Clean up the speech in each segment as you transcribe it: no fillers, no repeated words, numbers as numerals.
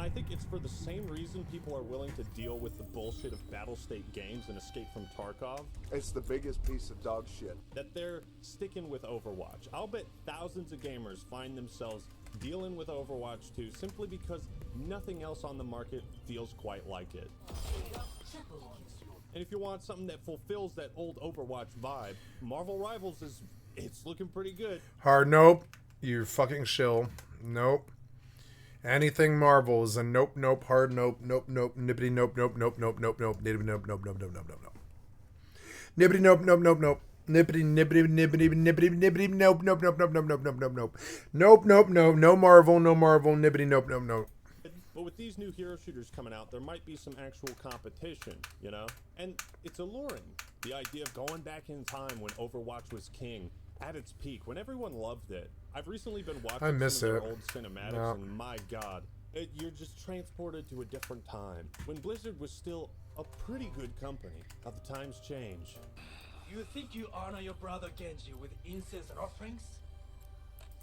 I think it's for the same reason people are willing to deal with the bullshit of Battle State Games and Escape from Tarkov. It's the biggest piece of dog shit. That they're sticking with Overwatch. I'll bet thousands of gamers find themselves dealing with Overwatch 2 simply because nothing else on the market feels quite like it. And if you want something that fulfills that old Overwatch vibe, Marvel Rivals it's looking pretty good. Hard nope. You fucking shill. Nope. Anything Marvel is a nope, nope, hard nope, nope, nope, nippity nope, nope, nope, nope, nope, nope, nippity nope, nope, nope, nope, nope, nope, nope. Nippity nope, nope, nope, nope. Nippity, nippity, nippity, nippity, nippity, nope, nope, nope, nope, nope, nope, nope, nope, nope. Nope, nope, no, no Marvel, nippity, nope, nope, nope. But with these new hero shooters coming out, there might be some actual competition, you know? And it's alluring. The idea of going back in time when Overwatch was king, at its peak, when everyone loved it. I've recently been watching some of their old cinematics, and my god, you're just transported to a different time, when Blizzard was still a pretty good company. How the times change. You think you honor your brother Genji with incense and offerings?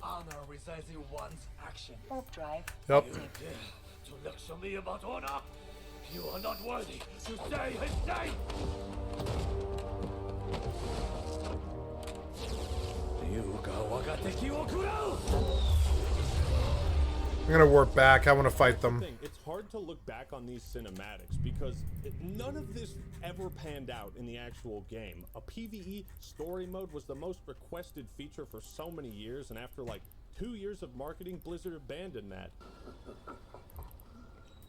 Honor resides in one's action. Warp drive. Yep. You dare to lecture me about honor? You are not worthy to say his name! I'm gonna warp back. I want to fight them. It's hard to look back on these cinematics because none of this ever panned out in the actual game. A PvE story mode was the most requested feature for so many years, and after like 2 years of marketing, Blizzard abandoned that.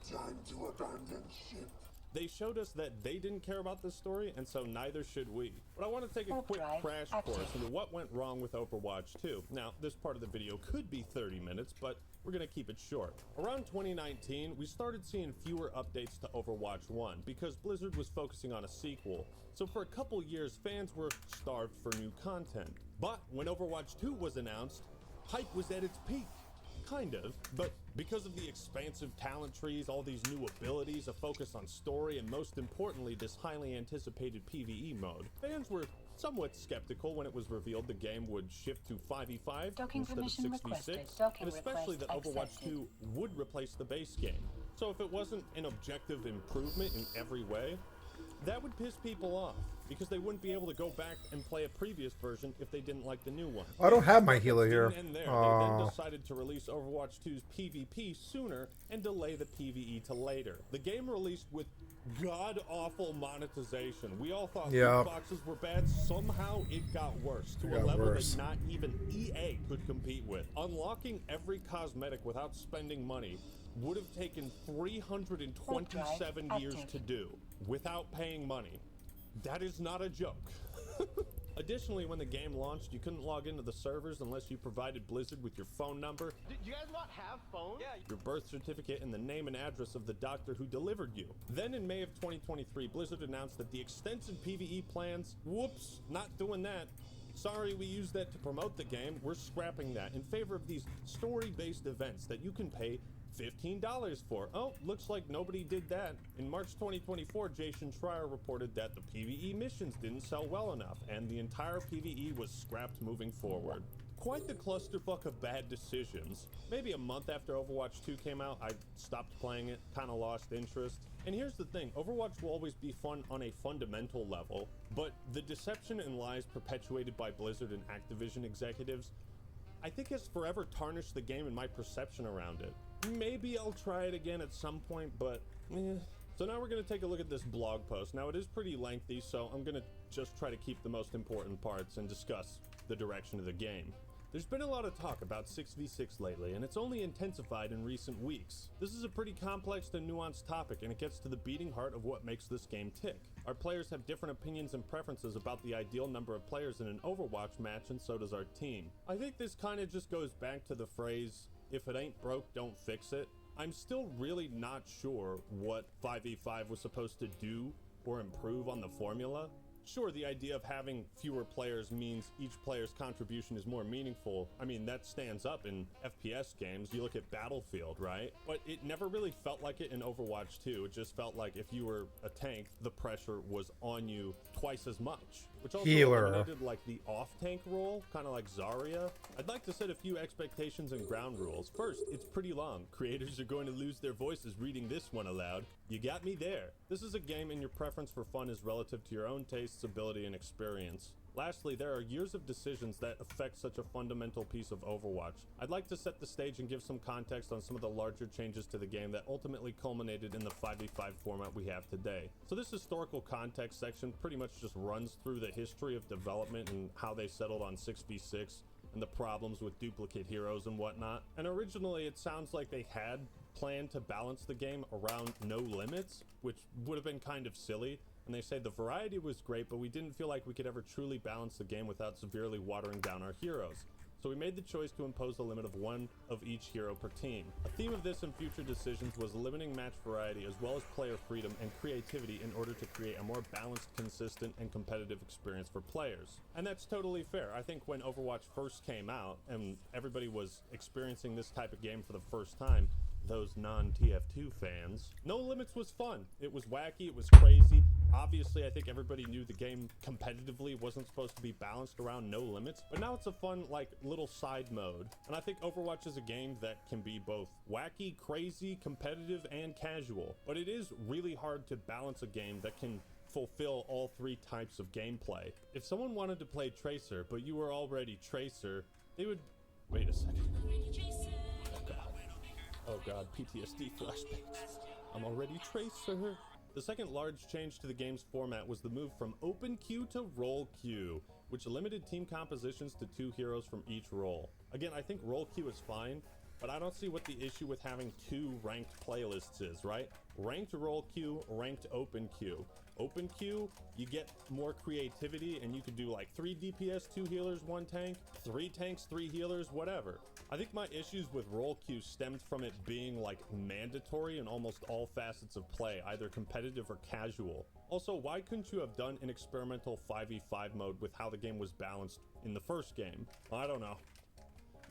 Time to abandon ship. They showed us that they didn't care about this story, and so neither should we. But I want to take a quick crash course into what went wrong with Overwatch 2. Now, this part of the video could be 30 minutes, but we're going to keep it short. Around 2019, we started seeing fewer updates to Overwatch 1 because Blizzard was focusing on a sequel. So for a couple years, fans were starved for new content. But when Overwatch 2 was announced, hype was at its peak. Kind of, but because of the expansive talent trees, all these new abilities, a focus on story, and most importantly, this highly anticipated PvE mode, fans were somewhat skeptical when it was revealed the game would shift to 5v5 instead of 6v6, and especially that Overwatch 2 would replace the base game. So if it wasn't an objective improvement in every way, that would piss people off, because they wouldn't be able to go back and play a previous version if they didn't like the new one. I don't have my healer here. And there, they then decided to release Overwatch 2's PvP sooner and delay the PvE to later. The game released with god-awful monetization. We all thought loot boxes were bad. Somehow it got worse to a level that not even EA could compete with. Unlocking every cosmetic without spending money would have taken 327 years to do without paying money. That is not a joke. Additionally, when the game launched, you couldn't log into the servers unless you provided Blizzard with your phone number. Do you guys not have phones? Yeah. Your birth certificate and the name and address of the doctor who delivered you. Then in May of 2023, Blizzard announced that the extensive PvE plans, whoops, not doing that. Sorry, we used that to promote the game. We're scrapping that in favor of these story-based events that you can pay $15 for. Oh, looks like nobody did that. In March 2024, Jason Schreier reported that the PvE missions didn't sell well enough, and the entire PvE was scrapped moving forward. Quite the clusterfuck of bad decisions. Maybe a month after Overwatch 2 came out, I stopped playing it, kinda lost interest. And here's the thing, Overwatch will always be fun on a fundamental level, but the deception and lies perpetuated by Blizzard and Activision executives, I think has forever tarnished the game and my perception around it. Maybe I'll try it again at some point, but So now we're going to take a look at this blog post. Now it is pretty lengthy, so I'm going to just try to keep the most important parts and discuss the direction of the game. There's been a lot of talk about 6v6 lately, and it's only intensified in recent weeks. This is a pretty complex and nuanced topic, and it gets to the beating heart of what makes this game tick. Our players have different opinions and preferences about the ideal number of players in an Overwatch match, and so does our team. I think this kind of just goes back to the phrase, if it ain't broke, don't fix it. I'm still really not sure what 5v5 was supposed to do or improve on the formula. Sure, the idea of having fewer players means each player's contribution is more meaningful. I mean, that stands up in FPS games. You look at Battlefield, right? But it never really felt like it in Overwatch 2. It just felt like if you were a tank, the pressure was on you twice as much. Which also eliminated like the off-tank role, kind of like Zarya. I'd like to set a few expectations and ground rules. First, it's pretty long. Creators are going to lose their voices reading this one aloud. You got me there. This is a game and your preference for fun is relative to your own tastes, ability, and experience. Lastly, there are years of decisions that affect such a fundamental piece of Overwatch. I'd like to set the stage and give some context on some of the larger changes to the game that ultimately culminated in the 5v5 format we have today. So this historical context section pretty much just runs through the history of development and how they settled on 6v6 and the problems with duplicate heroes and whatnot. And originally it sounds like they had planned to balance the game around no limits, which would have been kind of silly. And they say the variety was great, but we didn't feel like we could ever truly balance the game without severely watering down our heroes. So we made the choice to impose a limit of one of each hero per team. A theme of this and future decisions was limiting match variety as well as player freedom and creativity in order to create a more balanced, consistent, and competitive experience for players. And that's totally fair. I think when Overwatch first came out and everybody was experiencing this type of game for the first time, those non-TF2 fans, no limits was fun. It was wacky, it was crazy. Obviously, I think everybody knew the game competitively wasn't supposed to be balanced around no limits, but now it's a fun, like, little side mode. And I think Overwatch is a game that can be both wacky, crazy, competitive, and casual. But it is really hard to balance a game that can fulfill all three types of gameplay. If someone wanted to play Tracer, but you were already Tracer, they would... Wait a second. Oh god, PTSD flashbacks. I'm already Tracer. The second large change to the game's format was the move from open queue to role queue, which limited team compositions to 2 heroes from each role. Again, I think role queue is fine, but I don't see what the issue with having 2 ranked playlists is, right? Ranked role queue, ranked open queue. Open queue, you get more creativity and you could do like 3 DPS, 2 healers, 1 tank, 3 tanks, 3 healers, whatever. I think my issues with role queue stemmed from it being like mandatory in almost all facets of play, either competitive or casual. Also, why couldn't you have done an experimental 5v5 mode with how the game was balanced in the first game? I don't know.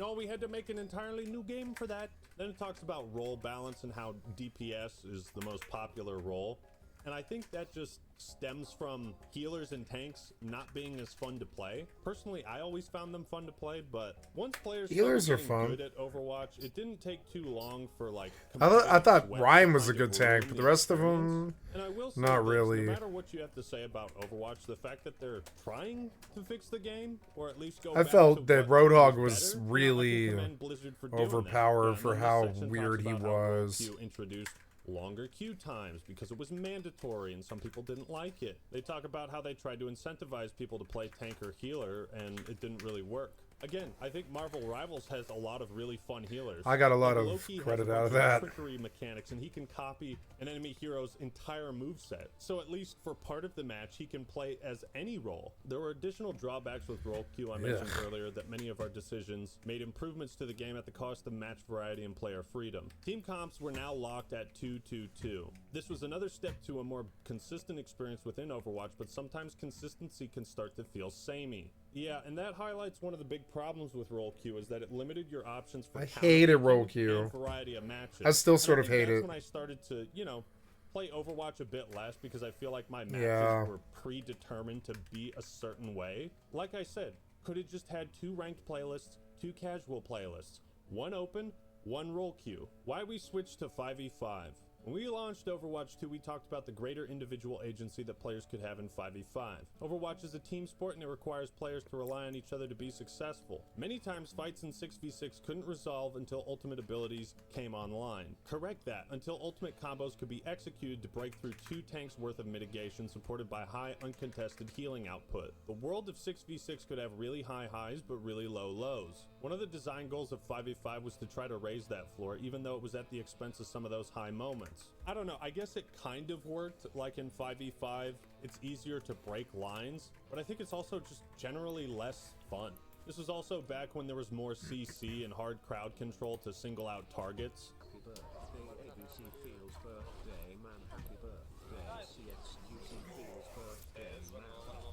No, we had to make an entirely new game for that. Then it talks about role balance and how DPS is the most popular role. And I think that just stems from healers and tanks not being as fun to play. Personally, I always found them fun to play, but once players healers are fun. fun. Good at Overwatch, it didn't take too long for like. I thought Ryan was a good tank, but the rest of them, and I will say not this, really. No matter what you have to say about Overwatch, the fact that they're trying to fix the game, or at least go. I back felt to that what Roadhog was was better, really I can Blizzard for doing overpowered that. for and how this section weird talks he about how Role was. Queue introduced longer queue times because it was mandatory and some people didn't like it. They talk about how they tried to incentivize people to play tank or healer and it didn't really work. Again, I think Marvel Rivals has a lot of really fun healers. I got a lot Like of Loki credit has a out of bunch that. Trickery mechanics, and he can copy an enemy hero's entire moveset. So at least for part of the match, he can play as any role. There were additional drawbacks with role queue I mentioned earlier that many of our decisions made improvements to the game at the cost of match variety and player freedom. Team comps were now locked at 2-2-2. This was another step to a more consistent experience within Overwatch, but sometimes consistency can start to feel samey. Yeah, and that highlights one of the big problems with role queue is that it limited your options for I hated role counter-picking queue. and variety of matches. I still And sort of think hate that's it. when I started to, you know, play Overwatch a bit less because I feel like my matches Yeah. were predetermined to be a certain way. Like I said, could it just had 2 ranked playlists, 2 casual playlists, 1 open, 1 role queue? Why we switched to 5v5? When we launched Overwatch 2, we talked about the greater individual agency that players could have in 5v5. Overwatch is a team sport and it requires players to rely on each other to be successful. Many times fights in 6v6 couldn't resolve until ultimate abilities came online. Correct that, until ultimate combos could be executed to break through 2 tanks worth of mitigation supported by high uncontested healing output. The world of 6v6 could have really high highs but really low lows. One of the design goals of 5v5 was to try to raise that floor even though it was at the expense of some of those high moments. I don't know, I guess it kind of worked. Like in 5v5, it's easier to break lines, but I think it's also just generally less fun. This was also back when there was more CC and hard crowd control to single out targets. Happy birthday, ABC Feels birthday, man. Happy birthday, CXQC Feels birthday, man.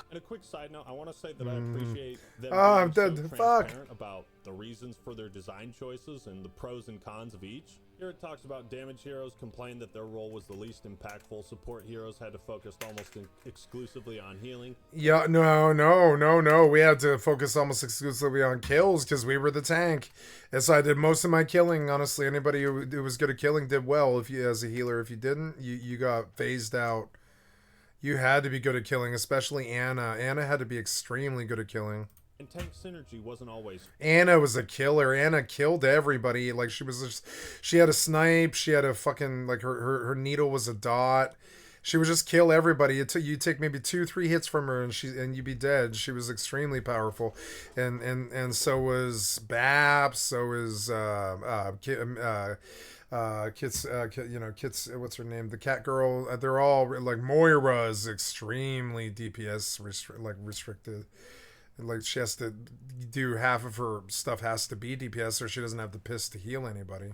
And a quick side note, I want to say that I appreciate them I'm being dead. so Fuck. transparent about the reasons for their design choices and the pros and cons of each. Here it talks about damage heroes complained that their role was the least impactful. Support heroes had to focus almost exclusively on healing. Yeah, no. We had to focus almost exclusively on kills because we were the tank. And so I did most of my killing. Honestly, anybody who was good at killing did well. If you, as a healer, if you didn't, you got phased out. You had to be good at killing, especially Anna. Anna had to be extremely good at killing. And tank synergy wasn't always. Anna was a killer. Anna killed everybody. Like she was just, she had a snipe. She had a fucking, like her needle was a dot. She would just kill everybody. You take maybe 2-3 hits from her and you'd be dead. She was extremely powerful. And so was Baps. So was Kit's, what's her name? The cat girl. They're all like Moira's extremely DPS restricted. Like she has to do half of her stuff has to be DPS or she doesn't have the piss to heal anybody.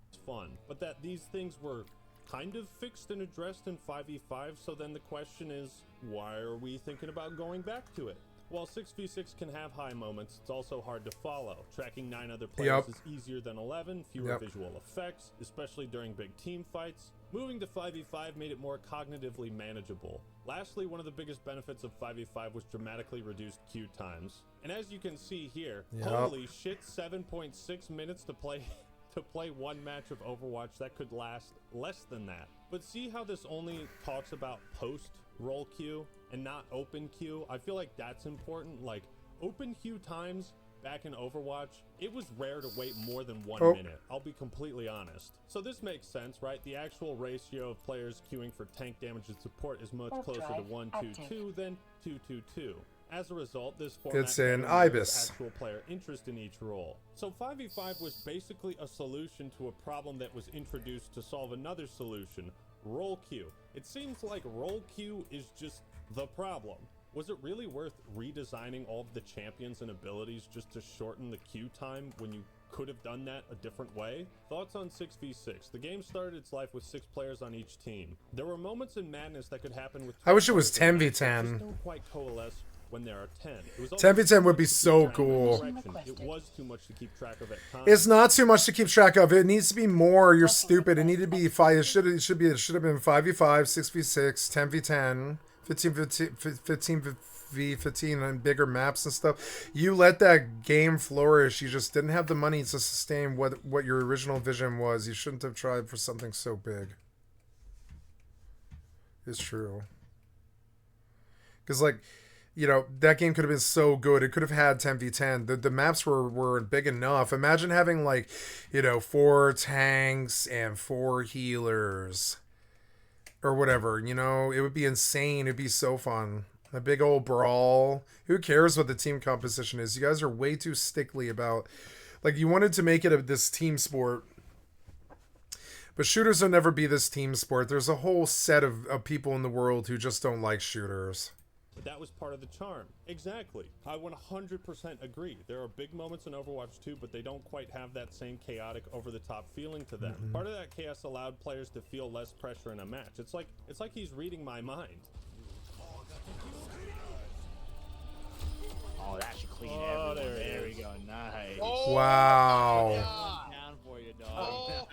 It's fun, but that these things were kind of fixed and addressed in 5v5, so then the question is, why are we thinking about going back to it? While 6v6 can have high moments, it's also hard to follow. Tracking 9 other players is easier than 11, fewer visual effects, especially during big team fights. Moving to 5v5 made it more cognitively manageable. Lastly, one of the biggest benefits of 5v5 was dramatically reduced queue times. And as you can see here, holy shit, 7.6 minutes to play one match of Overwatch. That could last less than that. But see how this only talks about post roll queue and not open queue? I feel like that's important. Like open queue times back in Overwatch, it was rare to wait more than 1 minute. I'll be completely honest. So this makes sense, right? The actual ratio of players queuing for tank damage and support is much closer to 1-2-2 than 2-2-2. As a result, this format It's an IBIS. actual player interest in each role. So 5v5 was basically a solution to a problem that was introduced to solve another solution, roll queue. It seems like roll queue is just the problem. Was it really worth redesigning all of the champions and abilities just to shorten the queue time when you could have done that a different way? Thoughts on 6v6? The game started its life with 6 players on each team. There were moments in madness that could happen with 12 I wish it was players in a match that 10v10. just don't quite coalesce when there are 10. It was also 10v10 would be too much to so keep track of cool. direction. It was too much to keep track of at times. It's not too much to keep track of. It needs to be more. You're stupid. It needed to be 5. It should have been 5v5, 6v6, 10v10, 15v15 and bigger maps and stuff. You let that game flourish. You just didn't have the money to sustain what your original vision was. You shouldn't have tried for something so big. It's true. Because like, you know, that game could have been so good. It could have had 10v10. The maps were big enough. Imagine having like, you know, 4 tanks and 4 healers or whatever, you know, it would be insane. It'd be so fun. A big old brawl. Who cares what the team composition is? You guys are way too stickly about, like, you wanted to make it this team sport. But shooters will never be this team sport. There's a whole set of people in the world who just don't like shooters. But that was part of the charm. Exactly. I 100% agree. There are big moments in Overwatch 2, but they don't quite have that same chaotic, over-the-top feeling to them. Part of that chaos allowed players to feel less pressure in a match. It's like he's reading my mind. Oh, that should clean everyone. There we go. Nice. Wow. Down for you, dog.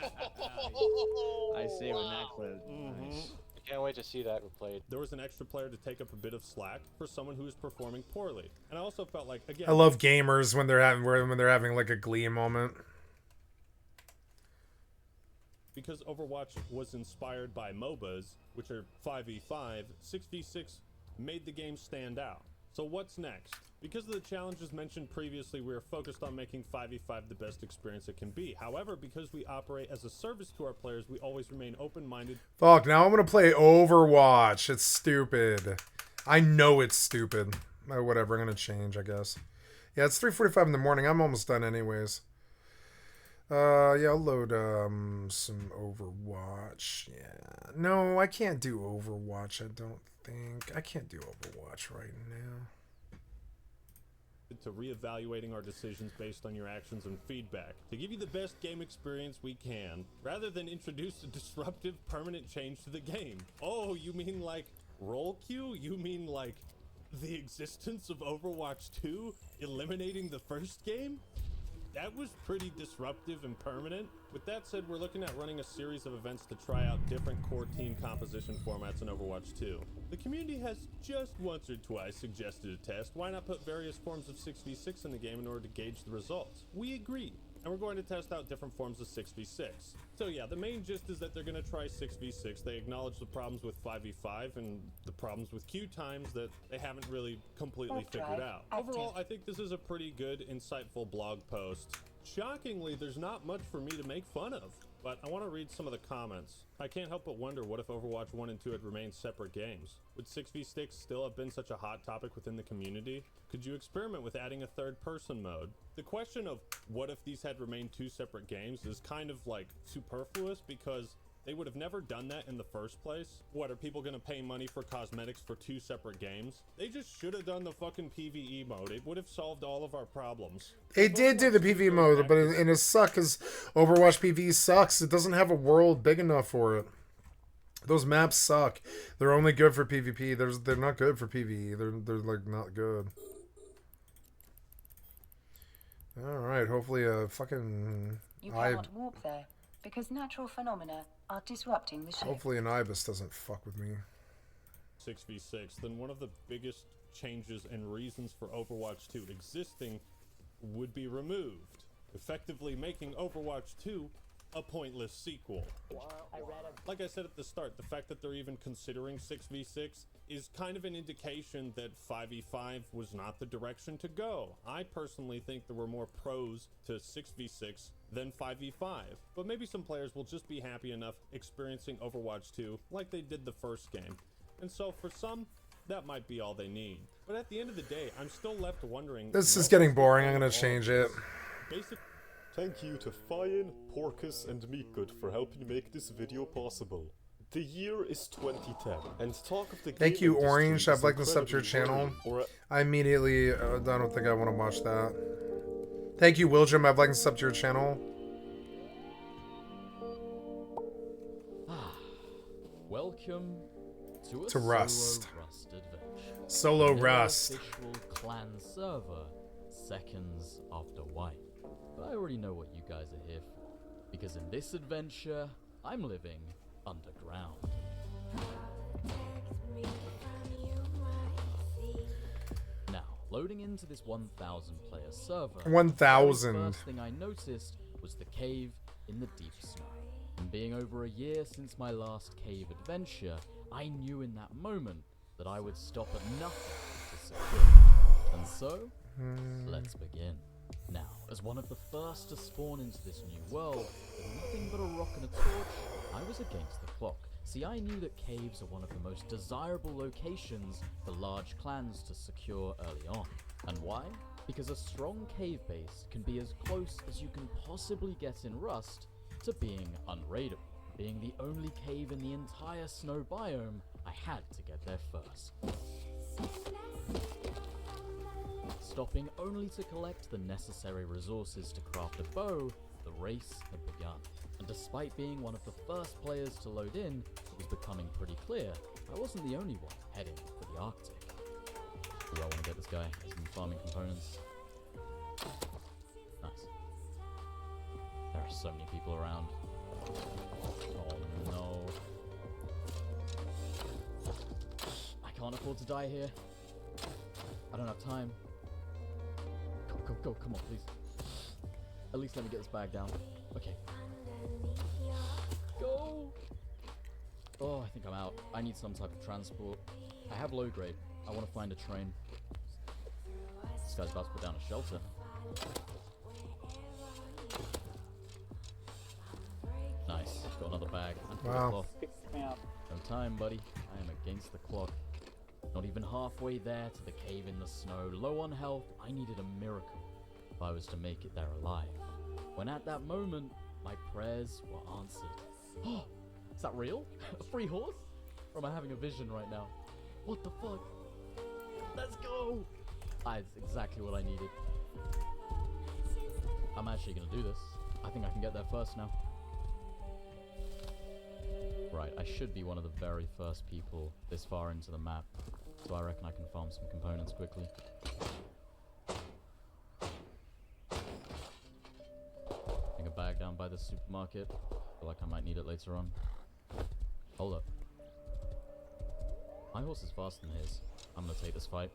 I saved that clip. Nice. Can't wait to see that replayed. There was an extra player to take up a bit of slack for someone who was performing poorly. And I also felt like, again, I love gamers when they're having like a glee moment. because Overwatch was inspired by MOBAs, which are 5v5, 6v6 made the game stand out. So what's next? Because of the challenges mentioned previously, we are focused on making 5v5 the best experience it can be. However, because we operate as a service to our players, we always remain open-minded. Fuck, now I'm gonna play Overwatch. It's stupid. I know it's stupid. Oh, whatever, I'm gonna change, I guess. Yeah, it's 3:45 in the morning. I'm almost done anyways. Yeah, I'll load some Overwatch. Yeah. No, I can't do Overwatch, I don't think. I can't do Overwatch right now. To reevaluating our decisions based on your actions and feedback to give you the best game experience we can, rather than introduce a disruptive permanent change to the game. Oh, you mean like roll queue? You mean like the existence of Overwatch 2 eliminating the first game? That was pretty disruptive and permanent. With that said, we're looking at running a series of events to try out different core team composition formats in Overwatch 2. The community has just once or twice suggested a test. Why not put various forms of 6v6 in the game in order to gauge the results? We agree, and we're going to test out different forms of 6v6. So yeah, the main gist is that they're going to try 6v6. They acknowledge the problems with 5v5 and the problems with queue times that they haven't really completely figured out. Overall, I think this is a pretty good, insightful blog post. Shockingly, there's not much for me to make fun of, but I want to read some of the comments. I can't help but wonder, what if Overwatch 1 and 2 had remained separate games? Would 6v6 still have been such a hot topic within the community? Could you experiment with adding a third-person mode? The question of what if these had remained two separate games is kind of like superfluous, because they would have never done that in the first place. What, are people gonna pay money for cosmetics for two separate games? They just should have done the fucking PvE mode. It would have solved all of our problems. They did do the PvE mode, but it sucks because Overwatch PvE sucks. It doesn't have a world big enough for it. Those maps suck. They're only good for PvP. They're not good for PvE. They're like not good. All right, hopefully fucking You cannot walk there because natural phenomena are disrupting the ship. Hopefully an ibis doesn't fuck with me. 6v6, then one of the biggest changes and reasons for Overwatch 2 existing would be removed, effectively making Overwatch 2 a pointless sequel. Like I said at the start, the fact that they're even considering 6v6 is kind of an indication that 5v5 was not the direction to go. I personally think there were more pros to 6v6 than 5v5, but maybe some players will just be happy enough experiencing Overwatch 2 like they did the first game. And so for some, that might be all they need. But at the end of the day, I'm still left wondering... This is getting boring. I'm gonna change it. Thank you to Fayen, Porcus and Meekgood for helping make this video possible. The year is 2010, and talk of the game Thank you, industry Orange. I've is liked and subbed to your incredibly channel. worrying, I immediately, I don't think I want to watch that. Thank you, William. I've liked and subbed to your channel. Welcome to a Rust. Solo Rust adventure. Solo Rust. Official clan server, seconds after wipe. But I already know what you guys are here for, because in this adventure, I'm living underground. Now, loading into this 1,000 player server, 1,000. the first thing I noticed was the cave in the deep snow. And being over a year since my last cave adventure, I knew in that moment that I would stop at nothing to secure it. And so, let's begin. Now, as one of the first to spawn into this new world, with nothing but a rock and a torch, I was against the clock. See, I knew that caves are one of the most desirable locations for large clans to secure early on. And why? Because a strong cave base can be as close as you can possibly get in Rust to being unraidable. Being the only cave in the entire snow biome, I had to get there first. Stopping only to collect the necessary resources to craft a bow, the race had begun. And despite being one of the first players to load in, it was becoming pretty clear I wasn't the only one heading for the Arctic. Ooh, I want to get this guy. He's been farming components. Nice. There are so many people around. Oh no. I can't afford to die here. I don't have time. Go, come on, please. At least let me get this bag down. Okay. Go! Oh, I think I'm out. I need some type of transport. I have low grade. I want to find a train. This guy's about to put down a shelter. Nice. Got another bag. Wow. No time, buddy. I am against the clock. Not even halfway there to the cave in the snow. Low on health, I needed a miracle if I was to make it there alive. When at that moment, my prayers were answered. Oh, is that real? A free horse? Or am I having a vision right now? What the fuck? Let's go! That's exactly what I needed. I'm actually gonna do this. I think I can get there first now. Right, I should be one of the very first people this far into the map. so I reckon I can farm some components quickly. Getting a bag down by the supermarket. Feel like I might need it later on. Hold up. My horse is faster than his. I'm gonna take this fight.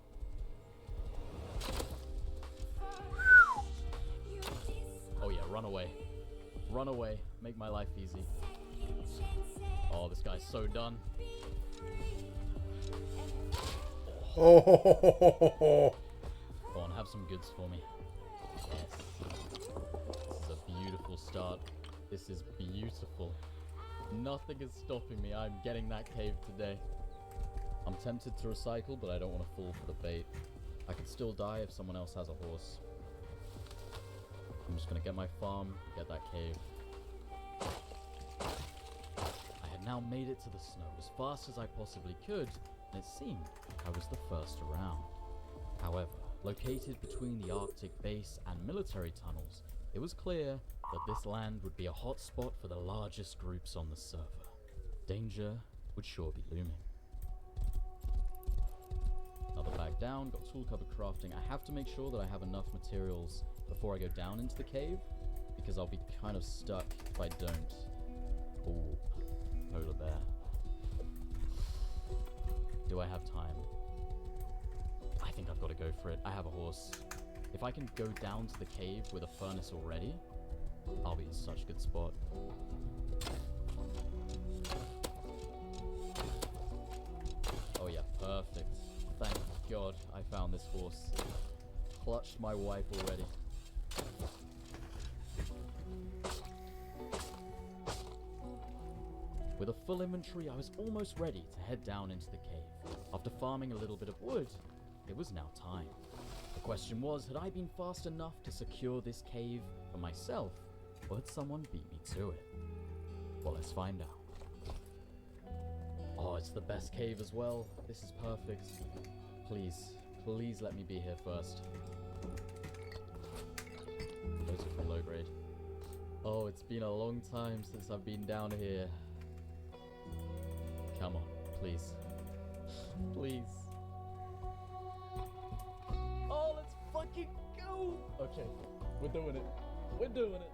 Oh yeah, run away. Run away. Make my life easy. Oh, this guy's so done. Oh. Go on, have some goods for me. Yes. This is a beautiful start. This is beautiful. Nothing is stopping me. I'm getting that cave today. I'm tempted to recycle, but I don't want to fall for the bait. I could still die if someone else has a horse. I'm just going to get my farm, get that cave. I had now made it to the snow as fast as I possibly could, and it seemed like I was the first around. However, located between the Arctic base and military tunnels, it was clear that this land would be a hot spot for the largest groups on the server. Danger would sure be looming. Another bag down, got tool cupboard crafting. I have to make sure that I have enough materials before I go down into the cave, because I'll be kind of stuck if I don't. Ooh, polar bear. Do I have time? I think I've got to go for it. I have a horse. If I can go down to the cave with a furnace already, I'll be in such a good spot. Oh yeah, perfect. Thank God I found this horse. Clutched my wife already. With a full inventory, I was almost ready to head down into the cave. After farming a little bit of wood, it was now time. The question was, had I been fast enough to secure this cave for myself, or had someone beat me to it? Well, let's find out. Oh, it's the best cave as well. This is perfect. Please, please let me be here first. Those are from low grade. Oh, it's been a long time since I've been down here. Come on, please. Please. Oh, let's fucking go! Okay, we're doing it. We're doing it.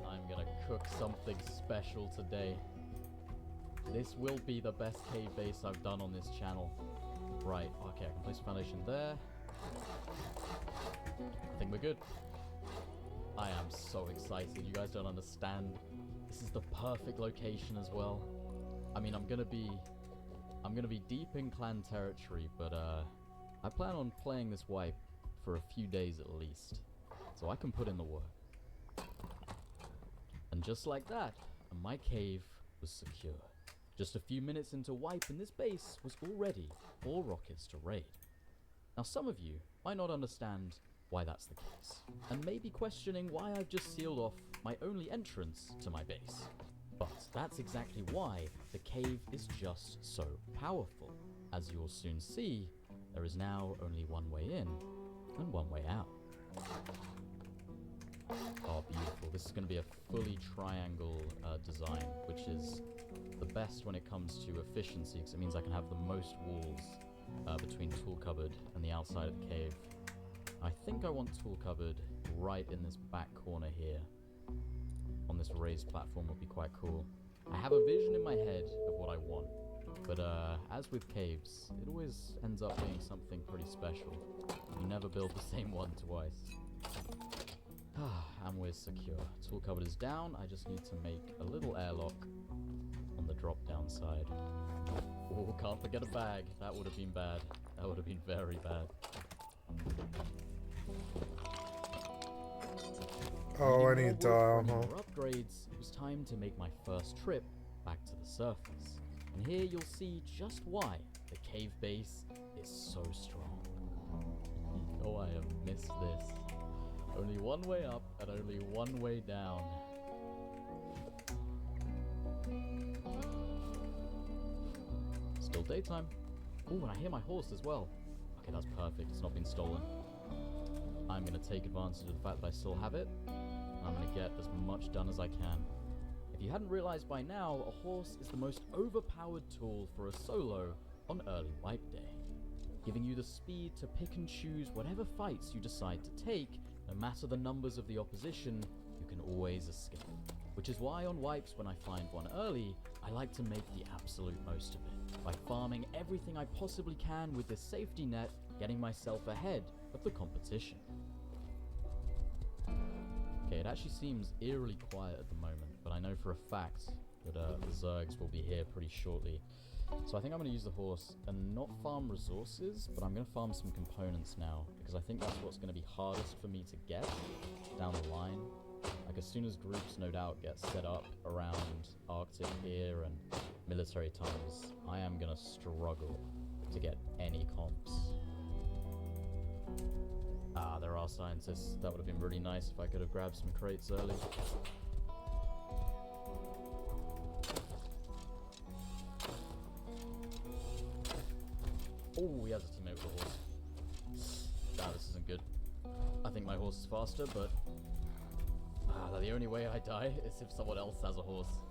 I'm gonna cook something special today. This will be the best cave base I've done on this channel. Right, okay, I can place a foundation there. I think we're good. I am so excited, you guys don't understand. This is the perfect location as well. I mean, I'm gonna be deep in clan territory, but I plan on playing this wipe for a few days at least, so I can put in the work. And just like that, my cave was secure. Just a few minutes into wipe and this base was all ready for rockets to raid. Now some of you might not understand why that's the case, and may be questioning why I've just sealed off my only entrance to my base. But that's exactly why the cave is just so powerful. As you will soon see, there is now only one way in and one way out. Oh, beautiful. This is going to be a fully triangle design, which is the best when it comes to efficiency, because it means I can have the most walls between tool cupboard and the outside of the cave. I think I want tool cupboard right in this back corner here. On this raised platform would be quite cool. I have a vision in my head of what I want, but as with caves, it always ends up being something pretty special. You never build the same one twice. And we're secure. Tool cupboard is down. I just need to make a little airlock on the drop down side. Oh, can't forget a bag. That would have been bad. That would have been very bad. Oh, I need more upgrades. It was time to make my first trip back to the surface. And here you'll see just why the cave base is so strong. Oh, I have missed this. Only one way up and only one way down. Still daytime. Oh, and I hear my horse as well. Okay, that's perfect. It's not been stolen. I'm going to take advantage of the fact that I still have it. And I'm going to get as much done as I can. If you hadn't realized by now, a horse is the most overpowered tool for a solo on early wipe day. giving you the speed to pick and choose whatever fights you decide to take. No matter the numbers of the opposition, you can always escape. Which is why on wipes, when I find one early, I like to make the absolute most of it, by farming everything I possibly can with this safety net, getting myself ahead of the competition. Okay, it actually seems eerily quiet at the moment, but I know for a fact that the Zergs will be here pretty shortly. So I think I'm going to use the horse and not farm resources, but I'm going to farm some components now, because I think that's what's going to be hardest for me to get down the line. Like, as soon as groups, no doubt, get set up around Arctic here and military tunnels, I am going to struggle to get any comps. Ah, there are scientists. That would have been really nice if I could have grabbed some crates early. Oh, he has a teammate with a horse. Nah, this isn't good. I think my horse is faster, but the only way I die is if someone else has a horse.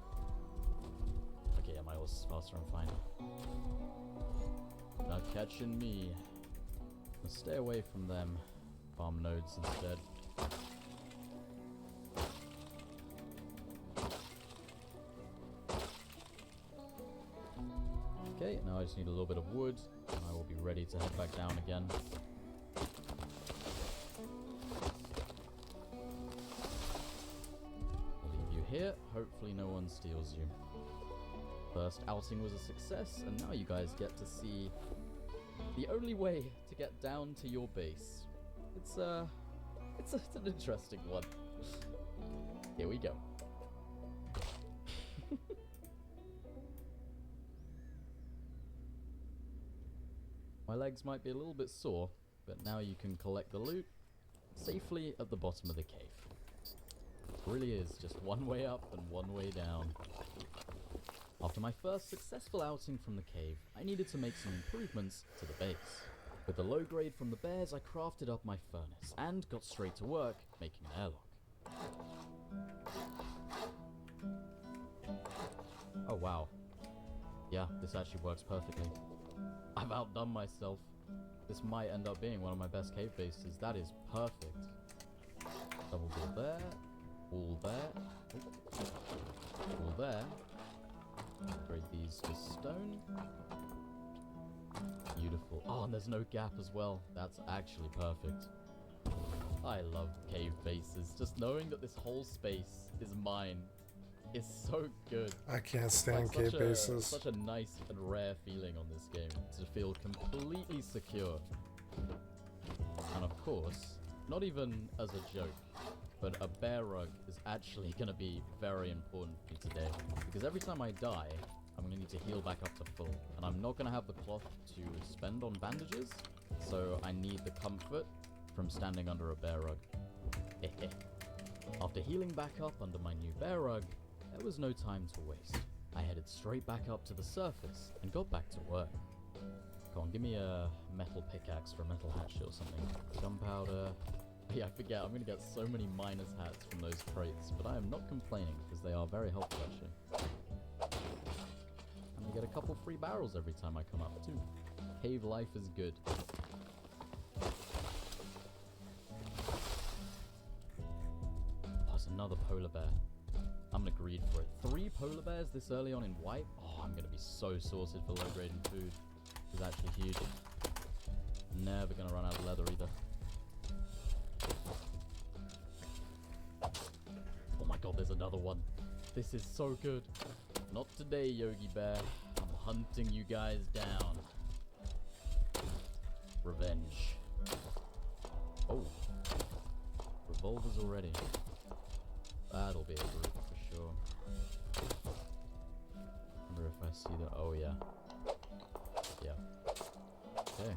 Okay, yeah, my horse is faster, I'm fine. Not catching me. Let's stay away from them. Farm nodes instead. Okay, now I just need a little bit of wood, and I will be ready to head back down again. Here, hopefully no one steals you. First outing was a success, and now you guys get to see the only way to get down to your base. It's an interesting one. Here we go. My legs might be a little bit sore, but now you can collect the loot safely at the bottom of the cave. Really is just one way up and one way down. After my first successful outing from the cave, I needed to make some improvements to the base. With the low grade from the bears, I crafted up my furnace and got straight to work making an airlock. Oh wow. Yeah, this actually works perfectly. I've outdone myself. This might end up being one of my best cave bases. That is perfect. Double build there. All there. All there. Upgrade these to stone. Beautiful. Oh, and there's no gap as well. That's actually perfect. I love cave bases. Just knowing that this whole space is mine is so good. I can't stand cave bases. Such a nice and rare feeling on this game, to feel completely secure. And of course, not even as a joke, but a bear rug is actually going to be very important for me today, because every time I die, I'm going to need to heal back up to full, and I'm not going to have the cloth to spend on bandages, so I need the comfort from standing under a bear rug. After healing back up under my new bear rug, there was no time to waste. I headed straight back up to the surface and got back to work. Come on, give me a metal pickaxe for a metal hatchet or something. Gunpowder. Yeah, I forget, I'm going to get so many miners hats from those crates, but I am not complaining because they are very helpful actually. And I get a couple free barrels every time I come up too. Cave life is good. Oh, it's another polar bear. I'm gonna greed for it. 3 polar bears this early on in white? Oh, I'm gonna be so sorted for low grade and food. It's actually huge. Never gonna run out of leather either. Oh my god, there's another one. This is so good. Not today, Yogi Bear. I'm hunting you guys down. Revenge. Oh. Revolvers already. That'll be a group for sure. Wonder if I see the... Oh, yeah. Yeah. Okay.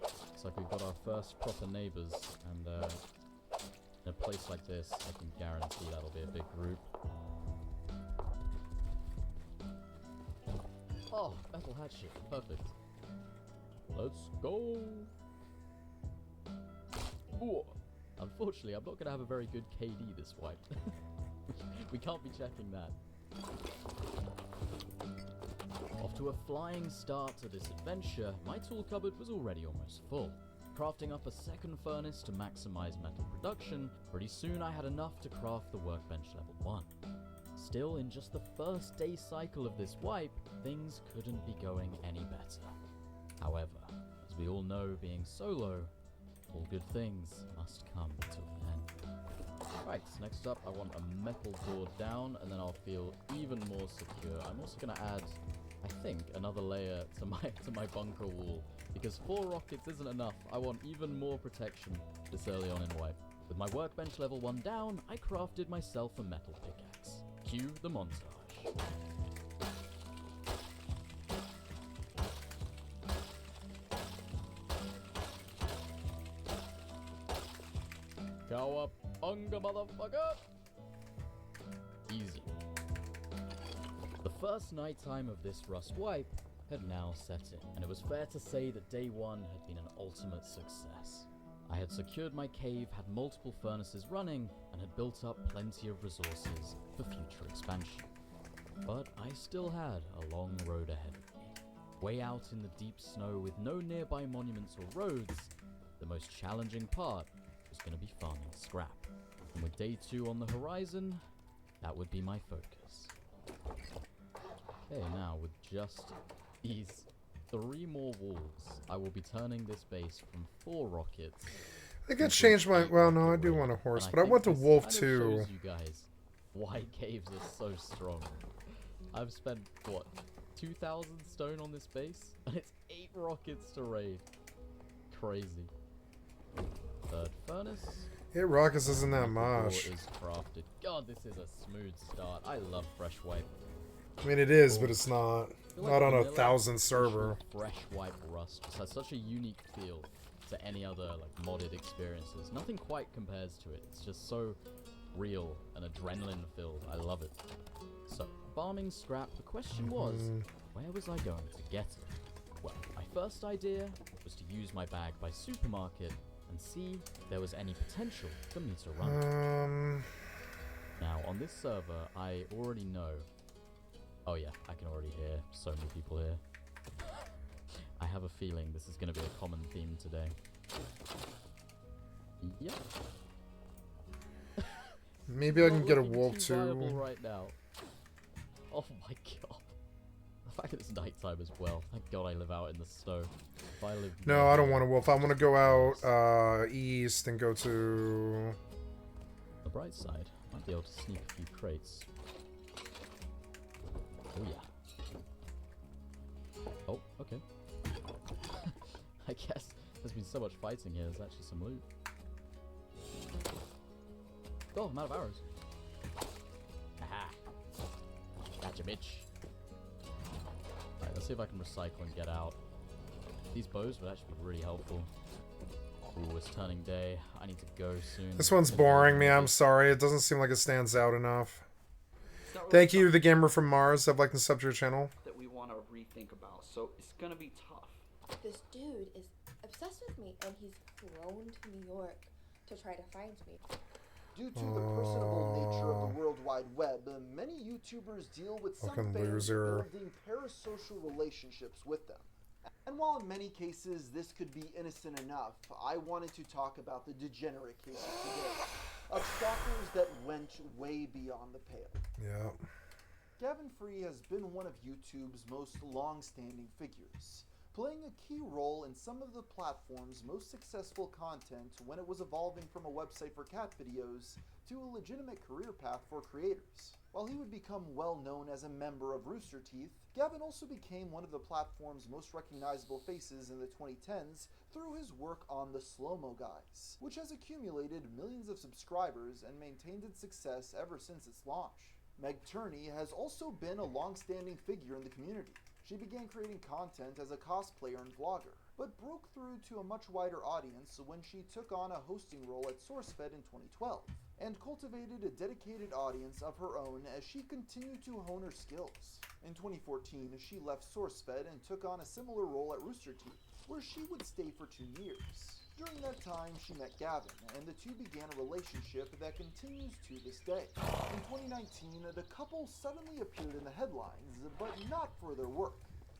Looks like we've got our first proper neighbors, and in a place like this, I can guarantee that'll be a big group. Oh, metal hatchet. Perfect. Let's go. Ooh. Unfortunately, I'm not going to have a very good KD this wipe. We can't be checking that. Off to to a flying start to this adventure, my tool cupboard was already almost full. Crafting up a second furnace to maximize metal production, pretty soon I had enough to craft the workbench level 1. Still, in just the first day cycle of this wipe, things couldn't be going any better. However, as we all know, being solo, all good things must come to an end. Right, next up I want a metal door down, and then I'll feel even more secure. I'm also going to add, I think, another layer to my bunker wall, because 4 rockets isn't enough. I want even more protection this early on in wipe. With my workbench level 1 down, I crafted myself a metal pickaxe. Cue the montage. Cowabunga, motherfucker! Easy. The first nighttime of this rust wipe had now set in, and it was fair to say that day 1 had been an ultimate success. I had secured my cave, had multiple furnaces running, and had built up plenty of resources for future expansion. But I still had a long road ahead of me. Way out in the deep snow with no nearby monuments or roads, the most challenging part was going to be farming scrap. And with day 2 on the horizon, that would be my focus. Okay, now with just these 3 more walls, I will be turning this base from 4 rockets. I think I changed my. Well, no, I do want a horse, but I want a wolf too. Shows you guys why caves are so strong. I've spent what, 2,000 stone on this base, and it's 8 rockets to raid. Crazy. Third furnace. 8 rockets isn't that much. Is crafted. God, this is a smooth start. I love fresh wipe. I mean, it is, but it's not. Not on a 1,000 server. Fresh wipe rust just has such a unique feel to any other like modded experiences. Nothing quite compares to it. It's just so real and adrenaline filled. I love it. So, farming scrap. The question was, where was I going to get it? Well, my first idea was to use my bag by supermarket and see if there was any potential for me to run. Now, on this server, I already know. Oh yeah, I can already hear so many people here. I have a feeling this is going to be a common theme today. Yep. Maybe I can get a wolf too. Right now. Oh my god. The fact that it's nighttime as well. Thank god I live out in the snow. If I live no, I don't want a wolf. I want to go out east and go to... On the bright side, I might be able to sneak a few crates. Oh yeah. Oh, okay. I guess there's been so much fighting here, there's actually some loot. Oh, I'm out of arrows. Aha. Gotcha, bitch. Alright, let's see if I can recycle and get out. These bows would actually be really helpful. Ooh, it's turning day. I need to go soon. This one's boring me, I'm sorry. It doesn't seem like it stands out enough. Thank you, the gamer from Mars. I've liked and subbed to your channel. That we want to rethink about, so it's gonna be tough. This dude is obsessed with me, and he's flown to New York to try to find me. Due to the personable nature of the World Wide Web, many YouTubers deal with some fans building parasocial relationships with them. And while in many cases this could be innocent enough, I wanted to talk about the degenerate cases today of stalkers that went way beyond the pale. Yeah. Gavin Free has been one of YouTube's most long-standing figures, playing a key role in some of the platform's most successful content when it was evolving from a website for cat videos to a legitimate career path for creators. While he would become well known as a member of Rooster Teeth, Gavin also became one of the platform's most recognizable faces in the 2010s through his work on the Slow-Mo Guys, which has accumulated millions of subscribers and maintained its success ever since its launch. Meg Turney has also been a long-standing figure in the community. She began creating content as a cosplayer and vlogger, but broke through to a much wider audience when she took on a hosting role at SourceFed in 2012, and cultivated a dedicated audience of her own as she continued to hone her skills. In 2014, she left SourceFed and took on a similar role at Rooster Teeth, where she would stay for 2 years. During that time, she met Gavin, and the two began a relationship that continues to this day. In 2019, the couple suddenly appeared in the headlines, but not for their work.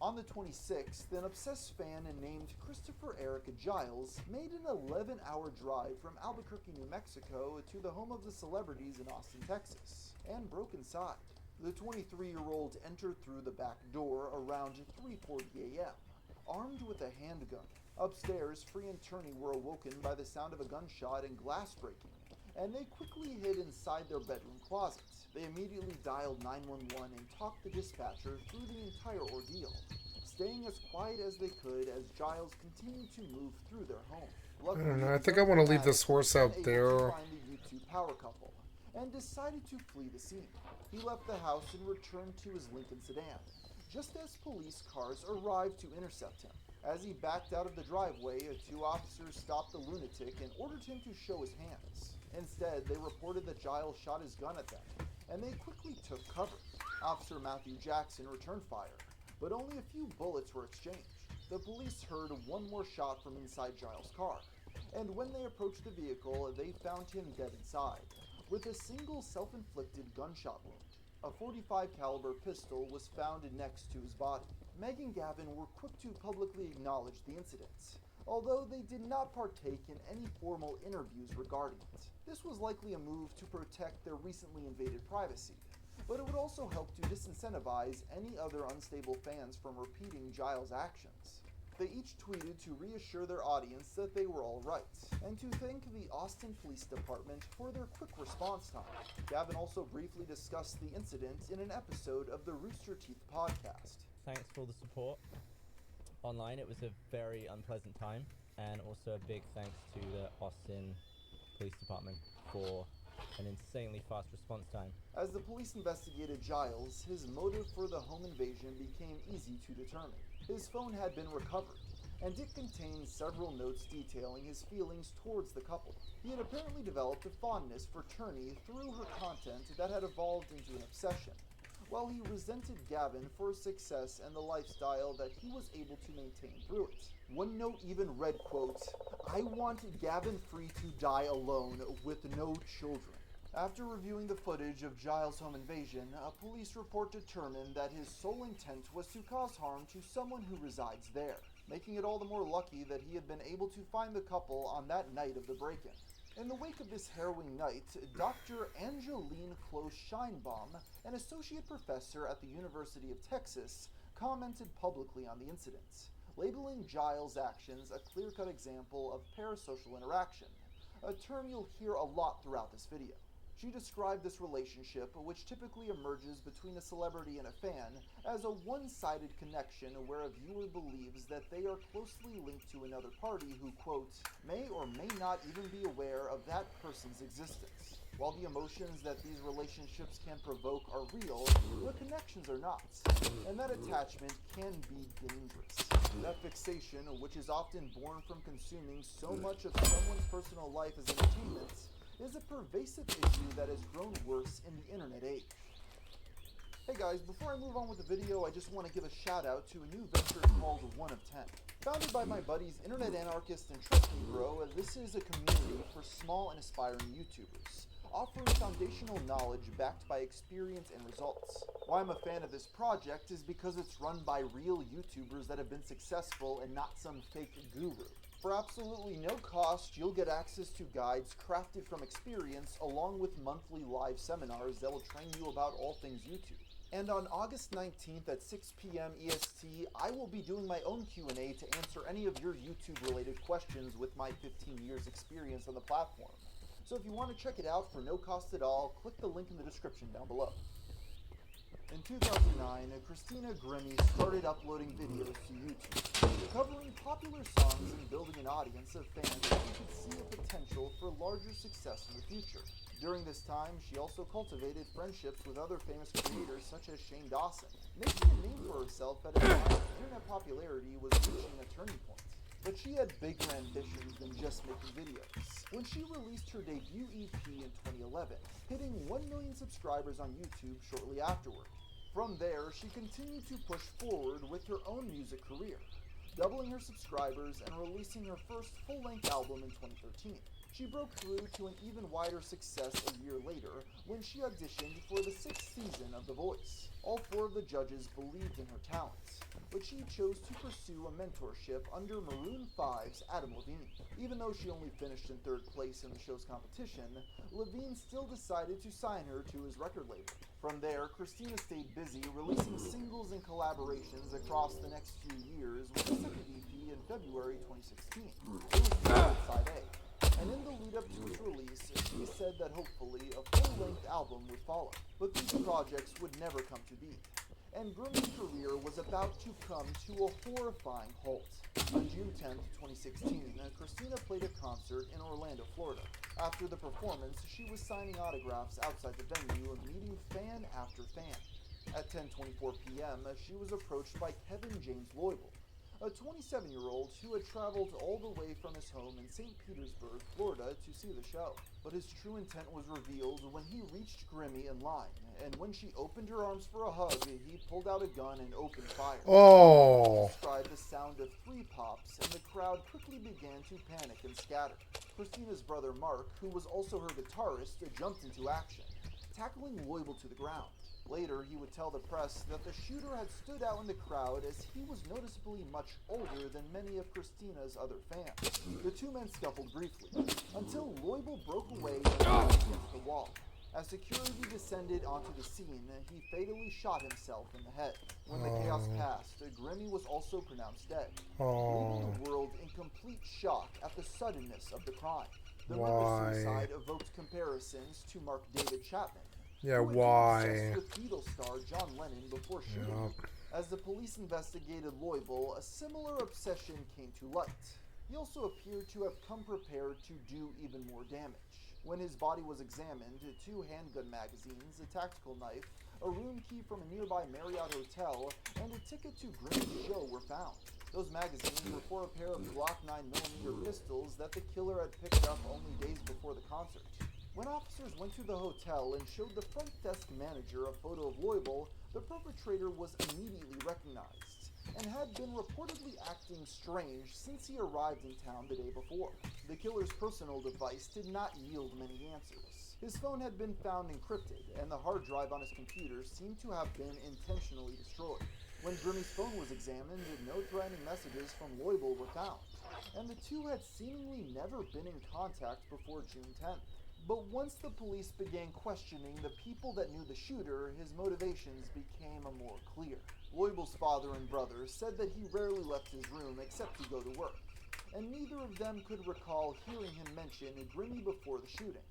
On the 26th, an obsessed fan named Christopher Eric Giles made an 11-hour drive from Albuquerque, New Mexico to the home of the celebrities in Austin, Texas, and broke inside. The 23-year-old entered through the back door around 3:40 a.m., armed with a handgun. Upstairs, Free and Turney were awoken by the sound of a gunshot and glass breaking, and they quickly hid inside their bedroom closet. They immediately dialed 911 and talked the dispatcher through the entire ordeal, staying as quiet as they could as Giles continued to move through their home. I don't know, I think I want to leave this horse out there. Find the YouTube power couple and decided to flee the scene. He left the house and returned to his Lincoln sedan, just as police cars arrived to intercept him. As he backed out of the driveway, 2 officers stopped the lunatic and ordered him to show his hands. Instead, they reported that Giles shot his gun at them, and they quickly took cover. Officer Matthew Jackson returned fire, but only a few bullets were exchanged. The police heard one more shot from inside Giles' car, and when they approached the vehicle, they found him dead inside, with a single self-inflicted gunshot wound. A .45 caliber pistol was found next to his body. Meg and Gavin were quick to publicly acknowledge the incident, although they did not partake in any formal interviews regarding it. This was likely a move to protect their recently invaded privacy, but it would also help to disincentivize any other unstable fans from repeating Giles' actions. They each tweeted to reassure their audience that they were all right, and to thank the Austin Police Department for their quick response time. Gavin also briefly discussed the incident in an episode of the Rooster Teeth podcast. Thanks for all the support online. It was a very unpleasant time, and also a big thanks to the Austin Police Department for an insanely fast response time. As the police investigated Giles, his motive for the home invasion became easy to determine. His phone had been recovered, and it contained several notes detailing his feelings towards the couple. He had apparently developed a fondness for Turney through her content that had evolved into an obsession, while he resented Gavin for his success and the lifestyle that he was able to maintain through it. One note even read, quote, "I want Gavin Free to die alone with no children." After reviewing the footage of Giles' home invasion, a police report determined that his sole intent was to cause harm to someone who resides there, making it all the more lucky that he had been able to find the couple on that night of the break-in. In the wake of this harrowing night, Dr. Angeline Close Scheinbaum, an associate professor at the University of Texas, commented publicly on the incident, labeling Giles' actions a clear-cut example of parasocial interaction, a term you'll hear a lot throughout this video. She described this relationship, which typically emerges between a celebrity and a fan, as a one-sided connection where a viewer believes that they are closely linked to another party who, quote, may or may not even be aware of that person's existence. While the emotions that these relationships can provoke are real, the connections are not, and that attachment can be dangerous. That fixation, which is often born from consuming so much of someone's personal life as entertainment, is a pervasive issue that has grown worse in the internet age. Hey guys, before I move on with the video, I just want to give a shout out to a new venture called 1 of 10. Founded by my buddies Internet Anarchist and Trust Me Bro, this is a community for small and aspiring YouTubers, offering foundational knowledge backed by experience and results. Why I'm a fan of this project is because it's run by real YouTubers that have been successful and not some fake guru. For absolutely no cost, you'll get access to guides crafted from experience along with monthly live seminars that will train you about all things YouTube. And on August 19th at 6 p.m. EST, I will be doing my own Q&A to answer any of your YouTube-related questions with my 15 years experience on the platform. So if you want to check it out for no cost at all, click the link in the description down below. In 2009, Christina Grimmie started uploading videos to YouTube, covering popular songs and building an audience of fans who could see a potential for larger success in the future. During this time, she also cultivated friendships with other famous creators such as Shane Dawson, making a name for herself at a time internet popularity was reaching a turning point. But she had bigger ambitions than just making videos. When she released her debut EP in 2011, hitting 1 million subscribers on YouTube shortly afterward. From there, she continued to push forward with her own music career, doubling her subscribers and releasing her first full-length album in 2013. She broke through to an even wider success a year later when she auditioned for the 6th season of The Voice. All 4 of the judges believed in her talents, but she chose to pursue a mentorship under Maroon 5's Adam Levine. Even though she only finished in 3rd place in the show's competition, Levine still decided to sign her to his record label. From there, Christina stayed busy releasing singles and collaborations across the next few years with a second EP in February 2016. It was titled Side A. And in the lead up to its release, she said that hopefully a full-length album would follow. But these projects would never come to be. And Grimmy's career was about to come to a horrifying halt. On June 10, 2016, Christina played a concert in Orlando, Florida. After the performance, she was signing autographs outside the venue and meeting fan after fan. At 10:24 p.m., she was approached by Kevin James Loibel, a 27-year-old who had traveled all the way from his home in St. Petersburg, Florida to see the show. But his true intent was revealed when he reached Grimmy in line, and when she opened her arms for a hug, he pulled out a gun and opened fire. Oh! He described the sound of 3 pops, and the crowd quickly began to panic and scatter. Christina's brother Mark, who was also her guitarist, jumped into action, tackling Loibel to the ground. Later, he would tell the press that the shooter had stood out in the crowd as he was noticeably much older than many of Christina's other fans. The 2 men scuffled briefly, until Loibel broke away and ran against the wall. As security descended onto the scene, he fatally shot himself in the head. When the chaos passed, Grimmy was also pronounced dead, leaving the world in complete shock at the suddenness of the crime. The murder-suicide evoked comparisons to Mark David Chapman, yeah, who had why? been obsessed with Beatles star John Lennon before shooting him. As the police investigated Loibel, a similar obsession came to light. He also appeared to have come prepared to do even more damage. When his body was examined, 2 handgun magazines, a tactical knife, a room key from a nearby Marriott hotel, and a ticket to Grimmy's show were found. Those magazines were for a pair of Glock 9mm pistols that the killer had picked up only days before the concert. When officers went to the hotel and showed the front desk manager a photo of Loibel, the perpetrator was immediately recognized and had been reportedly acting strange since he arrived in town the day before. The killer's personal device did not yield many answers. His phone had been found encrypted, and the hard drive on his computer seemed to have been intentionally destroyed. When Grimmy's phone was examined, no threatening messages from Loibel were found, and the 2 had seemingly never been in contact before June 10th. But once the police began questioning the people that knew the shooter, his motivations became more clear. Loibel's father and brother said that he rarely left his room except to go to work, and neither of them could recall hearing him mention Grimmy before the shooting,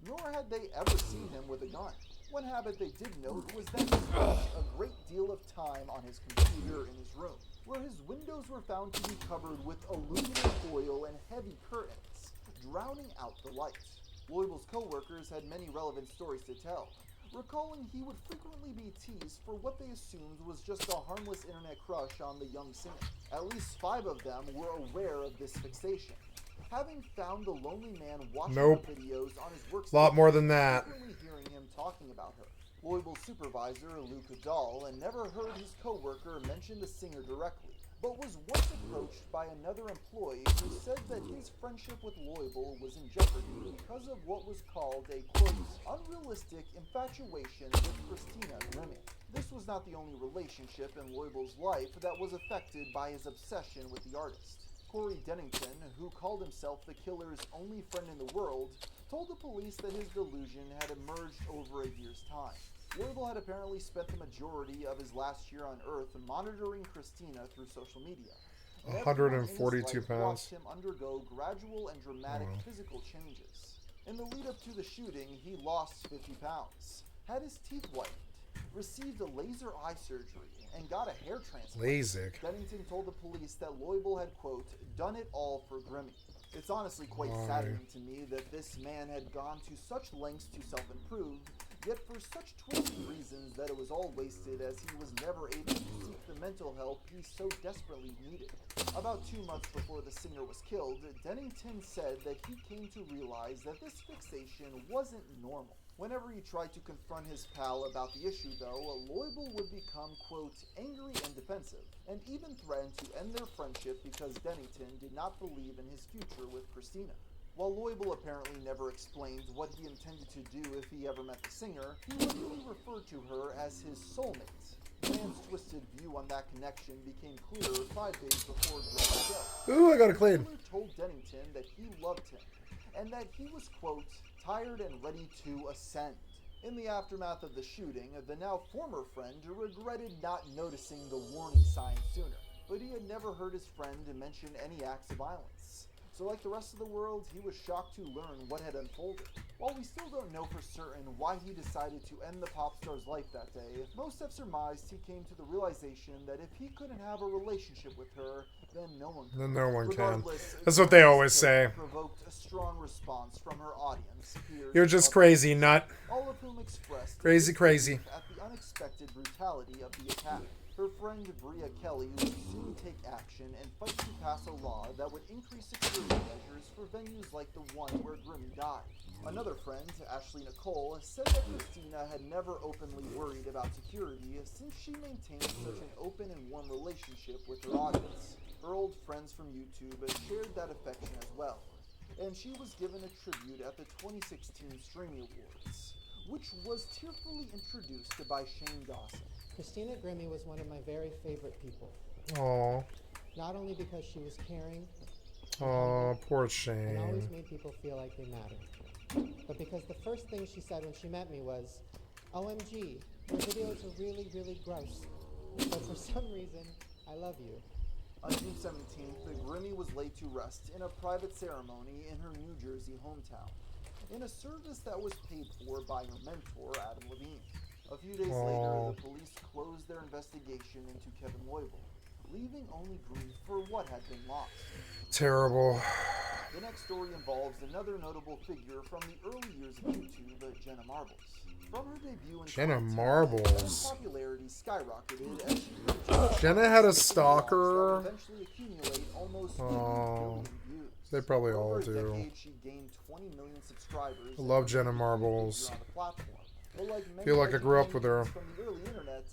nor had they ever seen him with a gun. One habit they did note was that he spent a great deal of time on his computer in his room, where his windows were found to be covered with aluminum foil and heavy curtains, drowning out the light. Loibel's co-workers had many relevant stories to tell, recalling he would frequently be teased for what they assumed was just a harmless internet crush on the young singer. At least 5 of them were aware of this fixation, having found the lonely man watching the videos on his workstation, lot more than that. frequently hearing him talking about her. Loibel's supervisor, Luke Dahl, never heard his co-worker mention the singer directly, but was once approached by another employee who said that his friendship with Loibel was in jeopardy because of what was called a, quote, unrealistic infatuation with Christina Grimmy. This was not the only relationship in Loibel's life that was affected by his obsession with the artist. Corey Dennington, who called himself the killer's only friend in the world, told the police that his delusion had emerged over a year's time. Loibel had apparently spent the majority of his last year on Earth monitoring Christina through social media. 142 pounds. Watched him undergo gradual and dramatic physical changes. In the lead up to the shooting, he lost 50 pounds, had his teeth whitened, received a laser eye surgery, and got a hair transplant. LASIK. Bennington told the police that Loibel had, quote, done it all for Grimmy. It's honestly quite saddening to me that this man had gone to such lengths to self-improve, yet for such twisted reasons that it was all wasted as he was never able to seek the mental help he so desperately needed. About 2 months before the singer was killed, Dennington said that he came to realize that this fixation wasn't normal. Whenever he tried to confront his pal about the issue, though, Loibel would become, quote, angry and defensive, and even threatened to end their friendship because Dennington did not believe in his future with Christina. While Loibel apparently never explained what he intended to do if he ever met the singer, he literally referred to her as his soulmate. Man's twisted view on that connection became clearer 5 days before Graham's show. Ooh, I got it clean. Miller told Dennington that he loved him, and that he was, quote, tired and ready to ascend. In the aftermath of the shooting, the now former friend regretted not noticing the warning signs sooner, but he had never heard his friend mention any acts of violence. So like the rest of the world, he was shocked to learn what had unfolded. While we still don't know for certain why he decided to end the pop star's life that day, most have surmised he came to the realization that if he couldn't have a relationship with her, then no one could. Then no one can. Regardless, That's what they always say. Provoked a strong response from her audience. Peers, You're just crazy, nut. all of whom expressed Crazy, crazy. at the unexpected brutality of the attack. Her friend Bria Kelly would soon take action and fight to pass a law that would increase security measures for venues like the one where Grimmy died. Another friend, Ashley Nicole, said that Christina had never openly worried about security since she maintained such an open and warm relationship with her audience. Her old friends from YouTube shared that affection as well, and she was given a tribute at the 2016 Streaming Awards, which was tearfully introduced by Shane Dawson. Christina Grimmie was one of my very favorite people. Aww. Not only because she was caring, Aw, poor and Shane. always made people feel like they mattered, but because the first thing she said when she met me was, OMG, your videos are really, really gross, but for some reason, I love you. On June 17th, Grimmie was laid to rest in a private ceremony in her New Jersey hometown, in a service that was paid for by her mentor, Adam Levine. A few days later, the police closed their investigation into Kevin Loibel, leaving only grief for what had been lost. Terrible. The next story involves another notable figure from the early years of YouTube, Jenna Marbles. From her debut in Jenna 2010, Marbles. her popularity skyrocketed as she reached Jenna had a that stalker. eventually accumulate almost 50 Oh, billion views. they probably For all over a do. decade, she gained 20 million subscribers. I love and Jenna became a Marbles. figure on the platform. But like many Feel like I grew up with her. from the early internet,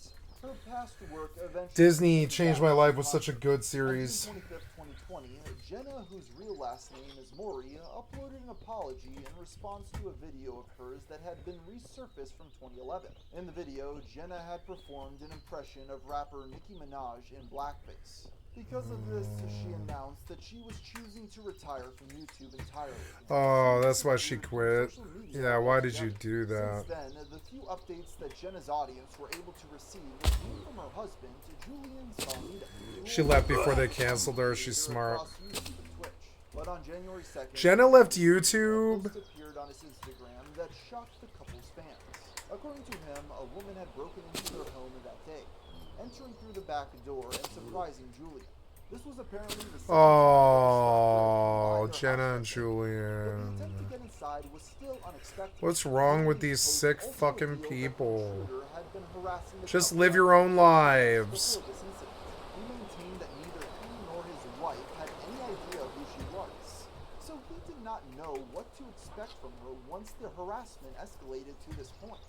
her past work eventually Disney Changed My Life was such a good series. On June 25th, 2020, Jenna, whose real last name is Mori, uploaded an apology in response to a video of hers that had been resurfaced from 2011. In the video, Jenna had performed an impression of rapper Nicki Minaj in blackface. Because of this, she announced that she was choosing to retire from YouTube entirely. Oh, that's why she quit. Yeah, why did you do that? Since then, the few updates that Jenna's audience were able to receive came from her husband, Julian Salmida. She left before they canceled her. She's smart. But on January 2nd, Jenna left YouTube. a post appeared on his Instagram that shocked the couple's fans. According to him, a woman had broken into their home that day, entering through the back door and surprising Julian. This was apparently the same Oh, time Jenna and the Julian. attempt to get inside was still unexpected. What's wrong with these Post sick also fucking revealed that the people? intruder had been harassing the Just couple live your own lives. before this incident. He maintained that neither he nor his wife had any idea who she was, so he did not know what to expect from her once the harassment escalated to this point.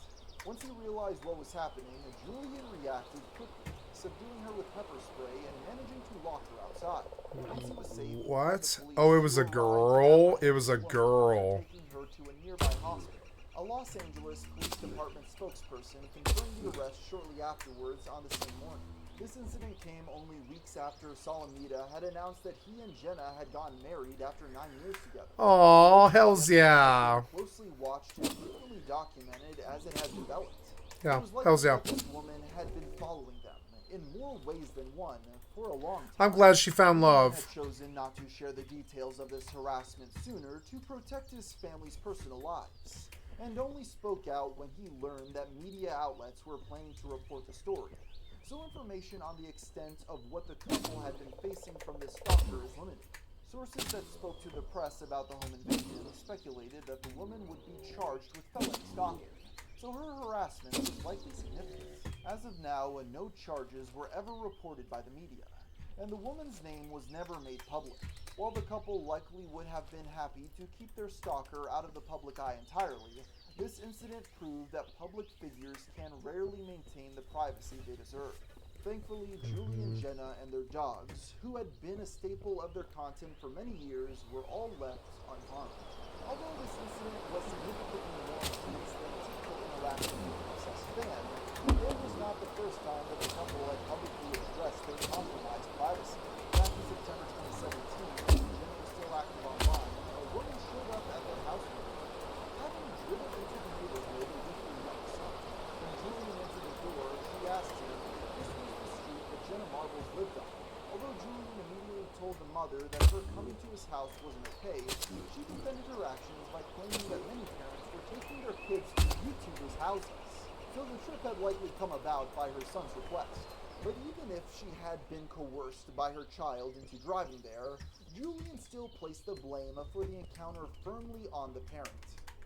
Once he realized what was happening, Julian reacted quickly, subduing her with pepper spray and managing to lock her outside. Once he was safe, What? Oh, it was a girl? It was a girl. taking her to a nearby hospital. A Los Angeles Police Department spokesperson confirmed the arrest shortly afterwards on the same morning. This incident came only weeks after Salamita had announced that he and Jenna had gotten married after 9 years together. Aw, hells yeah. Closely watched and frequently documented as it had developed. Yeah, It was likely hells yeah. that this woman had been following them in more ways than one for a long time. I'm glad she found love. He had chosen not to share the details of this harassment sooner to protect his family's personal lives, and only spoke out when he learned that media outlets were planning to report the story. So information on the extent of what the couple had been facing from this stalker is limited. Sources that spoke to the press about the home invasion speculated that the woman would be charged with felony stalking, so her harassment was likely significant. As of now, no charges were ever reported by the media, and the woman's name was never made public. While the couple likely would have been happy to keep their stalker out of the public eye entirely, this incident proved that public figures can rarely maintain the privacy they deserve. Thankfully, Julie and Jenna and their dogs, who had been a staple of their content for many years, were all left unharmed. Although this incident was significantly more intense than a typical interaction with an obsessed fan, it was not the first time that the couple had publicly addressed their compromised privacy. Back in September 2017, when Jenna was still active online, a woman showed up at their house one day. Having driven into the neighborhood with her young son, when Julian entered the door, she asked him if this was the street that Jenna Marbles lived on. Although Julian immediately told the mother that her coming to his house wasn't okay, she defended her actions by claiming that many parents were taking their kids to YouTubers' houses. So the trip had likely come about by her son's request. But even if she had been coerced by her child into driving there, Julian still placed the blame for the encounter firmly on the parent.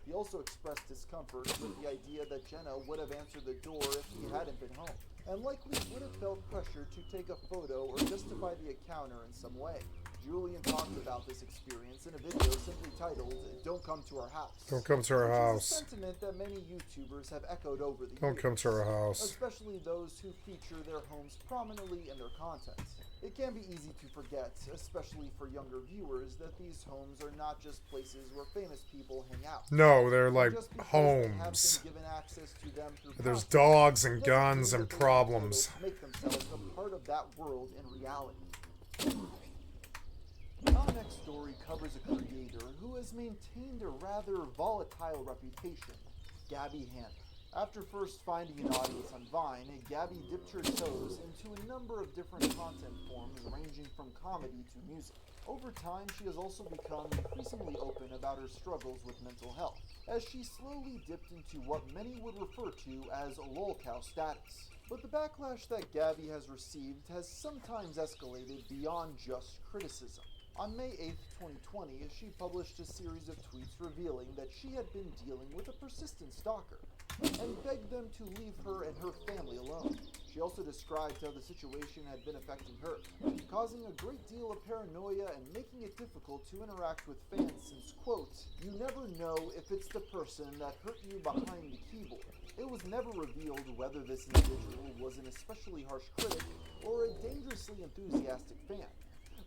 He also expressed discomfort with the idea that Jenna would have answered the door if he hadn't been home, and likely would have felt pressure to take a photo or justify the encounter in some way. Julian talked about this experience in a video simply titled, "Don't Come to Our House." Don't come to our which house. is a sentiment that many YouTubers have echoed over the Don't years, come to our house. especially those who feature their homes prominently in their content. It can be easy to forget, especially for younger viewers, that these homes are not just places where famous people hang out. No, they're like Just because homes. they have been given access to them through There's content dogs and doesn't guns mean and that they are able problems. to make themselves a part of that world in reality. Our next story covers a creator who has maintained a rather volatile reputation, Gabby Hanna. After first finding an audience on Vine, Gabby dipped her toes into a number of different content forms ranging from comedy to music. Over time, she has also become increasingly open about her struggles with mental health, as she slowly dipped into what many would refer to as lolcow status. But the backlash that Gabby has received has sometimes escalated beyond just criticism. On May 8th, 2020, she published a series of tweets revealing that she had been dealing with a persistent stalker and begged them to leave her and her family alone. She also described how the situation had been affecting her, causing a great deal of paranoia and making it difficult to interact with fans since, quote, "You never know if it's the person that hurt you behind the keyboard." It was never revealed whether this individual was an especially harsh critic or a dangerously enthusiastic fan.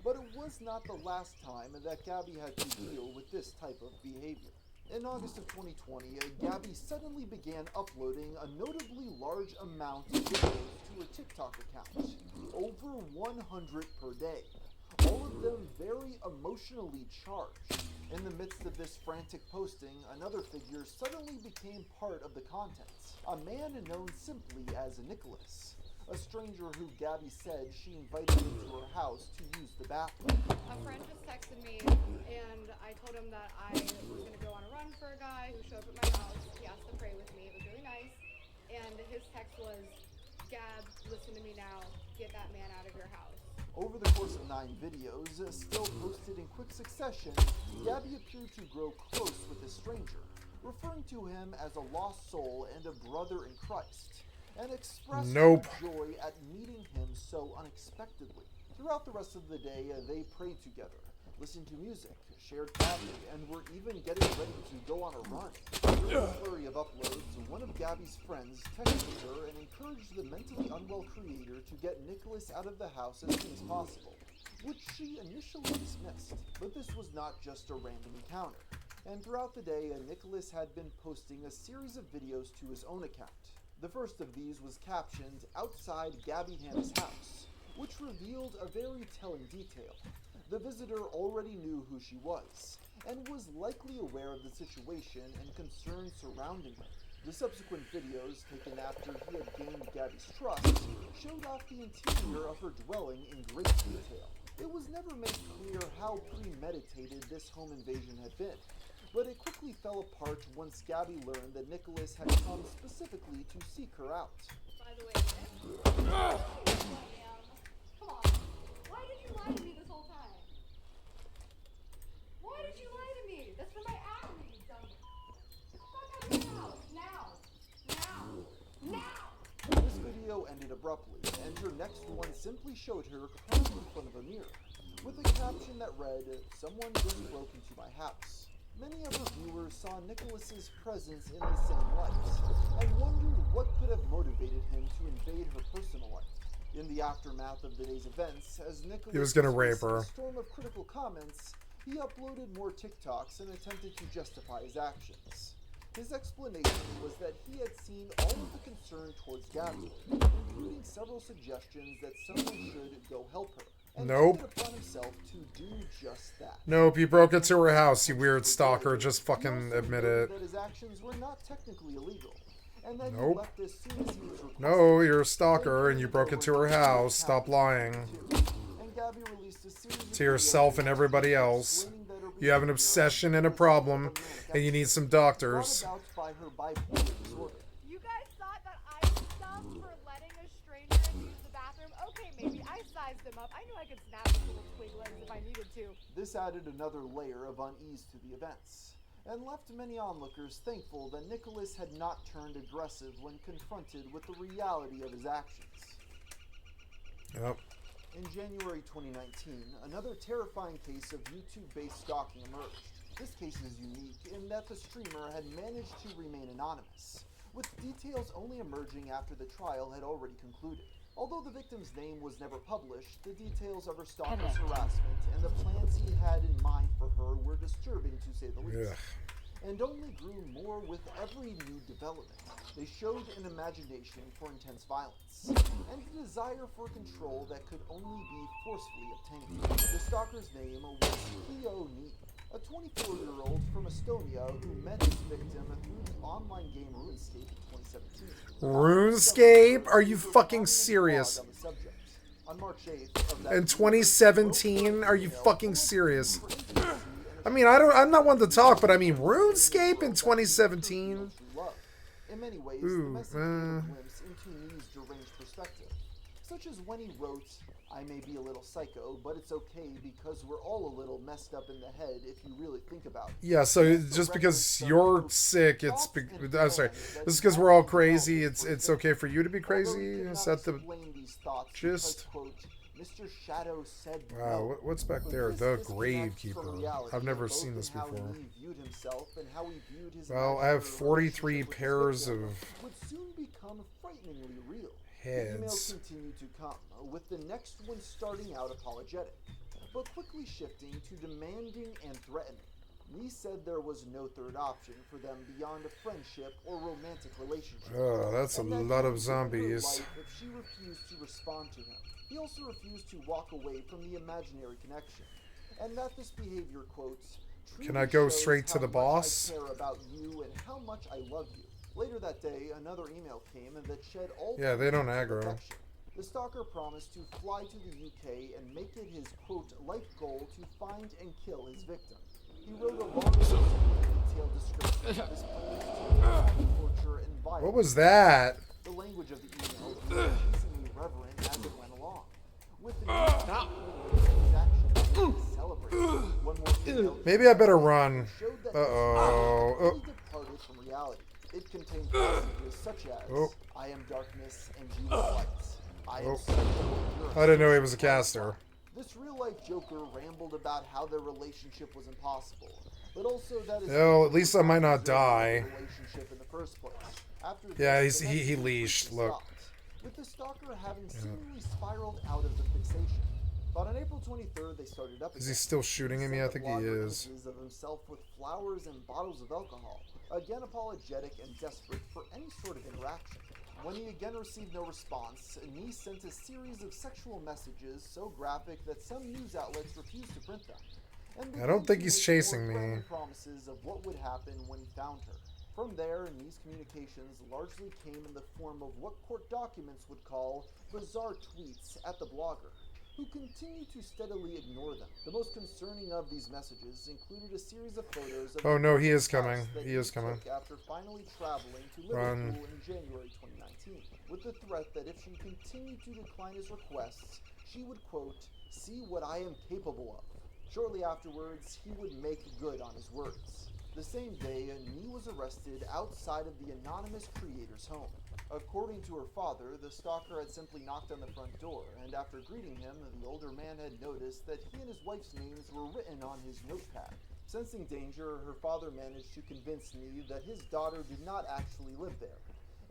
But it was not the last time that Gabby had to deal with this type of behavior. In August of 2020, Gabby suddenly began uploading a notably large amount of videos to her TikTok account, over 100 per day, all of them very emotionally charged. In the midst of this frantic posting, another figure suddenly became part of the content, a man known simply as Nicholas, a stranger who Gabby said she invited into her house to use the bathroom. A friend just texted me, and I told him that I was going to go on a run for a guy who showed up at my house. He asked to pray with me. It was really nice. And his text was, "Gab, listen to me now. Get that man out of your house." Over the course of 9 videos, still posted in quick succession, Gabby appeared to grow close with this stranger, referring to him as a lost soul and a brother in Christ, and expressed her joy at meeting him so unexpectedly. Throughout the rest of the day, they prayed together, listened to music, shared coffee, and were even getting ready to go on a run. During a flurry of uploads, one of Gabby's friends texted her and encouraged the mentally unwell creator to get Nicholas out of the house as soon as possible, which she initially dismissed. But this was not just a random encounter, and throughout the day, Nicholas had been posting a series of videos to his own account. The first of these was captioned "Outside Gabby Hanna's house," which revealed a very telling detail. The visitor already knew who she was, and was likely aware of the situation and concerns surrounding her. The subsequent videos, taken after he had gained Gabby's trust, showed off the interior of her dwelling in great detail. It was never made clear how premeditated this home invasion had been, but it quickly fell apart once Gabby learned that Nicholas had come specifically to seek her out. By the way, come on. Why did you lie to me this whole time? Why did you lie to me? That's for my acne, you dumb. Fuck out of your house. Now. This video ended abruptly, and her next one simply showed her crying in front of a mirror, with a caption that read, "Someone just broke into my house." Many of her viewers saw Nicholas's presence in the same light, and wondered what could have motivated him to invade her personal life. In the aftermath of the day's events, as Nicholas He was gonna was rape facing her. a storm of critical comments, he uploaded more TikToks and attempted to justify his actions. His explanation was that he had seen all of the concern towards Gabby, including several suggestions that someone should go help her, and Nope. took it upon himself to do just that. Nope, you broke into her house, you weird stalker. Just fucking He also admit noted it. that his actions were not technically illegal, and that he Nope. left as soon as he was requested. No, you're a stalker and you broke into her house. Stop lying. And Gabby released a series of To yourself and everybody else. You have an obsession and a problem, and you need some doctors. brought about by her bipolar disorder. You guys thought that I was dumb for letting a stranger use the bathroom? Okay, maybe I sized him up. I knew I could snap his little twig legs if I needed to. This added another layer of unease to the events, and left many onlookers thankful that Nicholas had not turned aggressive when confronted with the reality of his actions. Yep. In January 2019, another terrifying case of YouTube-based stalking emerged. This case is unique in that the streamer had managed to remain anonymous, with details only emerging after the trial had already concluded. Although the victim's name was never published, the details of her stalker's harassment and the plans he had in mind for her were disturbing to say the least. Ugh. And only grew more with every new development. They showed an imagination for intense violence, and a desire for control that could only be forcefully obtained. The stalker's name was Keo Ni, a 24-year-old from Estonia who met his victim through the online game RuneScape in 2017. RuneScape? Are you fucking serious? On March 8th of that In 2017? Are you fucking serious? I mean, I'm not one to talk, but I mean, RuneScape in 2017? In many ways, Ooh, the message gave a glimpse into Nee's deranged perspective, such as when he wrote, "I may be a little psycho, but it's okay because we're all a little messed up in the head if you really think about it." Yeah, so just because you're sick, I'm sorry. Just because we're all crazy, it's okay for you to be crazy? Is that the gist? Mr. Shadow said Wow, no. what's back there? The Gravekeeper. I've never seen this before. Well, I have 43 pairs of would soon become frighteningly real. The emails heads. continued to come, with the next one starting out apologetic, but quickly shifting to demanding and threatening. Lee said there was no third option for them beyond a friendship or romantic relationship. Oh, that's a and that lot he of would zombies. life if she refused to respond to him. He also refused to walk away from the imaginary connection, and that this behavior, quotes, Can I go shows straight to how the much boss? I care about you and how much I love you. Later that day, another email came and that shed all Yeah, they don't traces of aggro. affection. The stalker promised to fly to the UK and make it his, quote, life goal to find and kill his victim. He wrote a long, detailed description of his plans to attack, torture, and violence. What was that? The language of the email was increasingly reverent as it went along. With the his actions celebrated. One more email Maybe I better run. showed that Uh-oh. really departed from reality. It contained passages such as, Oh. I am darkness and you are light. I am Oh. Psycho and you're a I didn't know he Psycho. was a caster. This real-life Joker rambled about how their relationship was impossible, but also that his Well, at least I might not die. relationship in the first place. After Yeah, this, he the next leashed. was Look. stopped, with the stalker having seemingly spiraled out of the fixation. But on April 23rd, they started up Is he again. still shooting him? Yeah, I think he Blogger is. images of himself with flowers and bottles of alcohol, again apologetic and desperate for any sort of interaction. When he again received no response, Nee sent a series of sexual messages so graphic that some news outlets refused to print them. And I don't began think to he's make chasing more me. grand promises of what would happen when he found her. From there, Nee's communications largely came in the form of what court documents would call bizarre tweets at the blogger, who continued to steadily ignore them. The most concerning of these messages included a series of photos of Oh, no, he is the house coming. that He is coming. took after finally traveling to Run. Liverpool in January 2019, with the threat that if she continued to decline his requests, she would, quote, see what I am capable of. Shortly afterwards, he would make good on his words. The same day, Nee was arrested outside of the anonymous creator's home. According to her father, the stalker had simply knocked on the front door, and after greeting him, the older man had noticed that he and his wife's names were written on his notepad. Sensing danger, her father managed to convince Nee that his daughter did not actually live there,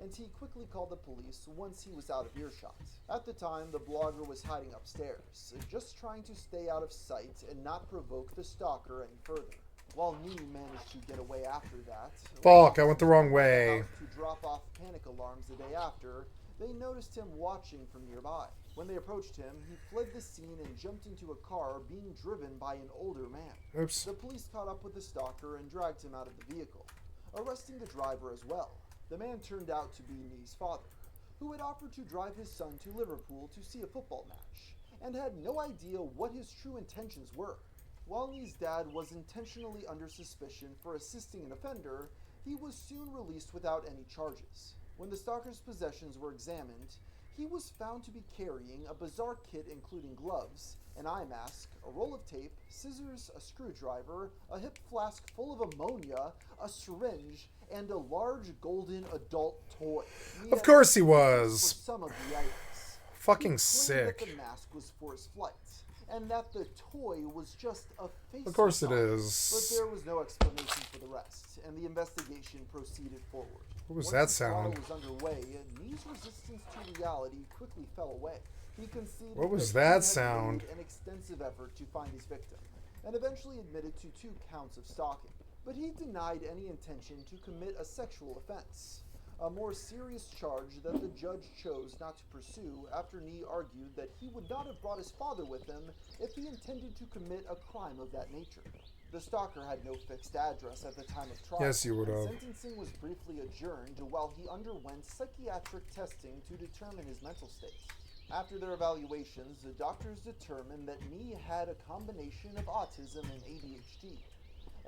and he quickly called the police once he was out of earshot. At the time, the blogger was hiding upstairs, just trying to stay out of sight and not provoke the stalker any further. While Nee managed to get away after that, Fuck, I went the wrong way. to drop off panic alarms the day after, they noticed him watching from nearby. When they approached him, he fled the scene and jumped into a car being driven by an older man. Oops. The police caught up with the stalker and dragged him out of the vehicle, arresting the driver as well. The man turned out to be Nee's father, who had offered to drive his son to Liverpool to see a football match, and had no idea what his true intentions were. While Nee's dad was intentionally under suspicion for assisting an offender, he was soon released without any charges. When the stalker's possessions were examined, he was found to be carrying a bizarre kit including gloves, an eye mask, a roll of tape, scissors, a screwdriver, a hip flask full of ammonia, a syringe, and a large golden adult toy. Of course he was. For some of the items. Fucking He claimed sick. that the mask was for his flight, and that the toy was just a face. Of course it massage. is. But there was no explanation for the rest, and the investigation proceeded forward. What was Once that the trial sound? was underway, Nee's resistance to reality quickly fell away. He conceded What was that he that had sound? made an extensive effort to find his victim, and eventually admitted to 2 counts of stalking. But he denied any intention to commit a sexual offense, a more serious charge that the judge chose not to pursue after Nee argued that he would not have brought his father with him if he intended to commit a crime of that nature. The stalker had no fixed address at the time of trial. Yes, you would and have. Sentencing was briefly adjourned while he underwent psychiatric testing to determine his mental state. After their evaluations, the doctors determined that Nee had a combination of autism and ADHD,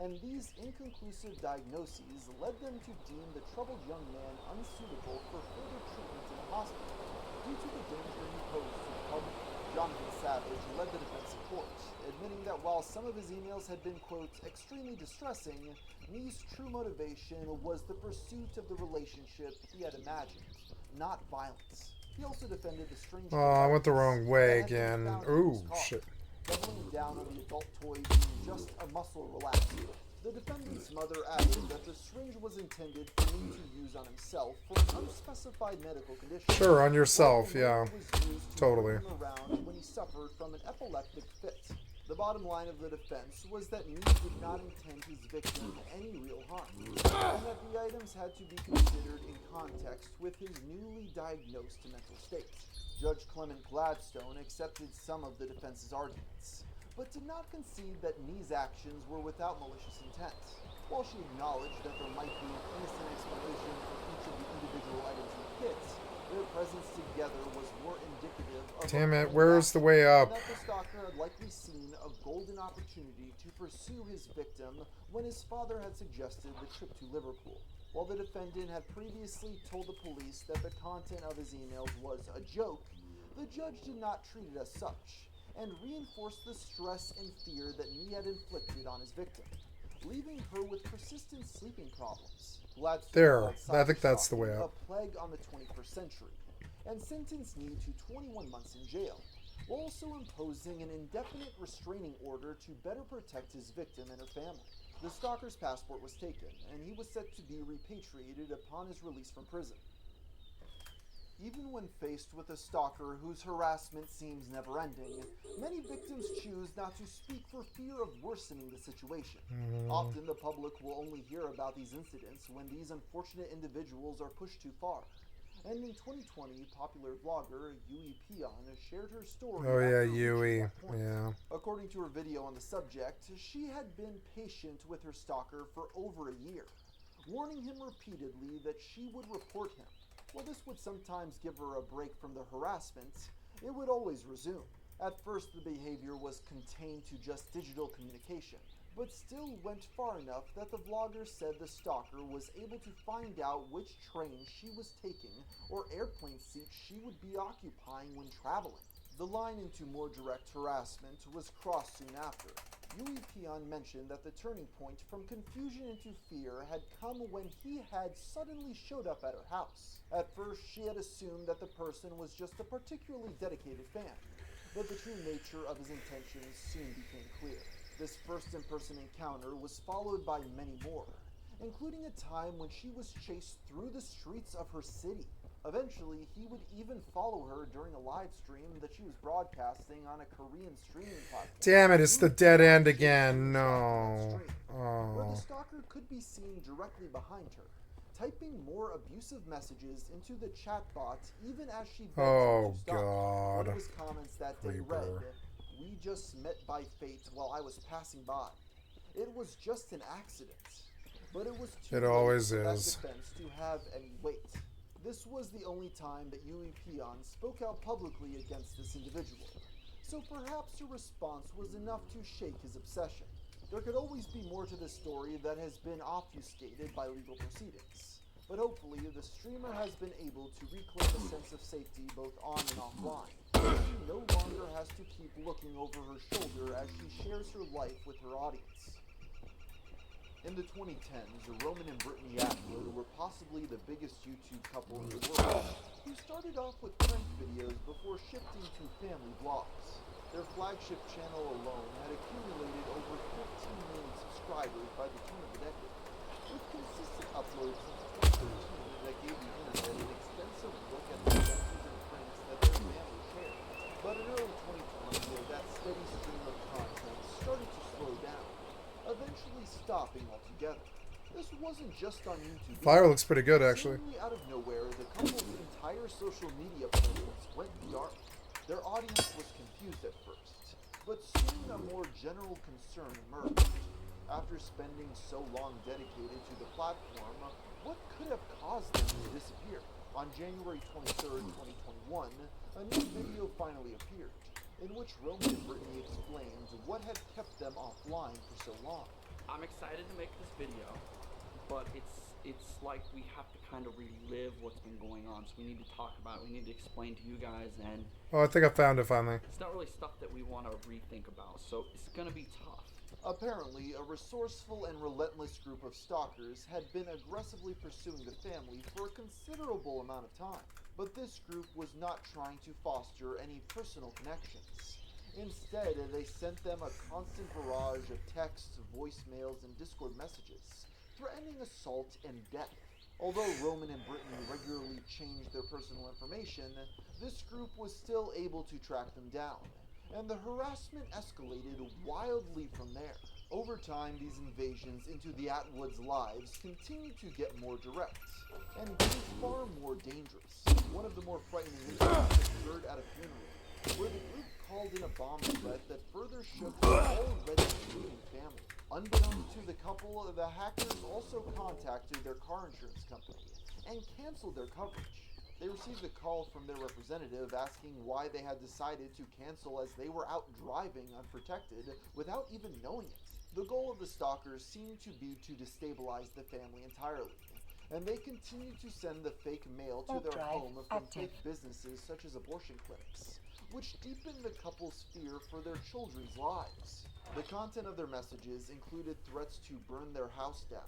and these inconclusive diagnoses led them to deem the troubled young man unsuitable for further treatment in the hospital due to the danger he posed to the public. Jonathan Savage led the defense in court, admitting that while some of his emails had been, quote, extremely distressing, Nee's true motivation was the pursuit of the relationship he had imagined, not violence. He also defended the strange... Oh, I went the wrong way again. Ooh, shit. doubling down on the adult toy being just a muscle relaxer. The defendant's mother added that the syringe was intended for Nee to use on himself for an unspecified medical condition. Sure, on yourself, while the yeah. knife was used to Totally. bring him around when he suffered from an epileptic fit. The bottom line of the defense was that Nee did not intend his victim any real harm, and that the items had to be considered in context with his newly diagnosed mental state. Judge Clement Gladstone accepted some of the defense's arguments, but did not concede that Nee's actions were without malicious intent. While she acknowledged that there might be an innocent explanation for each of the individual items in the kit, their presence together was more indicative of Damn a it, planned where's the way action, up? and that the stalker had likely seen a golden opportunity to pursue his victim when his father had suggested the trip to Liverpool. While the defendant had previously told the police that the content of his emails was a joke, the judge did not treat it as such, and reinforced the stress and fear that Nee had inflicted on his victim, leaving her with persistent sleeping problems. Gladstone There, called I think that's the way cyberstalking up. a plague on the 21st century, and sentenced Nee to 21 months in jail, while also imposing an indefinite restraining order to better protect his victim and her family. The stalker's passport was taken, and he was set to be repatriated upon his release from prison. Even when faced with a stalker whose harassment seems never-ending, many victims choose not to speak for fear of worsening the situation. Often the public will only hear about these incidents when these unfortunate individuals are pushed too far. And in 2020, popular vlogger Yui Pion shared her story. Oh yeah, after reaching Yui. that point. Yeah. According to her video on the subject, she had been patient with her stalker for over a year, warning him repeatedly that she would report him. While this would sometimes give her a break from the harassment, it would always resume. At first, the behavior was contained to just digital communication, but still went far enough that the vlogger said the stalker was able to find out which train she was taking or airplane seat she would be occupying when traveling. The line into more direct harassment was crossed soon after. Yui Pion mentioned that the turning point from confusion into fear had come when he had suddenly showed up at her house. At first, she had assumed that the person was just a particularly dedicated fan, but the true nature of his intentions soon became clear. This first in-person encounter was followed by many more, including a time when she was chased through the streets of her city. Eventually, he would even follow her during a live stream that she was broadcasting on a Korean streaming platform. Damn it, it's the dead end again. No. Where the Oh. stalker could be seen directly behind her, typing more abusive messages into the chatbot even as she begged him to stop. One of his comments that day read, "We just met by fate while I was passing by. It was just an accident." But it was too late always for that is. defense to have any weight. This was the only time that Yui Peon spoke out publicly against this individual, so perhaps her response was enough to shake his obsession. There could always be more to this story that has been obfuscated by legal proceedings, but hopefully the streamer has been able to reclaim a sense of safety both on and offline. She no longer has to keep looking over her shoulder as she shares her life with her audience. In the 2010s, Roman and Brittany Atwood were possibly the biggest YouTube couple in the world, who started off with prank videos before shifting to family vlogs. Their flagship channel alone had accumulated over 15 million subscribers by the turn of the decade, with consistent uploads since 2013 that gave the internet an extensive look at the adventures and pranks that their family shared. But in early 2020, that steady stream of content started to slow down, eventually stopping altogether. This wasn't just on YouTube. Fire looks pretty good, actually. Seemingly out of nowhere, the couple's entire social media presence went dark. Their audience was confused at first, but soon a more general concern emerged. After spending so long dedicated to the platform, what could have caused them to disappear? On January 23rd, 2021, a new video finally appeared, in which Roman and Brittany explained what had kept them offline for so long. I'm excited to make this video, but it's like we have to kind of relive what's been going on, so we need to talk about it, we need to explain to you guys, and Oh, I think I found it finally. it's not really stuff that we want to rethink about, so it's gonna be tough. Apparently, a resourceful and relentless group of stalkers had been aggressively pursuing the family for a considerable amount of time. But this group was not trying to foster any personal connections. Instead, they sent them a constant barrage of texts, voicemails, and Discord messages, threatening assault and death. Although Roman and Brittany regularly changed their personal information, this group was still able to track them down, and the harassment escalated wildly from there. Over time, these invasions into the Atwoods' lives continued to get more direct, and grew far more dangerous. One of the more frightening incidents occurred at a funeral, where the group called in a bomb threat that further shook the already grieving family. Unbeknownst to the couple, the hackers also contacted their car insurance company and canceled their coverage. They received a call from their representative asking why they had decided to cancel as they were out driving unprotected without even knowing it. The goal of the stalkers seemed to be to destabilize the family entirely, and they continued to send the fake mail to their home from fake businesses such as abortion clinics, which deepened the couple's fear for their children's lives. The content of their messages included threats to burn their house down,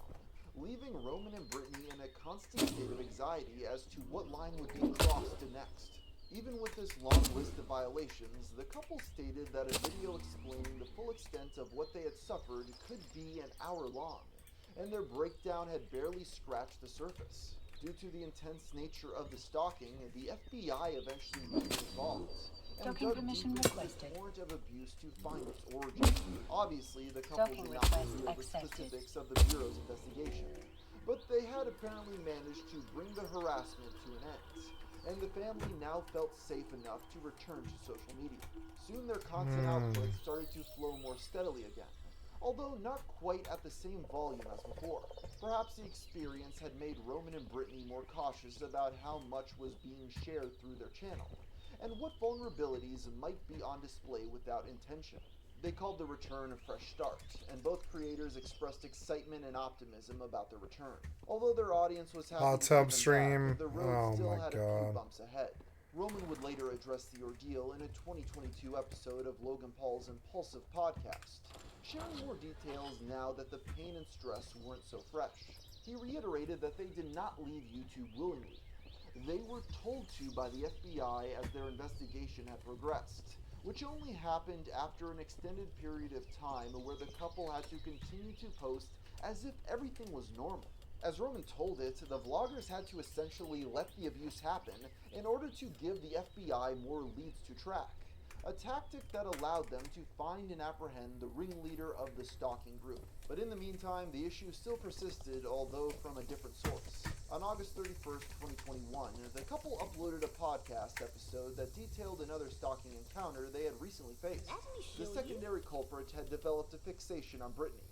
leaving Roman and Brittany in a constant state of anxiety as to what line would be crossed next. Even with this long list of violations, the couple stated that a video explaining the full extent of what they had suffered could be an hour long, and their breakdown had barely scratched the surface. Due to the intense nature of the stalking, the FBI eventually became involved, and Docking dug permission deep into requested. the torrent of abuse to find its origin. Obviously, the couple Docking did not request reveal the accepted. specifics of the Bureau's investigation, but they had apparently managed to bring the harassment to an end, and the family now felt safe enough to return to social media. Soon their content output started to flow more steadily again, although not quite at the same volume as before. Perhaps the experience had made Roman and Brittany more cautious about how much was being shared through their channel, and what vulnerabilities might be on display without intention. They called the return a fresh start, and both creators expressed excitement and optimism about the return. Although their audience was happy Hot to see tub them stream. back, the road Oh still my had a few god. bumps ahead. Roman would later address the ordeal in a 2022 episode of Logan Paul's Impulsive podcast, sharing more details now that the pain and stress weren't so fresh. He reiterated that they did not leave YouTube willingly. They were told to by the FBI as their investigation had progressed, which only happened after an extended period of time where the couple had to continue to post as if everything was normal. As Roman told it, the vloggers had to essentially let the abuse happen in order to give the FBI more leads to track, a tactic that allowed them to find and apprehend the ringleader of the stalking group. But in the meantime, the issue still persisted, although from a different source. On August 31st, 2021, the couple uploaded a podcast episode that detailed another stalking encounter they had recently faced. The secondary culprit had developed a fixation on Brittany,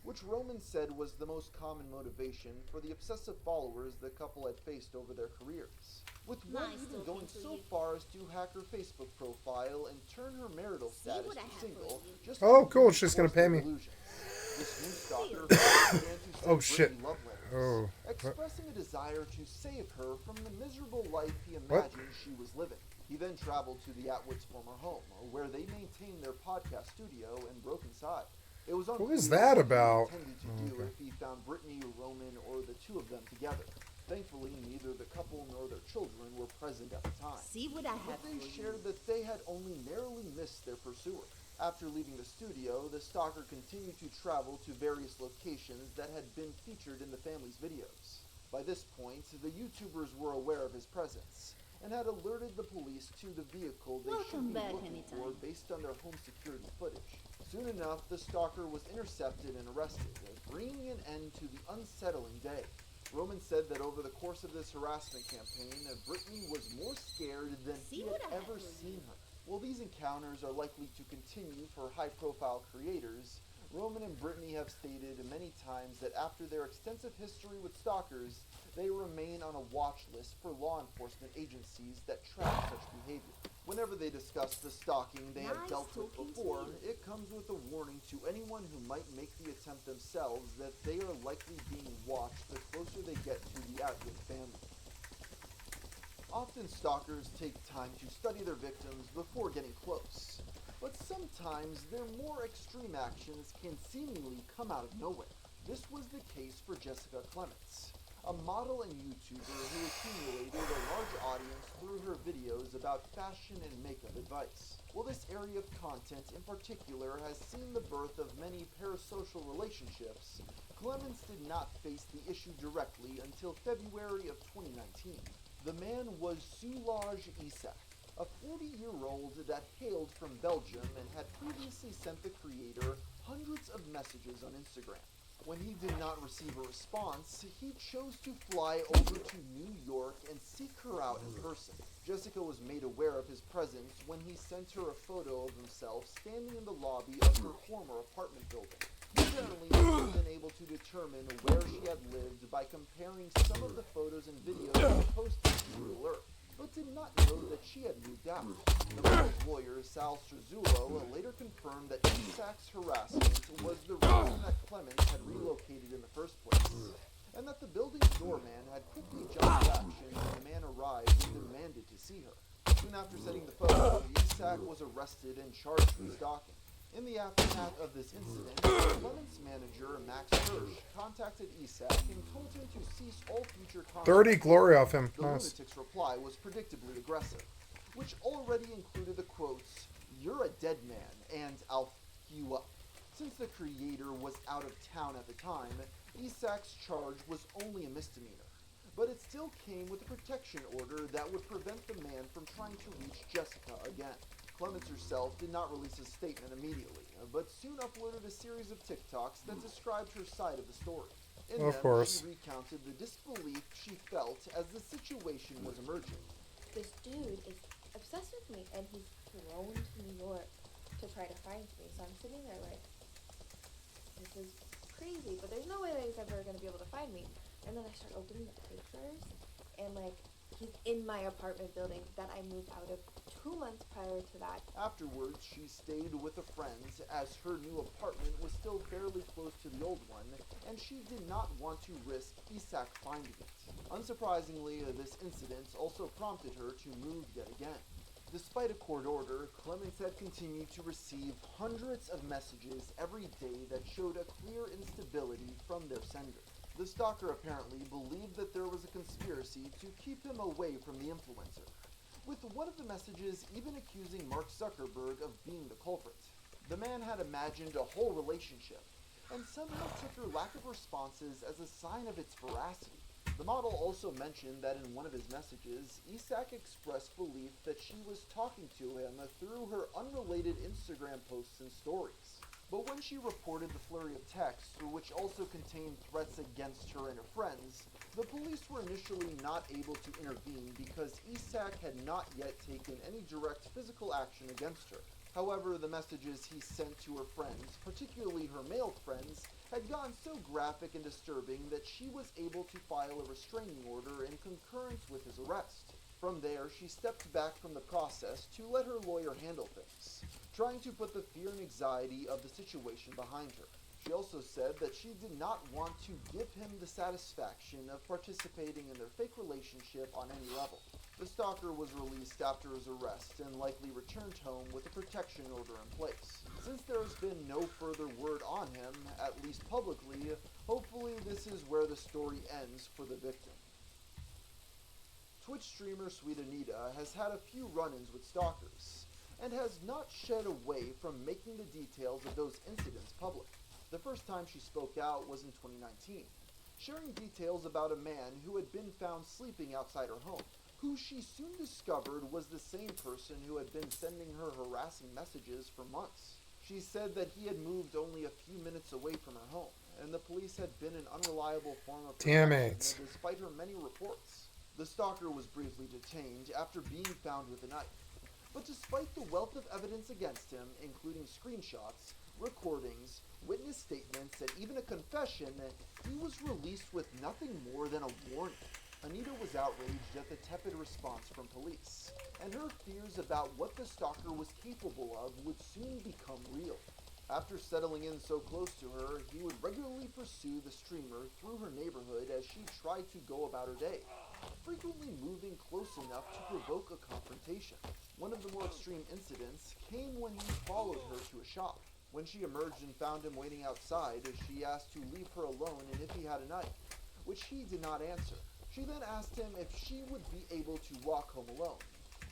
which Roman said was the most common motivation for the obsessive followers the couple had faced over their careers, with one even going so far as to hack her Facebook profile and turn her marital status to single. Just Oh, cool, she's gonna pay me. This new stalker began to send Oh, shit. Brittany love letters, Oh. expressing a desire to save her from the miserable life he imagined she was living. He then traveled to the Atwoods' former home, where they maintained their podcast studio, and broke inside. It was What was unclear that what about? he intended to do if he found Brittany, Roman, or the two of them together. Thankfully, neither the couple nor their children were present at the time. See what I have But they for you. shared that they had only narrowly missed their pursuer. After leaving the studio, the stalker continued to travel to various locations that had been featured in the family's videos. By this point, the YouTubers were aware of his presence and had alerted the police to the vehicle they should be looking for based on their home security footage. Soon enough, the stalker was intercepted and arrested, bringing an end to the unsettling day. Roman said that over the course of this harassment campaign, Brittany was more scared than he had ever seen her. While these encounters are likely to continue for high-profile creators, Roman and Brittany have stated many times that after their extensive history with stalkers, they remain on a watch list for law enforcement agencies that track such behavior. Whenever they discuss the stalking they have dealt with before, it comes with a warning to anyone who might make the attempt themselves that they are likely being watched the closer they get to the Atwood family. Often stalkers take time to study their victims before getting close, but sometimes their more extreme actions can seemingly come out of nowhere. This was the case for Jessica Clements, a model and YouTuber who accumulated a large audience through her videos about fashion and makeup advice. While this area of content in particular has seen the birth of many parasocial relationships, Clements did not face the issue directly until February of 2019. The man was Soulage Isak, a 40-year-old that hailed from Belgium and had previously sent the creator hundreds of messages on Instagram. When he did not receive a response, he chose to fly over to New York and seek her out in person. Jessica was made aware of his presence when he sent her a photo of himself standing in the lobby of her former apartment building. Apparently, he was then able to determine where she had lived by comparing some of the photos and videos posted to Google Earth, but did not know that she had moved out. The model's lawyer, Sal Struzzulo, later confirmed that Isak's harassment was the reason that Clements had relocated in the first place, and that the building's doorman had quickly jumped to action when the man arrived and demanded to see her. Soon after sending the photo, Isak was arrested and charged with stalking. In the aftermath of this incident, Clements' manager, Max Hirsch, contacted Isak and told him to cease all future contact. 30 glory off him. The Nice. lunatic's reply was predictably aggressive, which already included the quotes, "You're a dead man," and "I'll f you up." Since the creator was out of town at the time, Isak's charge was only a misdemeanor, but it still came with a protection order that would prevent the man from trying to reach Jessica again. Clements herself did not release a statement immediately, but soon uploaded a series of TikToks that described her side of the story. In Of them, course. she recounted the disbelief she felt as the situation was emerging. This dude is obsessed with me, and he's flown to New York to try to find me. So I'm sitting there like, this is crazy, but there's no way that he's ever going to be able to find me. And then I start opening the pictures, and like, he's in my apartment building that I moved out of 2 months prior to that. Afterwards, she stayed with a friend as her new apartment was still fairly close to the old one, and she did not want to risk Isak finding it. Unsurprisingly, this incident also prompted her to move yet again. Despite a court order, Clements had continued to receive hundreds of messages every day that showed a clear instability from their sender. The stalker apparently believed that there was a conspiracy to keep him away from the influencer, with one of the messages even accusing Mark Zuckerberg of being the culprit. The man had imagined a whole relationship, and somehow took her lack of responses as a sign of its veracity. The model also mentioned that in one of his messages, Isak expressed belief that she was talking to him through her unrelated Instagram posts and stories. But when she reported the flurry of texts, which also contained threats against her and her friends, the police were initially not able to intervene because Isak had not yet taken any direct physical action against her. However, the messages he sent to her friends, particularly her male friends, had gotten so graphic and disturbing that she was able to file a restraining order in concurrence with his arrest. From there, she stepped back from the process to let her lawyer handle things, trying to put the fear and anxiety of the situation behind her. She also said that she did not want to give him the satisfaction of participating in their fake relationship on any level. The stalker was released after his arrest and likely returned home with a protection order in place. Since there has been no further word on him, at least publicly, hopefully this is where the story ends for the victim. Twitch streamer Sweet Anita has had a few run-ins with stalkers, and has not shed away from making the details of those incidents public. The first time she spoke out was in 2019, sharing details about a man who had been found sleeping outside her home, who she soon discovered was the same person who had been sending her harassing messages for months. She said that he had moved only a few minutes away from her home, and the police had been an unreliable form of protection despite her many reports. The stalker was briefly detained after being found with a knife. But despite the wealth of evidence against him, including screenshots, recordings, witness statements, and even a confession, he was released with nothing more than a warning. Anita was outraged at the tepid response from police, and her fears about what the stalker was capable of would soon become real. After settling in so close to her, he would regularly pursue the streamer through her neighborhood as she tried to go about her day, frequently moving close enough to provoke a confrontation. One of the more extreme incidents came when he followed her to a shop. When she emerged and found him waiting outside, she asked to leave her alone and if he had a knife, which he did not answer. She then asked him if she would be able to walk home alone,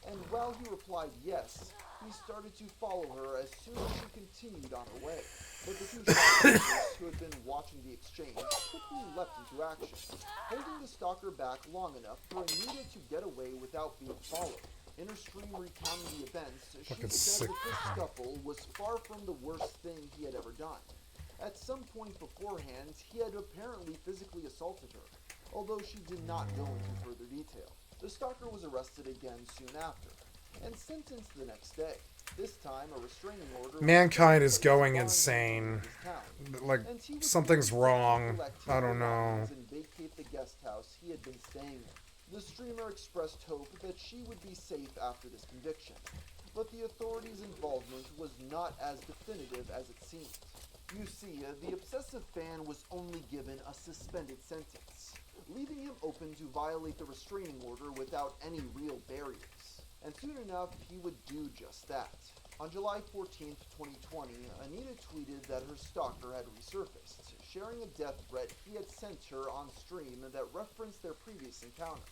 and while he replied yes, he started to follow her as soon as she continued on her way. But the two shoplifters who had been watching the exchange quickly leapt into action, holding the stalker back long enough for Anita to get away without being followed. In her stream recounting the events, she said that this scuffle was far from the worst thing he had ever done. At some point beforehand, he had apparently physically assaulted her, although she did not go into further detail. The stalker was arrested again soon after, and sentenced the next day. This time, a restraining order. Mankind is going insane. Like, something's wrong. I don't know. And vacate the guest house he had been staying in. The streamer expressed hope that she would be safe after this conviction, but the authorities' involvement was not as definitive as it seemed. You see, the obsessive fan was only given a suspended sentence, leaving him open to violate the restraining order without any real barriers. And soon enough, he would do just that. On July 14th, 2020, Anita tweeted that her stalker had resurfaced, sharing a death threat he had sent her on stream that referenced their previous encounter,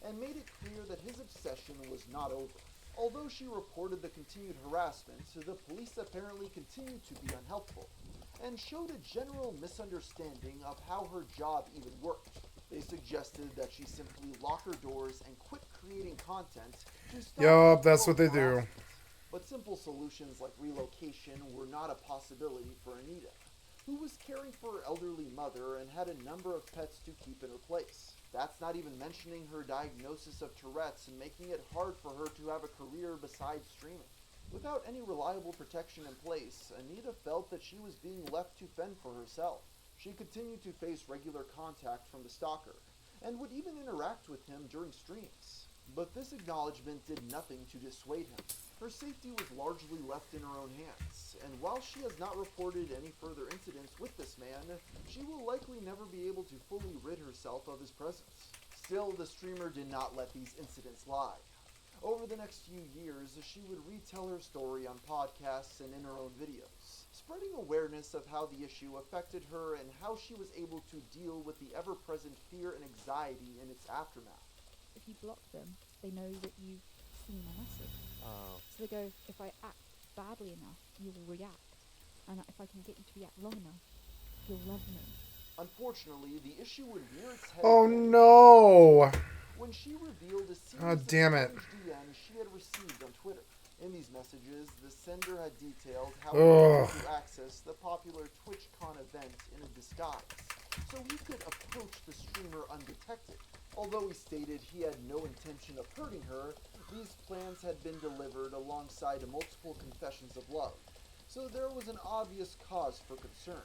and made it clear that his obsession was not over. Although she reported the continued harassment, the police apparently continued to be unhelpful, and showed a general misunderstanding of how her job even worked. They suggested that she simply lock her doors and quit creating content to stop. Yup, that's what they do. But simple solutions like relocation were not a possibility for Anita, who was caring for her elderly mother and had a number of pets to keep in her place. That's not even mentioning her diagnosis of Tourette's and making it hard for her to have a career besides streaming. Without any reliable protection in place, Anita felt that she was being left to fend for herself. She continued to face regular contact from the stalker, and would even interact with him during streams. But this acknowledgement did nothing to dissuade him. Her safety was largely left in her own hands, and while she has not reported any further incidents with this man, she will likely never be able to fully rid herself of his presence. Still, the streamer did not let these incidents lie. Over the next few years, she would retell her story on podcasts and in her own videos, spreading awareness of how the issue affected her and how she was able to deal with the ever-present fear and anxiety in its aftermath. If you block them, they know that you've seen my message. Oh. So they go, if I act badly enough, you will react. And if I can get you to react long enough, you'll love me. Unfortunately, the issue would rear its head Oh again no! when she revealed a series Oh, of damn it. strange DMs she had received on Twitter. In these messages, the sender had detailed how he Ugh. wanted to access the popular TwitchCon event in a disguise, so he could approach the streamer undetected. Although he stated he had no intention of hurting her, these plans had been delivered alongside multiple confessions of love, so there was an obvious cause for concern.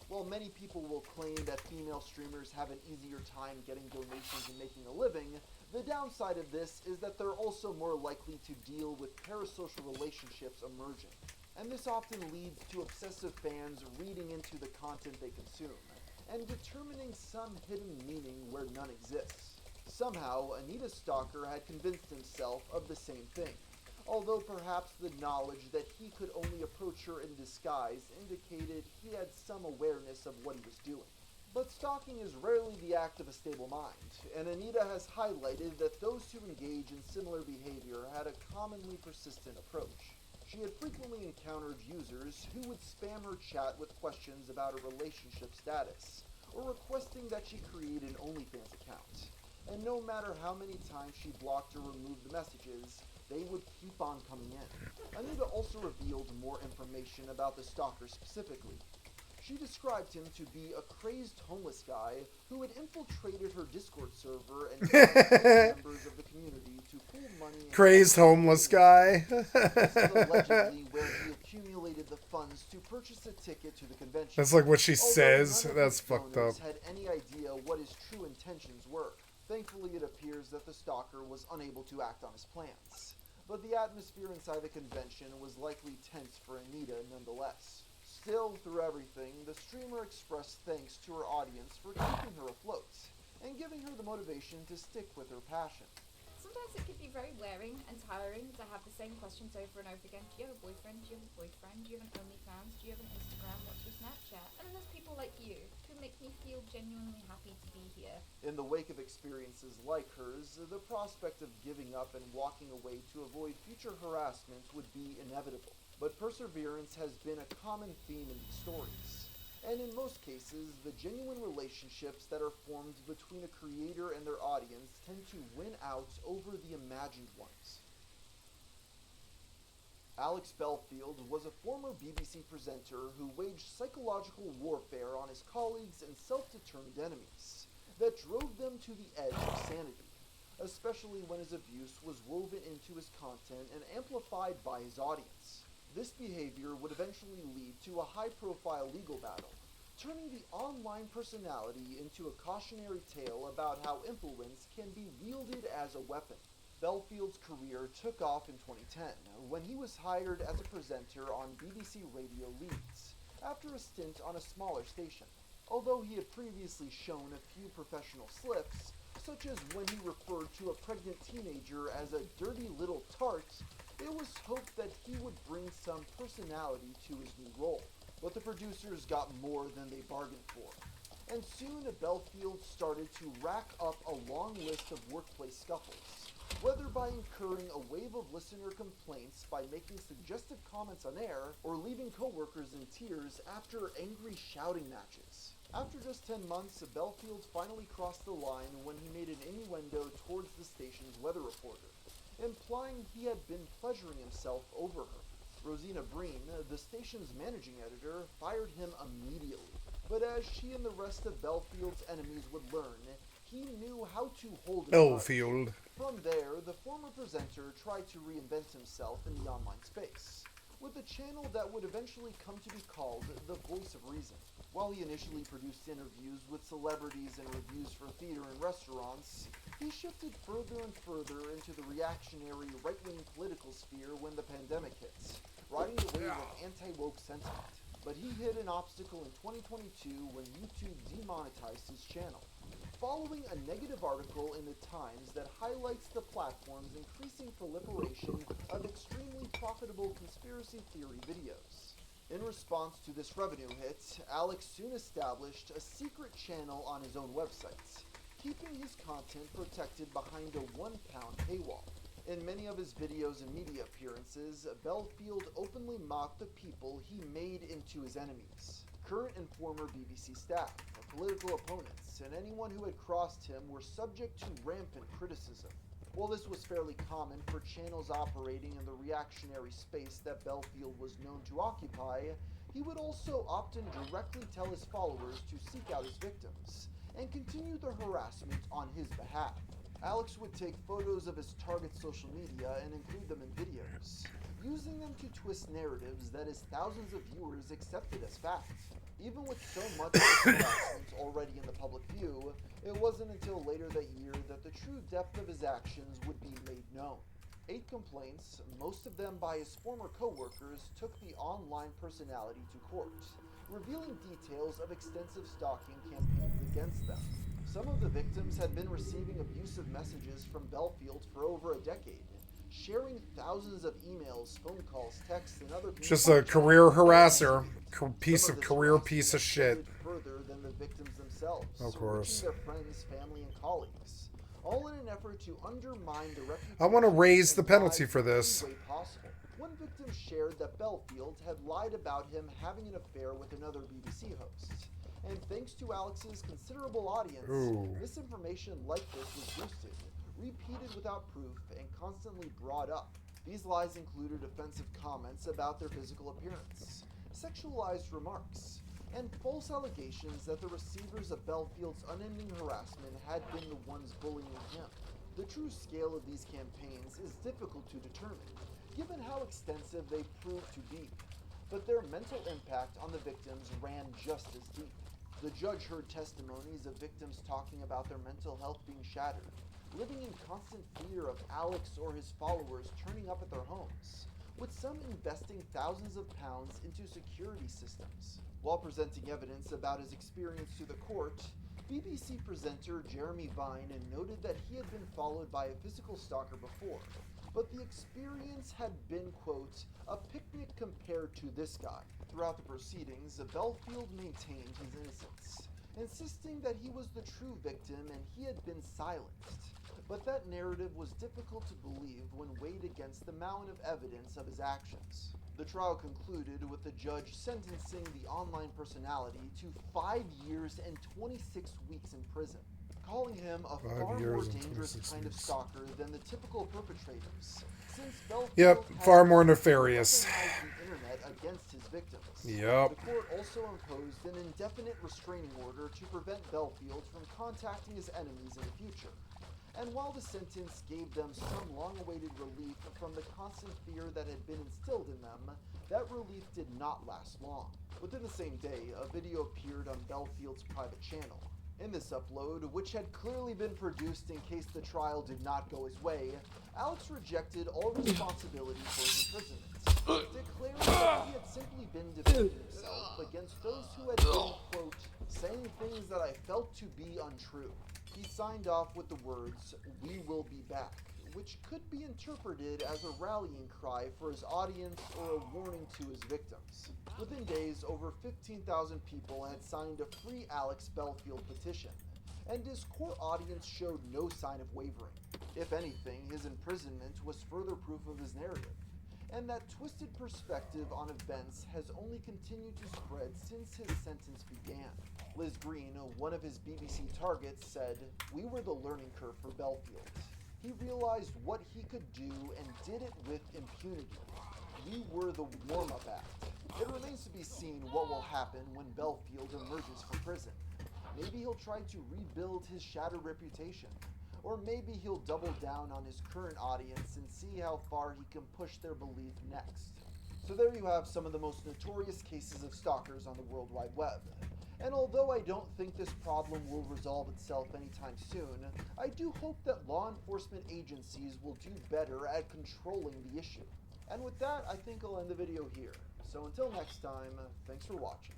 While many people will claim that female streamers have an easier time getting donations and making a living, the downside of this is that they're also more likely to deal with parasocial relationships emerging, and this often leads to obsessive fans reading into the content they consume, and determining some hidden meaning where none exists. Somehow, Anita's stalker had convinced himself of the same thing, although perhaps the knowledge that he could only approach her in disguise indicated he had some awareness of what he was doing. But stalking is rarely the act of a stable mind, and Anita has highlighted that those who engage in similar behavior had a commonly persistent approach. She had frequently encountered users who would spam her chat with questions about her relationship status, or requesting that she create an OnlyFans account. And no matter how many times she blocked or removed the messages, they would keep on coming in. Anita also revealed more information about the stalker specifically. She described him to be a crazed homeless guy who had infiltrated her Discord server and used members of the community to pool money. Crazed homeless guy. This is allegedly where he accumulated the funds to purchase a ticket to the convention. That's like what she Although says. none of That's his fucked donors up. had any idea what his true intentions were. Thankfully, it appears that the stalker was unable to act on his plans. But the atmosphere inside the convention was likely tense for Anita nonetheless. Still, through everything, the streamer expressed thanks to her audience for keeping her afloat, and giving her the motivation to stick with her passion. Sometimes it can be very wearing and tiring to have the same questions over and over again. Do you have a boyfriend? Do you have a boyfriend? Do you have an OnlyFans? Do you have an Instagram? What's your Snapchat? And then there's people like you who make me feel genuinely happy to be here. In the wake of experiences like hers, the prospect of giving up and walking away to avoid future harassment would be inevitable. But perseverance has been a common theme in these stories. And in most cases, the genuine relationships that are formed between a creator and their audience tend to win out over the imagined ones. Alex Belfield was a former BBC presenter who waged psychological warfare on his colleagues and self-determined enemies that drove them to the edge of sanity, especially when his abuse was woven into his content and amplified by his audience. This behavior would eventually lead to a high-profile legal battle, turning the online personality into a cautionary tale about how influence can be wielded as a weapon. Belfield's career took off in 2010, when he was hired as a presenter on BBC Radio Leeds, after a stint on a smaller station. Although he had previously shown a few professional slips, such as when he referred to a pregnant teenager as a dirty little tart, it was hoped that he would bring some personality to his new role. But the producers got more than they bargained for, and soon Belfield started to rack up a long list of workplace scuffles, whether by incurring a wave of listener complaints by making suggestive comments on air, or leaving coworkers in tears after angry shouting matches. After just 10 months, Belfield finally crossed the line when he made an innuendo towards the station's weather reporter, implying he had been pleasuring himself over her. Rosina Breen, the station's managing editor, fired him immediately. But as she and the rest of Belfield's enemies would learn, he knew how to hold a grudge. Belfield. From there, the former presenter tried to reinvent himself in the online space, with a channel that would eventually come to be called The Voice of Reason. While he initially produced interviews with celebrities and reviews for theater and restaurants, he shifted further and further into the reactionary right-wing political sphere when the pandemic hit, riding the wave of anti-woke sentiment. But he hit an obstacle in 2022 when YouTube demonetized his channel, following a negative article in the Times that highlights the platform's increasing proliferation of extremely profitable conspiracy theory videos. In response to this revenue hit, Alex soon established a secret channel on his own website, keeping his content protected behind a £1 paywall. In many of his videos and media appearances, Belfield openly mocked the people he made into his enemies, Current and former BBC staff, political opponents, and anyone who had crossed him were subject to rampant criticism. While this was fairly common for channels operating in the reactionary space that Belfield was known to occupy, he would also often directly tell his followers to seek out his victims and continue the harassment on his behalf. Alex would take photos of his target social media and include them in videos, using them to twist narratives that his thousands of viewers accepted as fact. Even with so much of his harassment already in the public view, it wasn't until later that year that the true depth of his actions would be made known. 8 complaints, most of them by his former co-workers, took the online personality to court, revealing details of extensive stalking campaigns against them. Some of the victims had been receiving abusive messages from Belfield for over a decade, sharing thousands of emails, phone calls, texts, and other Just a career harasser. Piece of shit. Further than the victims themselves, Of course. their friends, family, and colleagues, all in an effort to undermine the reputation. I want to raise the penalty for this. Way possible. One victim shared that Belfield had lied about him having an affair with another BBC host. And thanks to Alex's considerable audience, misinformation like this was boosted, repeated without proof, and constantly brought up. These lies included offensive comments about their physical appearance, sexualized remarks, and false allegations that the receivers of Belfield's unending harassment had been the ones bullying him. The true scale of these campaigns is difficult to determine, given how extensive they proved to be, but their mental impact on the victims ran just as deep. The judge heard testimonies of victims talking about their mental health being shattered, living in constant fear of Alex or his followers turning up at their homes, with some investing thousands of pounds into security systems. While presenting evidence about his experience to the court, BBC presenter Jeremy Vine noted that he had been followed by a physical stalker before, but the experience had been, quote, a picnic compared to this guy. Throughout the proceedings, Belfield maintained his innocence, insisting that he was the true victim and he had been silenced. But that narrative was difficult to believe when weighed against the mountain of evidence of his actions. The trial concluded with the judge sentencing the online personality to 5 years and 26 weeks in prison, calling him a far more dangerous kind of stalker than the typical perpetrators, since Belfield far more nefarious. the internet against his victims. Yep. The court also imposed an indefinite restraining order to prevent Belfield from contacting his enemies in the future. And while the sentence gave them some long-awaited relief from the constant fear that had been instilled in them, that relief did not last long. Within the same day, a video appeared on Belfield's private channel. In this upload, which had clearly been produced in case the trial did not go his way, Alex rejected all responsibility for his imprisonment, declaring that he had simply been defending himself against those who had been, quote, saying things that I felt to be untrue. He signed off with the words, "We will be back," which could be interpreted as a rallying cry for his audience or a warning to his victims. Within days, over 15,000 people had signed a Free Alex Belfield petition, and his core audience showed no sign of wavering. If anything, his imprisonment was further proof of his narrative, and that twisted perspective on events has only continued to spread since his sentence began. Liz Green, one of his BBC targets, said, "We were the learning curve for Belfield. He realized what he could do and did it with impunity. We were the warm-up act. It remains to be seen what will happen when Belfield emerges from prison. Maybe he'll try to rebuild his shattered reputation, or maybe he'll double down on his current audience and see how far he can push their belief next." So there you have some of the most notorious cases of stalkers on the World Wide Web. And although I don't think this problem will resolve itself anytime soon, I do hope that law enforcement agencies will do better at controlling the issue. And with that, I think I'll end the video here. So until next time, thanks for watching.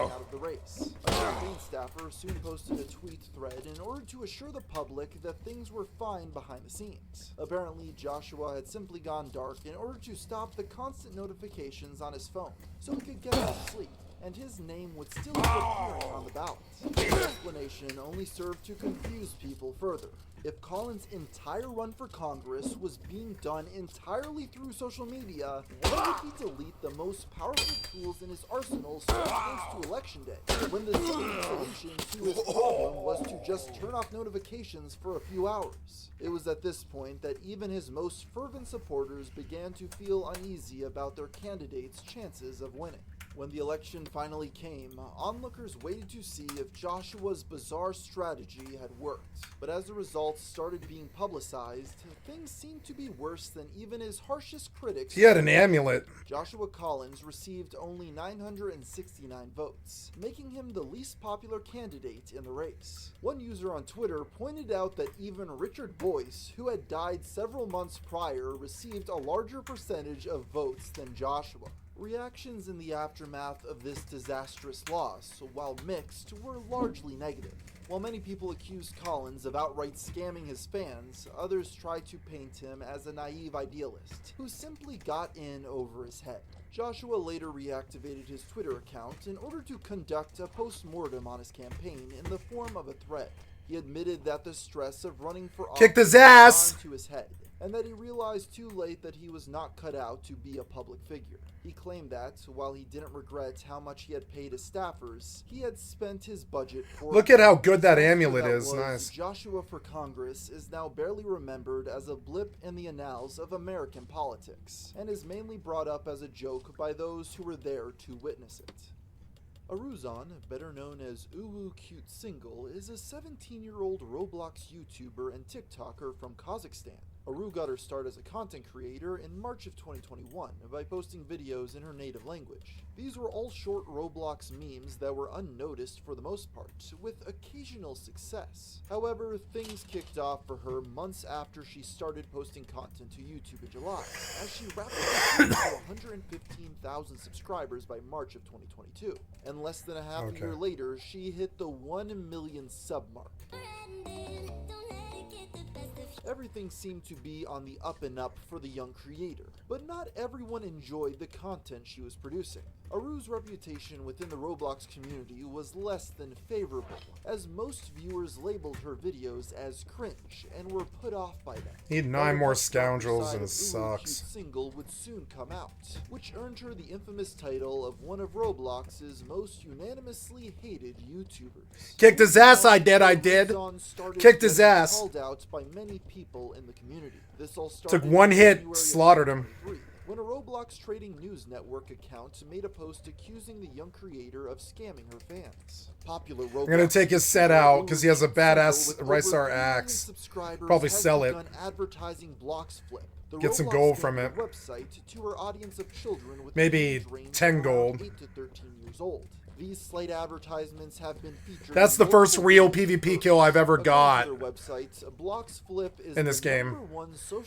Out of the race. A campaign staffer soon posted a tweet thread in order to assure the public that things were fine behind the scenes. Apparently, Joshua had simply gone dark in order to stop the constant notifications on his phone, so he could get some sleep. and his name would still be appearing on the ballot. This explanation only served to confuse people further. If Collins' entire run for Congress was being done entirely through social media, why would he delete the most powerful tools in his arsenal so close to Election Day, when the simple solution to his problem was to just turn off notifications for a few hours? It was at this point that even his most fervent supporters began to feel uneasy about their candidate's chances of winning. When the election finally came, onlookers waited to see if Joshua's bizarre strategy had worked. But as the results started being publicized, things seemed to be worse than even his harshest critics. He had an amulet. Joshua Collins received only 969 votes, making him the least popular candidate in the race. One user on Twitter pointed out that even Richard Boyce, who had died several months prior, received a larger percentage of votes than Joshua. Reactions in the aftermath of this disastrous loss, while mixed, were largely negative. While many people accused Collins of outright scamming his fans, others tried to paint him as a naive idealist who simply got in over his head. Joshua later reactivated his Twitter account in order to conduct a post-mortem on his campaign in the form of a thread. He admitted that the stress of running for office kicked his ass got to his head, and that he realized too late that he was not cut out to be a public figure. He claimed that, while he didn't regret how much he had paid his staffers, he had spent his budget poorly. Look at how good that amulet is. Nice. Joshua for Congress is now barely remembered as a blip in the annals of American politics, and is mainly brought up as a joke by those who were there to witness it. Aruzan, better known as Uwu Cute Single, is a 17-year-old Roblox YouTuber and TikToker from Kazakhstan. Aru got her start as a content creator in March of 2021 by posting videos in her native language. These were all short Roblox memes that were unnoticed for the most part, with occasional success. However, things kicked off for her months after she started posting content to YouTube in July, as she rapidly grew to 115,000 subscribers by March of 2022. And less than a half a year later, she hit the 1 million sub mark. Everything seemed to be on the up and up for the young creator, but not everyone enjoyed the content she was producing. Aru's reputation within the Roblox community was less than favorable, as most viewers labeled her videos as cringe and were put off by them. Need 9 more scoundrels and it sucks. Single would soon come out, which earned her the infamous title of one of Roblox's most unanimously hated YouTubers. Kicked his ass, I did. Kicked his ass. Called out by many people in the community. This all started Took one hit, slaughtered him. When a Roblox trading news network account made a post accusing the young creator of scamming her fans. Popular Roblox I'm gonna take his set out because he has a badass Rysar axe. Probably sell it. Advertising Blocks Flip. Get some gold from it. Website to her audience of children with maybe 10 gold. 8 to 13 years old. These slight advertisements have been featured. That's the first real PvP kill I've ever got in this game.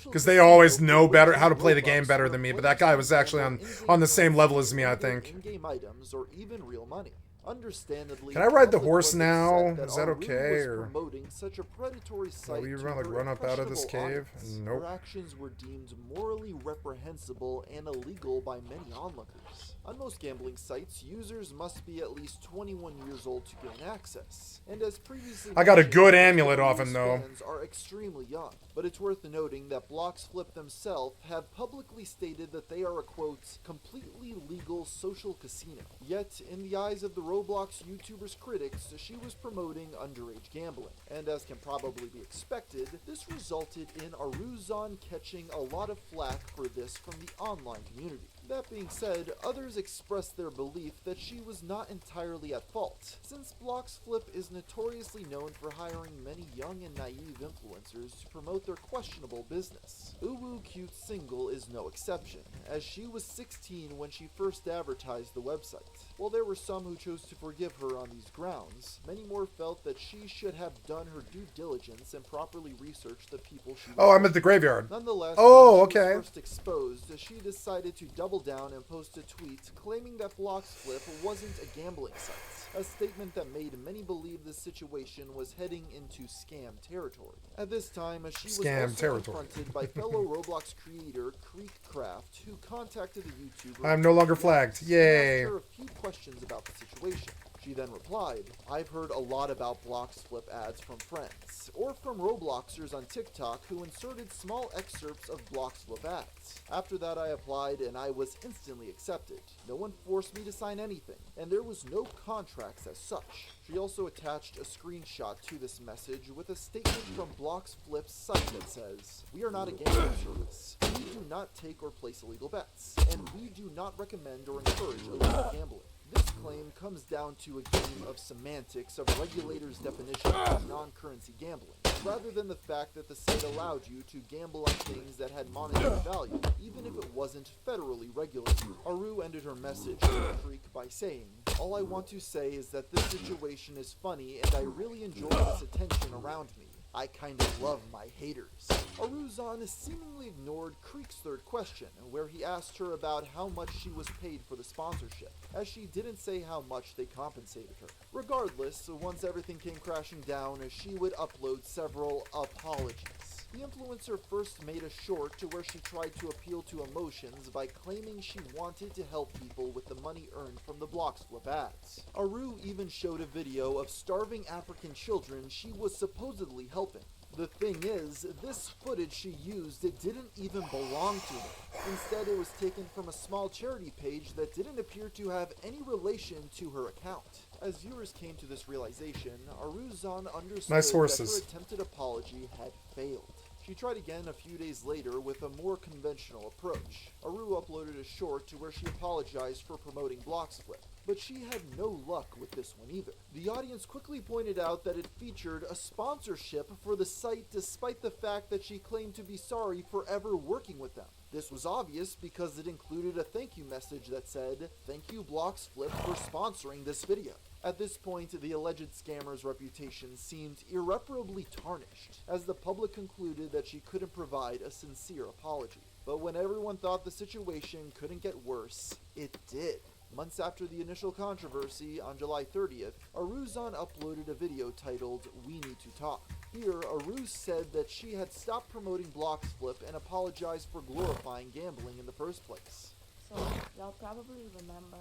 Because they always know better how to play the game better than me. But that guy was actually on the same level as me, I think. In-game items or even real money. Understandably, can I ride the horse now? Is that okay? Or such a predatory site we run up out of this cave? Nope. Her actions were deemed morally reprehensible and illegal by many onlookers. On most gambling sites, users must be at least 21 years old to gain access. And as previously I got a good amulet off him though. Fans are extremely young, but it's worth noting that Blocks Flip themselves have publicly stated that they are a quote completely legal social casino. Yet, in the eyes of the Roblox YouTubers' critics, she was promoting underage gambling. And as can probably be expected, this resulted in Aruzan catching a lot of flack for this from the online community. That being said, others expressed their belief that she was not entirely at fault, since Blocks Flip is notoriously known for hiring many young and naive influencers to promote their questionable business. Uwu Cute Single is no exception, as she was 16 when she first advertised the website. While there were some who chose to forgive her on these grounds, many more felt that she should have done her due diligence and properly researched the people she was. Oh, I'm at the graveyard. Nonetheless, oh, when okay. she was first exposed, she decided to double double down and post a tweet claiming that Bloxflip wasn't a gambling site, a statement that made many believe the situation was heading into scam territory. At this time, she was also confronted by fellow Roblox creator Creekcraft, who contacted the YouTuber. I'm no longer flagged. Yay. And asked her a few questions about the situation. She then replied, "I've heard a lot about Bloxflip ads from friends, or from Robloxers on TikTok who inserted small excerpts of Bloxflip ads. After that I applied and I was instantly accepted. No one forced me to sign anything, and there was no contracts as such." She also attached a screenshot to this message with a statement from Bloxflip's site that says, "We are not a gambling service. We do not take or place illegal bets, and we do not recommend or encourage illegal gambling." This claim comes down to a game of semantics of regulators' definition of non-currency gambling, rather than the fact that the site allowed you to gamble on things that had monetary value, even if it wasn't federally regulated. Aru ended her message to the Creek by saying, "All I want to say is that this situation is funny and I really enjoy this attention around me. I kind of love my haters." Aruzan seemingly ignored Creek's third question, where he asked her about how much she was paid for the sponsorship, as she didn't say how much they compensated her. Regardless, once everything came crashing down, she would upload several apologies. The influencer first made a short to where she tried to appeal to emotions by claiming she wanted to help people with the money earned from the Bloxflip ads. Aru even showed a video of starving African children she was supposedly helping. The thing is, this footage she used, it didn't even belong to her. Instead, it was taken from a small charity page that didn't appear to have any relation to her account. As viewers came to this realization, Aruzan understood that her attempted apology had failed. She tried again a few days later with a more conventional approach. Aru uploaded a short to where she apologized for promoting Bloxflip, but she had no luck with this one either. The audience quickly pointed out that it featured a sponsorship for the site despite the fact that she claimed to be sorry for ever working with them. This was obvious because it included a thank you message that said, "Thank you Bloxflip for sponsoring this video." At this point, the alleged scammer's reputation seemed irreparably tarnished, as the public concluded that she couldn't provide a sincere apology. But when everyone thought the situation couldn't get worse, it did. Months after the initial controversy, on July 30th, Aruzan uploaded a video titled, "We Need to Talk." Here, Aru said that she had stopped promoting Bloxflip and apologized for glorifying gambling in the first place. So, y'all probably remember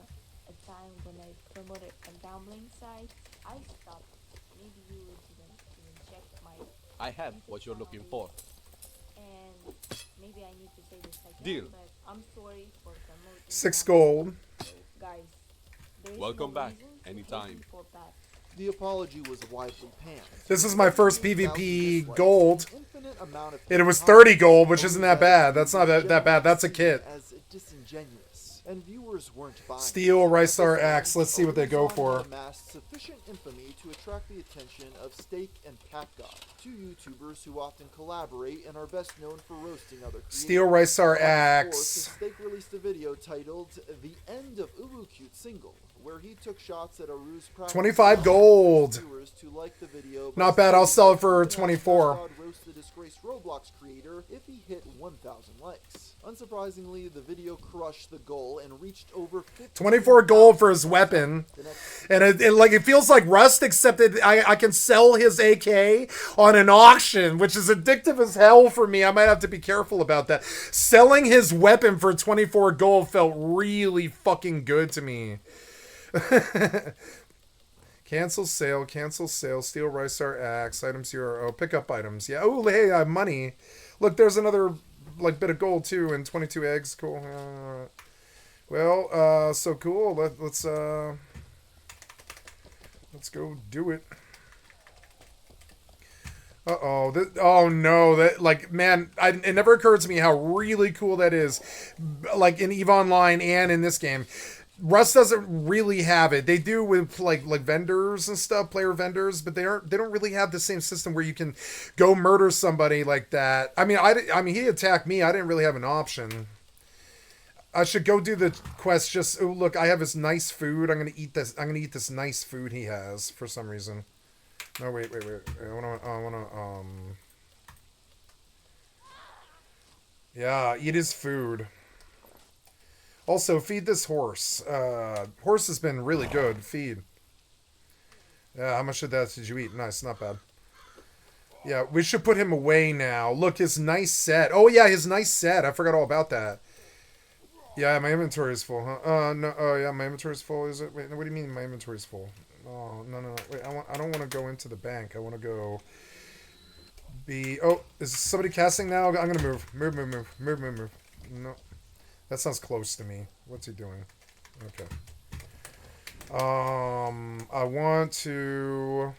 a time when I promoted a gambling site. I stopped. Maybe you didn't check my... I have what you're looking for. And maybe I need to say this again, Deal. but I'm sorry for promoting... 6 gold. Guys, there's Welcome no back. reason to Anytime. hate me for that. The apology was widely panned. This is my first PvP gold. And it was 30 gold, which isn't that bad. That's not that bad. That's a kit. As disingenuous, and viewers weren't buying. Steel, Rice Star, Axe. Let's see what they go for. Amassed sufficient infamy to attract the attention of Steak and Cat God, two YouTubers who often collaborate and are best known for roasting other creators. Steel, Rice Star, Axe. Steak released a video titled "The End of Uwu Cute Single," where he took shots at Aru's 25 gold. To like the video. Not bad. I'll sell it for 24. Roast the disgraced Roblox creator if he hit 1,000 likes. Unsurprisingly, the video crushed the goal and reached over 24 gold for his weapon. And it feels like Rust, except that I can sell his AK on an auction, which is addictive as hell for me. I might have to be careful about that. Selling his weapon for 24 gold felt really fucking good to me. Cancel sale, Steel, Rice Star, Axe, items here. Oh, pick up items. Yeah. Oh, hey, I have money. Look, there's another bit of gold too, and 22 eggs. Cool. Well, so cool. Let's go do it. Uh-oh. Oh, no. Man, it never occurred to me how really cool that is. Like, in EVE Online and in this game. Rust doesn't really have it. They do with like vendors and stuff, player vendors, but they don't really have the same system where you can go murder somebody like that. I mean, he attacked me. I didn't really have an option. I should go do the quest. Just look, I have this nice food. I'm gonna eat this. I'm gonna eat this nice food he has for some reason. No, wait. I wanna. Yeah, eat his food. Also, feed this horse. Horse has been really good. Feed. Yeah, how much of that did you eat? Nice, not bad. Yeah, we should put him away now. Look, his nice set. Oh, yeah, his nice set. I forgot all about that. Yeah, my inventory is full, huh? No. Oh, yeah, my inventory is full. Is it? Wait, what do you mean my inventory is full? Oh, no. Wait, I don't want to go into the bank. I want to go be... Oh, is somebody casting now? I'm going to move. Move. No. That sounds close to me. What's he doing? Okay. I want to...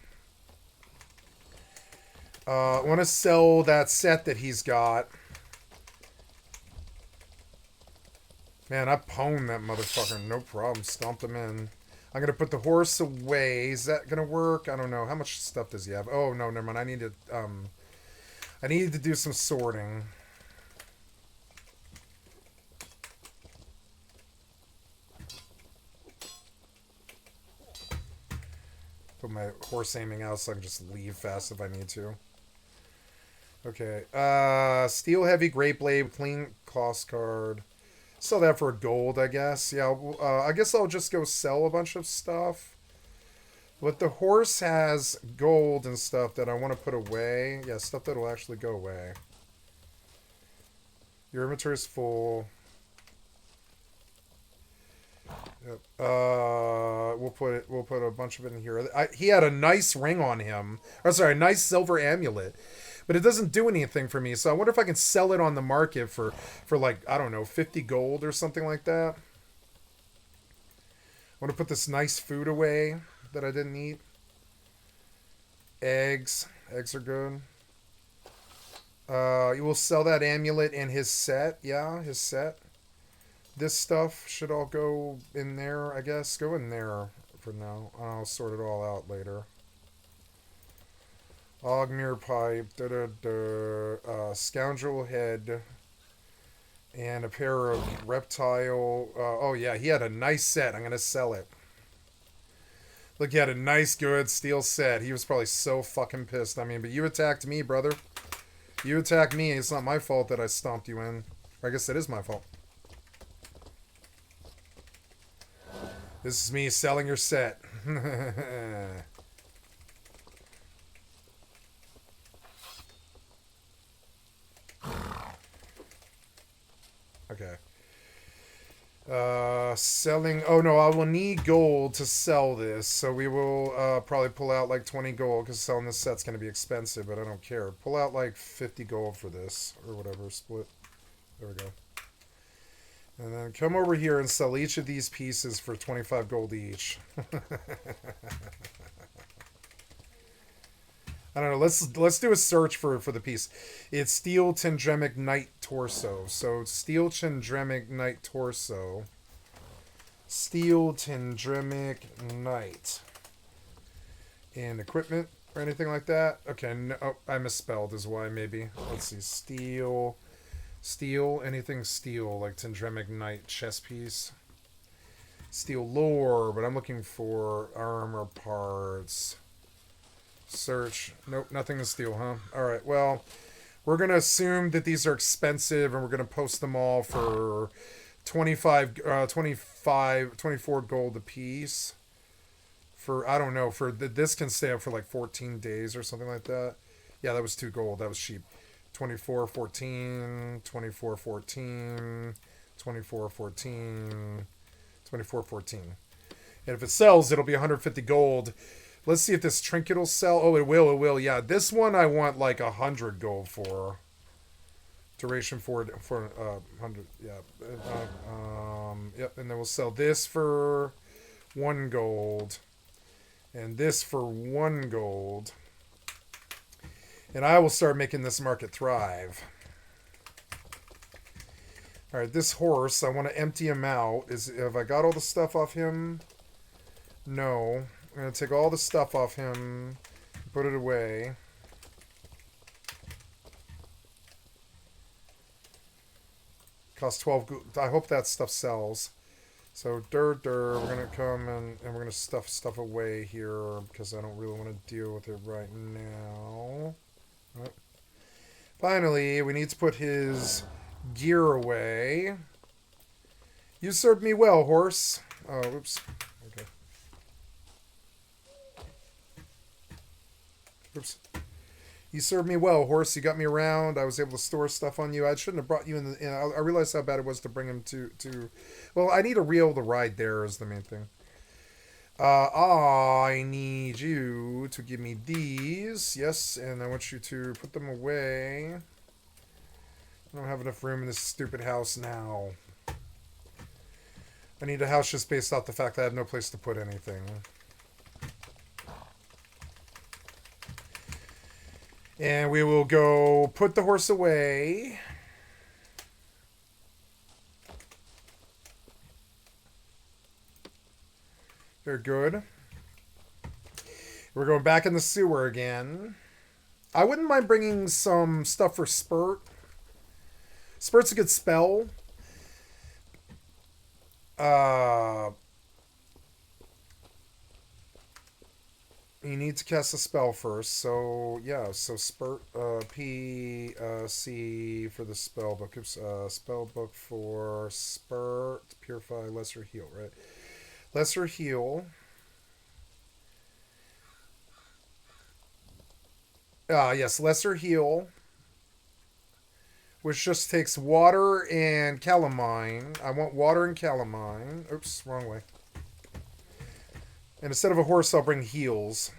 I want to sell that set that he's got. Man, I pwned that motherfucker. No problem. Stomped him in. I'm going to put the horse away. Is that going to work? I don't know. How much stuff does he have? Oh, no, never mind. I need to do some sorting. Put my horse aiming out so I can just leave fast if I need to. Okay. Steel heavy, great blade, clean cost card. Sell that for gold, I guess. Yeah, I guess I'll just go sell a bunch of stuff. But the horse has gold and stuff that I want to put away. Yeah, stuff that'll actually go away. Your inventory is full. Yep. We'll put a bunch of it in here. He had a nice ring on him. Or sorry, a nice silver amulet. But it doesn't do anything for me, so I wonder if I can sell it on the market for like, I don't know, 50 gold or something like that. I want to put this nice food away that I didn't eat. Eggs. Eggs are good. You will sell that amulet and his set. Yeah, his set. This stuff should all go in there, I guess. Go in there for now. I'll sort it all out later. Ogmere pipe, scoundrel head, and a pair of reptile. Oh yeah, he had a nice set. I'm gonna sell it. Look, he had a nice, good steel set. He was probably so fucking pissed. I mean, but you attacked me, brother. You attacked me. It's not my fault that I stomped you in. I guess it is my fault. This is me selling your set. Okay. Selling... Oh, no, I will need gold to sell this. So we will probably pull out like 20 gold because selling this set's going to be expensive, but I don't care. Pull out like 50 gold for this or whatever. Split. There we go. And then come over here and sell each of these pieces for 25 gold each. I don't know. Let's do a search for the piece. It's Steel Tendremic Knight Torso. So Steel Tendremic Knight Torso. Steel Tendremic Knight. And equipment or anything like that. Okay, no, oh, I misspelled is why maybe. Let's see. Steel, anything steel, like Tendremic Knight chess piece. Steel lore, but I'm looking for armor parts. Search. Nope, nothing is steel, huh? Alright, well, we're going to assume that these are expensive, and we're going to post them all for 24 gold a piece. For, I don't know, this can stay up for like 14 days or something like that. Yeah, that was 2 gold. That was cheap. 24.14, 24.14, 24.14, 24.14. And if it sells, it'll be 150 gold. Let's see if this trinket will sell. Oh, it will. Yeah, this one I want like 100 gold for. Duration for 100. Yeah. Yep. And then we'll sell this for 1 gold, and this for 1 gold. And I will start making this market thrive. All right, this horse, I want to empty him out. Have I got all the stuff off him? No. I'm going to take all the stuff off him, put it away. Costs 12. I hope that stuff sells. So, we're going to come and we're going to stuff stuff away here because I don't really want to deal with it right now. Right. Finally, we need to put his gear away. You served me well, horse. Oh, oops. Okay. Oops. You served me well, horse. You got me around. I was able to store stuff on you. I shouldn't have brought you in. I realized how bad it was to bring him to. Well, I need a reel to ride there is the main thing. I need you to give me these. Yes, and I want you to put them away. I don't have enough room in this stupid house now. I need a house just based off the fact that I have no place to put anything. And we will go put the horse away. Very good. We're going back in the sewer again. I wouldn't mind bringing some stuff for Spurt. Spurt's a good spell. You need to cast a spell first. So, yeah. So, Spurt, C for the spell book. Spell book for Spurt, Purify, Lesser Heal, right? Lesser Heal. Yes, Lesser Heal. Which just takes water and calamine. I want water and calamine. Oops, wrong way. And instead of a horse, I'll bring heals.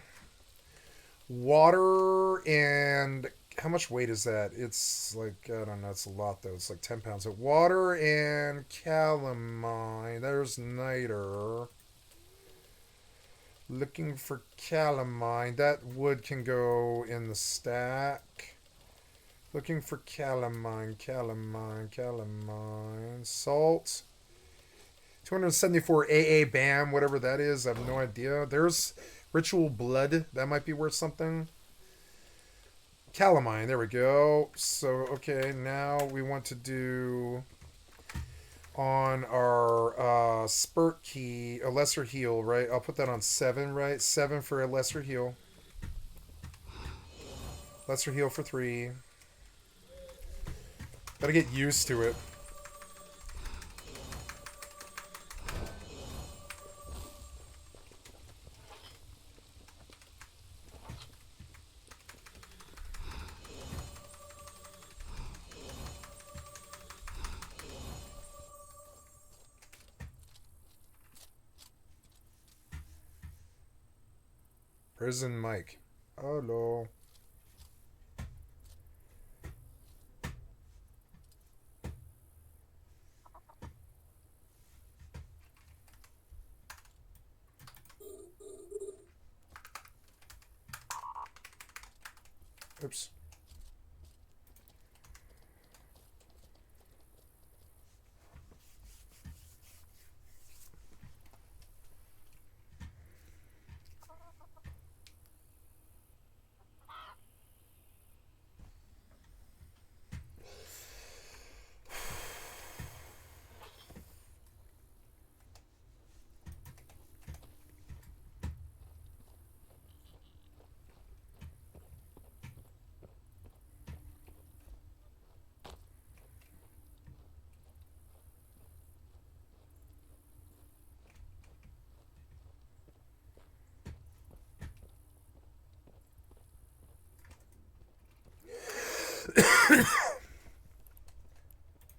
Water and... How much weight is that? It's like, I don't know, it's a lot though. It's like 10 pounds. So water and calamine. There's niter. Looking for calamine. That wood can go in the stack. Looking for calamine. Salt. 274 AA BAM, whatever that is. I have no idea. There's ritual blood. That might be worth something. Calamine. There we go. So, okay. Now we want to do on our Spurt key, a lesser heal, right? I'll put that on 7, right? 7 for a lesser heal. Lesser heal for 3. Gotta get used to it. Prison Mike. Hello. Oops.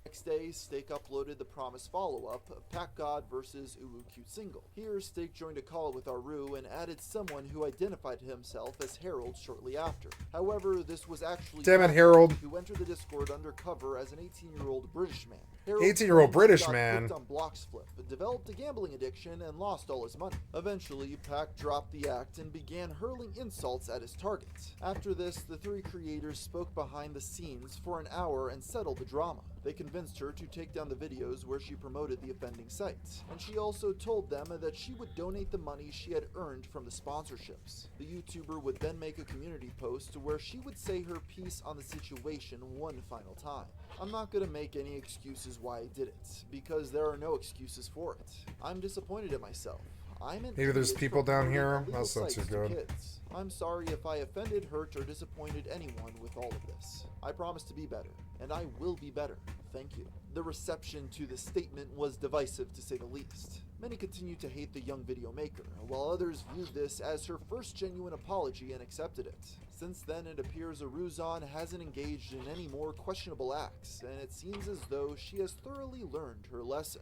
Next day, Steak uploaded the promised follow-up, Pack God vs. Ulu Cute Single. Here, Steak joined a call with Aru and added someone who identified himself as Harold shortly after. However, this was actually Damn it, Harold. who entered the Discord undercover as an 18-year-old British man. 18-year-old British got man. hooked on Bloxflip, developed a gambling addiction, and lost all his money. Eventually, Pack dropped the act and began hurling insults at his targets. After this, the 3 creators spoke behind the scenes for an hour and settled the drama. They convinced her to take down the videos where she promoted the offending sites, and she also told them that she would donate the money she had earned from the sponsorships. The YouTuber would then make a community post where she would say her piece on the situation one final time. I'm not gonna make any excuses why I did it, because there are no excuses for it. I'm disappointed in myself. I'm an Maybe there's idiot people for down promoting here. illegal That's not too sites to good. kids. I'm sorry if I offended, hurt, or disappointed anyone with all of this. I promise to be better, and I will be better. Thank you. The reception to this statement was divisive, to say the least. Many continue to hate the young video maker, while others viewed this as her first genuine apology and accepted it. Since then, it appears Aruzan hasn't engaged in any more questionable acts, and it seems as though she has thoroughly learned her lesson.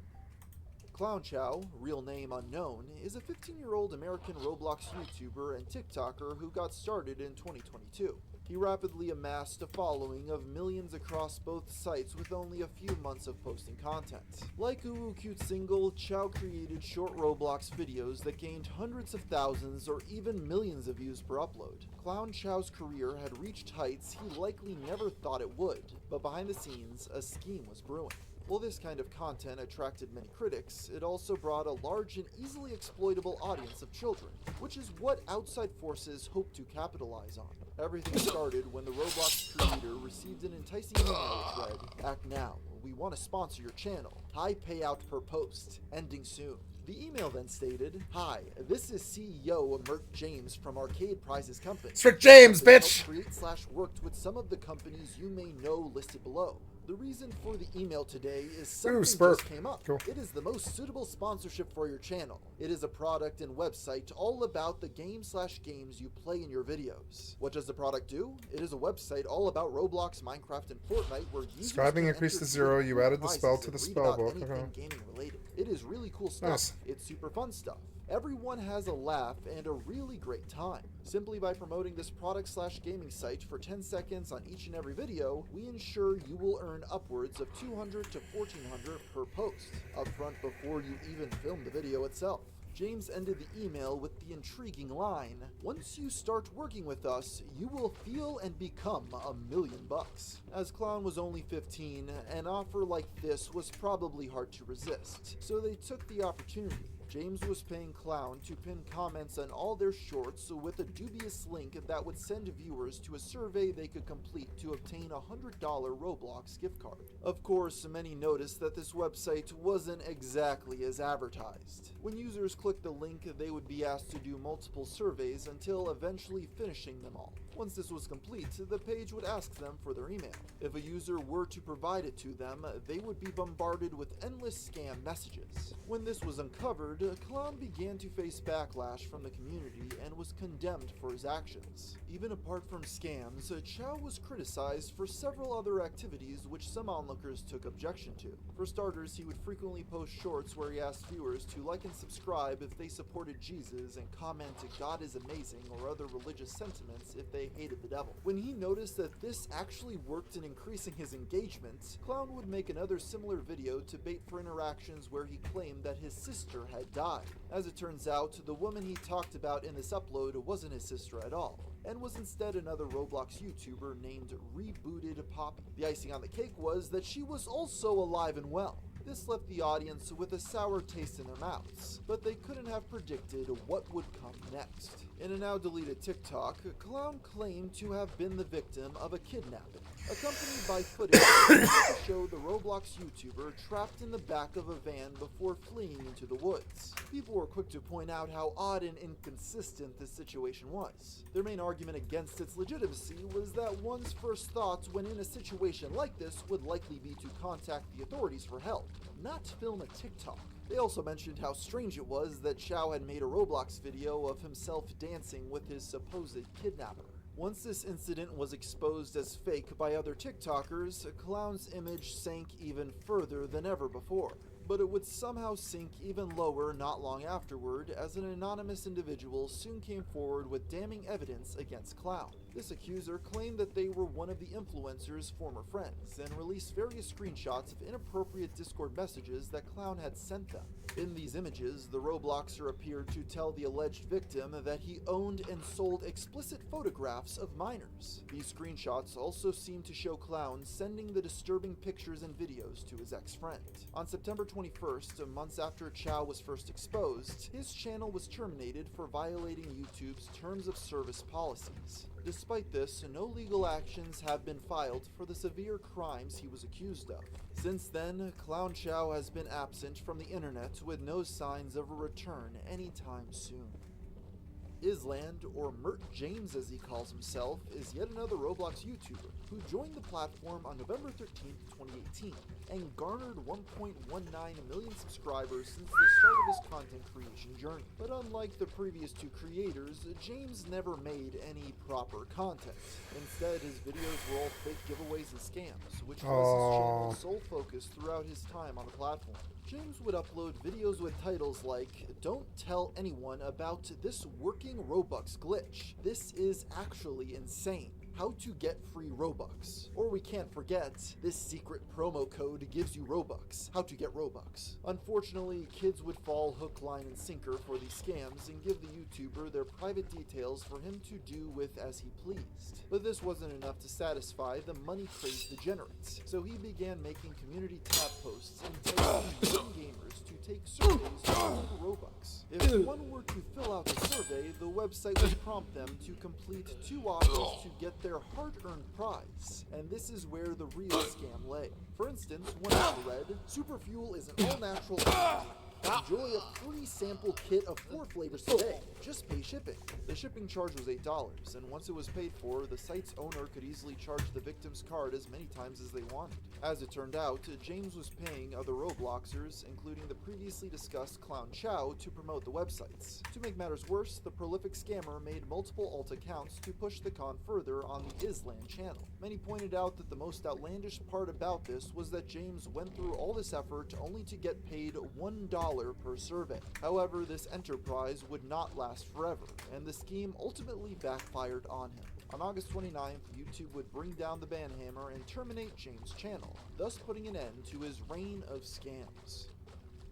Clown Chow, real name unknown, is a 15-year-old American Roblox YouTuber and TikToker who got started in 2022. He rapidly amassed a following of millions across both sites with only a few months of posting content. Like Uwu Cute Single, Chow created short Roblox videos that gained hundreds of thousands or even millions of views per upload. Clown Chow's career had reached heights he likely never thought it would, but behind the scenes, a scheme was brewing. While this kind of content attracted many critics, it also brought a large and easily exploitable audience of children, which is what outside forces hope to capitalize on. Everything started when the Roblox creator received an enticing email which read, "Act now, we want to sponsor your channel. High payout per post, ending soon." The email then stated, "Hi, this is CEO Mert James from Arcade Prizes Company. It's Rick James, bitch! Create/worked with some of the companies you may know listed below. The reason for the email today is something just came up. Cool. It is the most suitable sponsorship for your channel. It is a product and website all about the games you play in your videos. What does the product do? It is a website all about Roblox, Minecraft, and Fortnite where users Scribing can increased to enter 0. You added the prizes spell to and the read spell about book. anything Okay. gaming related. It is really cool stuff. Nice. It's super fun stuff. Everyone has a laugh and a really great time. Simply by promoting this product/gaming site for 10 seconds on each and every video, we ensure you will earn upwards of $200 to $1,400 per post, upfront before you even film the video itself. James ended the email with the intriguing line, "Once you start working with us, you will feel and become $1,000,000. As Clown was only 15, an offer like this was probably hard to resist, so they took the opportunity. James was paying Clown to pin comments on all their shorts with a dubious link that would send viewers to a survey they could complete to obtain a $100 Roblox gift card. Of course, many noticed that this website wasn't exactly as advertised. When users clicked the link, they would be asked to do multiple surveys until eventually finishing them all. Once this was complete, the page would ask them for their email. If a user were to provide it to them, they would be bombarded with endless scam messages. When this was uncovered, Clown began to face backlash from the community and was condemned for his actions. Even apart from scams, Chow was criticized for several other activities which some onlookers took objection to. For starters, he would frequently post shorts where he asked viewers to like and subscribe if they supported Jesus and comment "God is amazing" or other religious sentiments if they hated the devil. When he noticed that this actually worked in increasing his engagement, Clown would make another similar video to bait for interactions where he claimed that his sister had died. As it turns out, the woman he talked about in this upload wasn't his sister at all, and was instead another Roblox YouTuber named Rebooted Poppy. The icing on the cake was that she was also alive and well. This left the audience with a sour taste in their mouths, but they couldn't have predicted what would come next. In a now deleted TikTok, Clown claimed to have been the victim of a kidnapping, accompanied by footage to show the Roblox YouTuber trapped in the back of a van before fleeing into the woods. People were quick to point out how odd and inconsistent this situation was. Their main argument against its legitimacy was that one's first thoughts when in a situation like this would likely be to contact the authorities for help, not film a TikTok. They also mentioned how strange it was that Chow had made a Roblox video of himself dancing with his supposed kidnapper. Once this incident was exposed as fake by other TikTokers, Clown's image sank even further than ever before. But it would somehow sink even lower not long afterward, as an anonymous individual soon came forward with damning evidence against Clown. This accuser claimed that they were one of the influencer's former friends, and released various screenshots of inappropriate Discord messages that Clown had sent them. In these images, the Robloxer appeared to tell the alleged victim that he owned and sold explicit photographs of minors. These screenshots also seemed to show Clown sending the disturbing pictures and videos to his ex-friend. On September 21st, months after Chow was first exposed, his channel was terminated for violating YouTube's terms of service policies. Despite this, no legal actions have been filed for the severe crimes he was accused of. Since then, Clown Chow has been absent from the internet with no signs of a return anytime soon. Island, or Mert James as he calls himself, is yet another Roblox YouTuber who joined the platform on November 13, 2018, and garnered 1.19 million subscribers since the start of his content creation journey. But unlike the previous two creators, James never made any proper content. Instead, his videos were all fake giveaways and scams, which was his channel's sole focus throughout his time on the platform. James would upload videos with titles like, "Don't tell anyone about this working Robux glitch. This is actually insane. How to get free Robux." Or we can't forget, "This secret promo code gives you Robux. How to get Robux." Unfortunately, kids would fall hook, line, and sinker for these scams and give the YouTuber their private details for him to do with as he pleased. But this wasn't enough to satisfy the money-crazed degenerates, so he began making community tab posts enticing young gamers to take surveys to earn Robux. If one were to fill out the survey, the website would prompt them to complete 2 offers to get their hard-earned prize, and this is where the real scam lay. For instance, one offer read, "Superfuel is an all-natural energy. Enjoy a free sample kit of 4 flavors today. Just pay shipping." The shipping charge was $8, and once it was paid for, the site's owner could easily charge the victim's card as many times as they wanted. As it turned out, James was paying other Robloxers, including the previously discussed Clown Chow, to promote the websites. To make matters worse, the prolific scammer made multiple alt accounts to push the con further on the Island channel. Many pointed out that the most outlandish part about this was that James went through all this effort only to get paid $1 per survey. However, this enterprise would not last forever, and the scheme ultimately backfired on him. On August 29th, YouTube would bring down the ban hammer and terminate James' channel, thus putting an end to his reign of scams.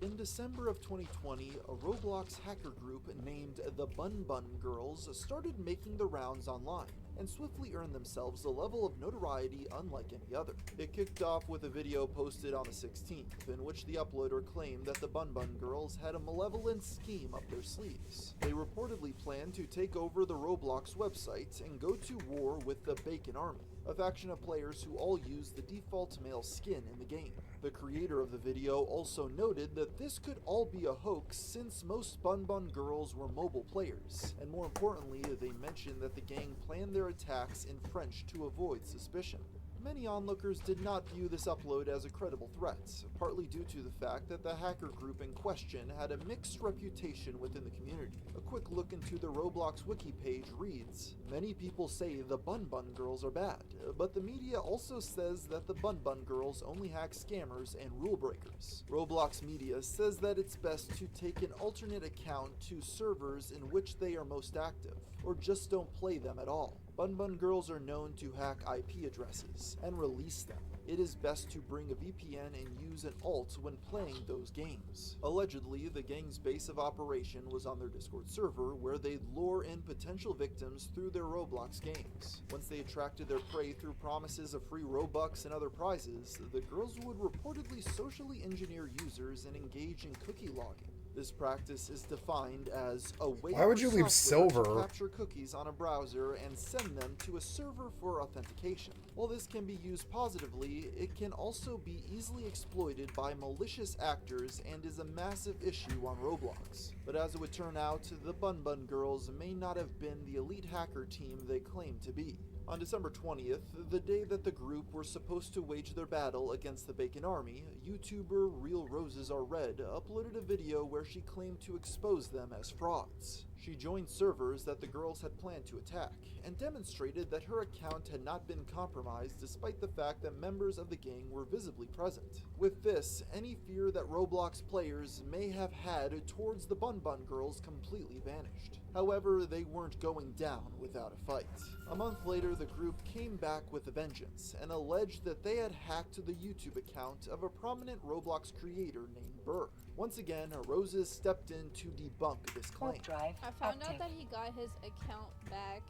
In December of 2020, a Roblox hacker group named the Bun Bun Girls started making the rounds online and swiftly earned themselves a level of notoriety unlike any other. It kicked off with a video posted on the 16th, in which the uploader claimed that the Bun Bun Girls had a malevolent scheme up their sleeves. They reportedly planned to take over the Roblox website and go to war with the Bacon Army, a faction of players who all use the default male skin in the game. The creator of the video also noted that this could all be a hoax since most Bun Bun Girls were mobile players, and more importantly, they mentioned that the gang planned their attacks in French to avoid suspicion. Many onlookers did not view this upload as a credible threat, partly due to the fact that the hacker group in question had a mixed reputation within the community. A quick look into the Roblox wiki page reads, "Many people say the Bun Bun Girls are bad, but the media also says that the Bun Bun Girls only hack scammers and rule breakers. Roblox media says that it's best to take an alternate account to servers in which they are most active, or just don't play them at all. Bun Bun Girls are known to hack IP addresses and release them. It is best to bring a VPN and use an alt when playing those games." Allegedly, the gang's base of operation was on their Discord server, where they'd lure in potential victims through their Roblox games. Once they attracted their prey through promises of free Robux and other prizes, the girls would reportedly socially engineer users and engage in cookie logging. This practice is defined as a way Why would you leave to silver? capture cookies on a browser and send them to a server for authentication. While this can be used positively, it can also be easily exploited by malicious actors and is a massive issue on Roblox. But as it would turn out, the Bun Bun Girls may not have been the elite hacker team they claim to be. On December 20th, the day that the group were supposed to wage their battle against the Bacon Army, YouTuber Real Roses Are Red uploaded a video where she claimed to expose them as frauds. She joined servers that the girls had planned to attack, and demonstrated that her account had not been compromised despite the fact that members of the gang were visibly present. With this, any fear that Roblox players may have had towards the Bun Bun Girls completely vanished. However, they weren't going down without a fight. A month later, the group came back with a vengeance and alleged that they had hacked the YouTube account of a prominent Roblox creator named Burr. Once again, Roses stepped in to debunk this claim. I found out that he got his account back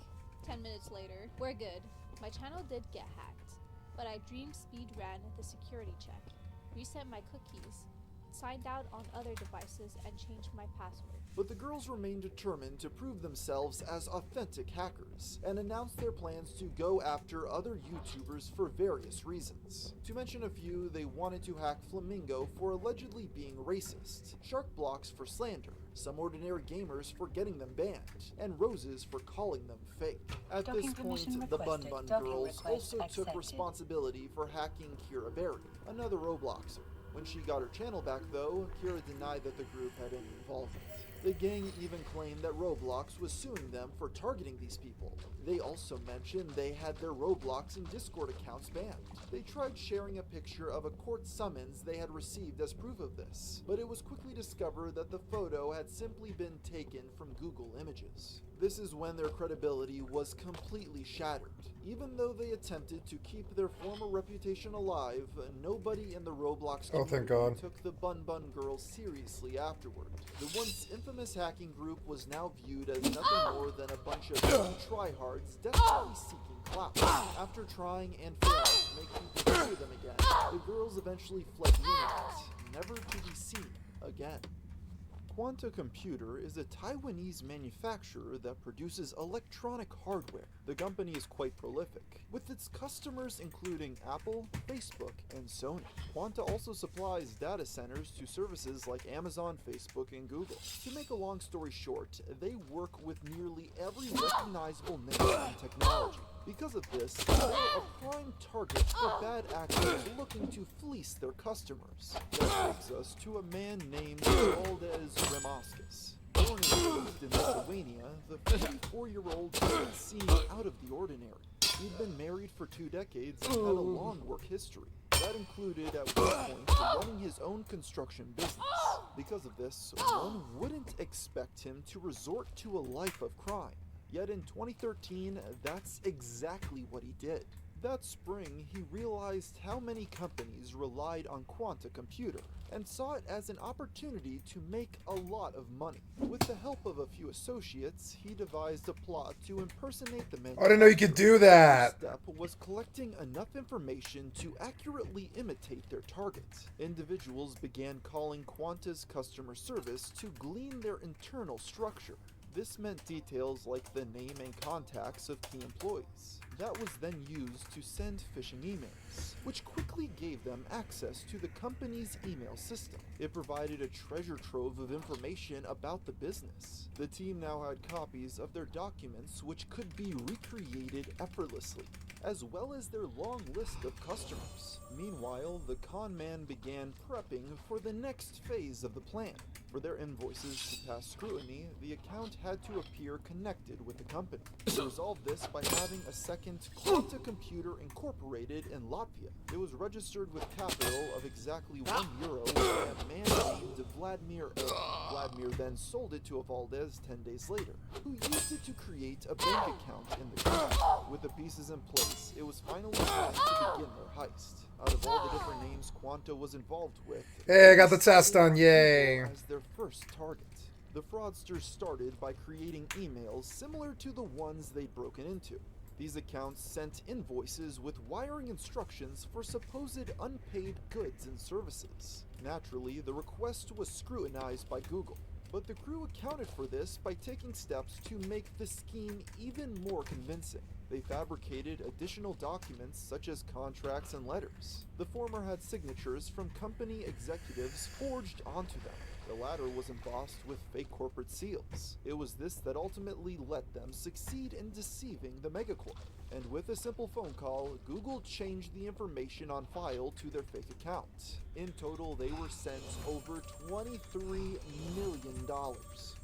10 minutes later. We're good. My channel did get hacked, but I dream speed ran the security check, reset my cookies, signed out on other devices and changed my password. But the girls remained determined to prove themselves as authentic hackers, and announced their plans to go after other YouTubers for various reasons. To mention a few, they wanted to hack Flamingo for allegedly being racist, Sharkblocks for slander, Some Ordinary Gamers for getting them banned, and Roses for calling them fake. At this point, the Bun Bun girls also took responsibility for hacking Kira Berry, another Robloxer. When she got her channel back though, Kira denied that the group had any involvement. The gang even claimed that Roblox was suing them for targeting these people. They also mentioned they had their Roblox and Discord accounts banned. They tried sharing a picture of a court summons they had received as proof of this, but it was quickly discovered that the photo had simply been taken from Google Images. This is when their credibility was completely shattered. Even though they attempted to keep their former reputation alive, nobody in the Roblox community took the Bun Bun girls seriously afterward. The once infamous hacking group was now viewed as nothing more than a bunch of tryhards desperately seeking clout. After trying and failing to make people hear them again, the girls eventually fled the internet, never to be seen again. Quanta Computer is a Taiwanese manufacturer that produces electronic hardware. The company is quite prolific, with its customers including Apple, Facebook, and Sony. Quanta also supplies data centers to services like Amazon, Facebook, and Google. To make a long story short, they work with nearly every recognizable name in technology. Because of this, they are a prime target for bad actors looking to fleece their customers. That takes us to a man named Alldayerrydaybaby. Born and raised in Lithuania, the 44-year-old didn't seem out of the ordinary. He'd been married for 2 decades and had a long work history. That included, at one point, running his own construction business. Because of this, one wouldn't expect him to resort to a life of crime. Yet in 2013, that's exactly what he did. That spring, he realized how many companies relied on Quanta Computer, and saw it as an opportunity to make a lot of money. With the help of a few associates, he devised a plot to impersonate the manufacturer. I didn't know you could do that. The first step was collecting enough information to accurately imitate their target. Individuals began calling Quanta's customer service to glean their internal structure. This meant details like the name and contacts of key employees. That was then used to send phishing emails, which quickly gave them access to the company's email system. It provided a treasure trove of information about the business. The team now had copies of their documents which could be recreated effortlessly, as well as their long list of customers. Meanwhile, the con man began prepping for the next phase of the plan. For their invoices to pass scrutiny, the account had to appear connected with the company. They resolved this by having a second Quanta Computer incorporated in Latvia. It was registered with capital of exactly €1 by a man named Vladimir A. Vladimir then sold it to Valdez 10 days later, who used it to create a bank account in the country. With the pieces in place, it was finally time to begin their heist. Out of all the different names Quanta was involved with, hey, I got the test done, yay! As their first target. The fraudsters started by creating emails similar to the ones they'd broken into. These accounts sent invoices with wiring instructions for supposed unpaid goods and services. Naturally, the request was scrutinized by Google, but the crew accounted for this by taking steps to make the scheme even more convincing. They fabricated additional documents such as contracts and letters. The former had signatures from company executives forged onto them. The latter was embossed with fake corporate seals. It was this that ultimately let them succeed in deceiving the megacorp. And with a simple phone call, Google changed the information on file to their fake account. In total, they were sent over $23 million.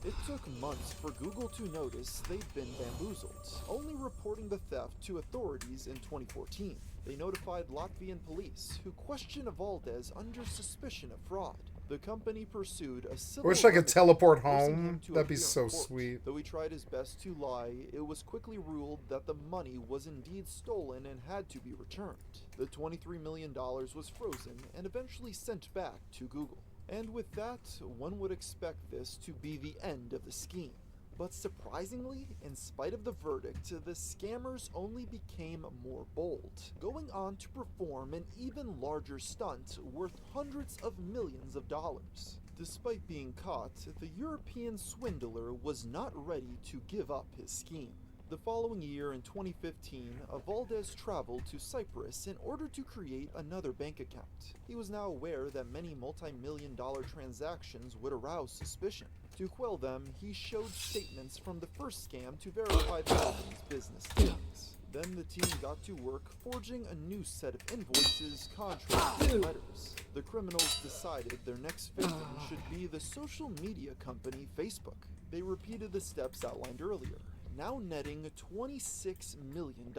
It took months for Google to notice they'd been bamboozled, only reporting the theft to authorities in 2014. They notified Latvian police, who questioned Valdez under suspicion of fraud. The company pursued a civil Wish I could remedy, teleport forcing home. him to That'd be appear in so court. sweet. Though he tried his best to lie, it was quickly ruled that the money was indeed stolen and had to be returned. The $23 million was frozen and eventually sent back to Google. And with that, one would expect this to be the end of the scheme. But surprisingly, in spite of the verdict, the scammers only became more bold, going on to perform an even larger stunt worth hundreds of millions of dollars. Despite being caught, the European swindler was not ready to give up his scheme. The following year, in 2015, Valdez traveled to Cyprus in order to create another bank account. He was now aware that many multi-million-dollar transactions would arouse suspicion. To quell them, he showed statements from the first scam to verify the company's business dealings. Then the team got to work forging a new set of invoices, contracts, and letters. The criminals decided their next victim should be the social media company Facebook. They repeated the steps outlined earlier, now netting $26 million.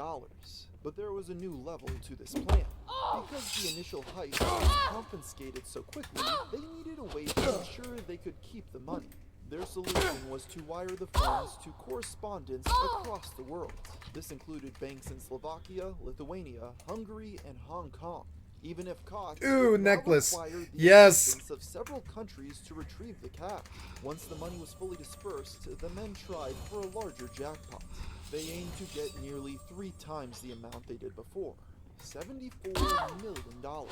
But there was a new level to this plan. Because the initial heist was confiscated so quickly, they needed a way to ensure they could keep the money. Their solution was to wire the funds to correspondents across the world. This included banks in Slovakia, Lithuania, Hungary, and Hong Kong. Even if caught, Ooh, it now necklace. required the Yes. assistance of several countries to retrieve the cash. Once the money was fully dispersed, the men tried for a larger jackpot. They aimed to get nearly 3 times the amount they did before. $74 million.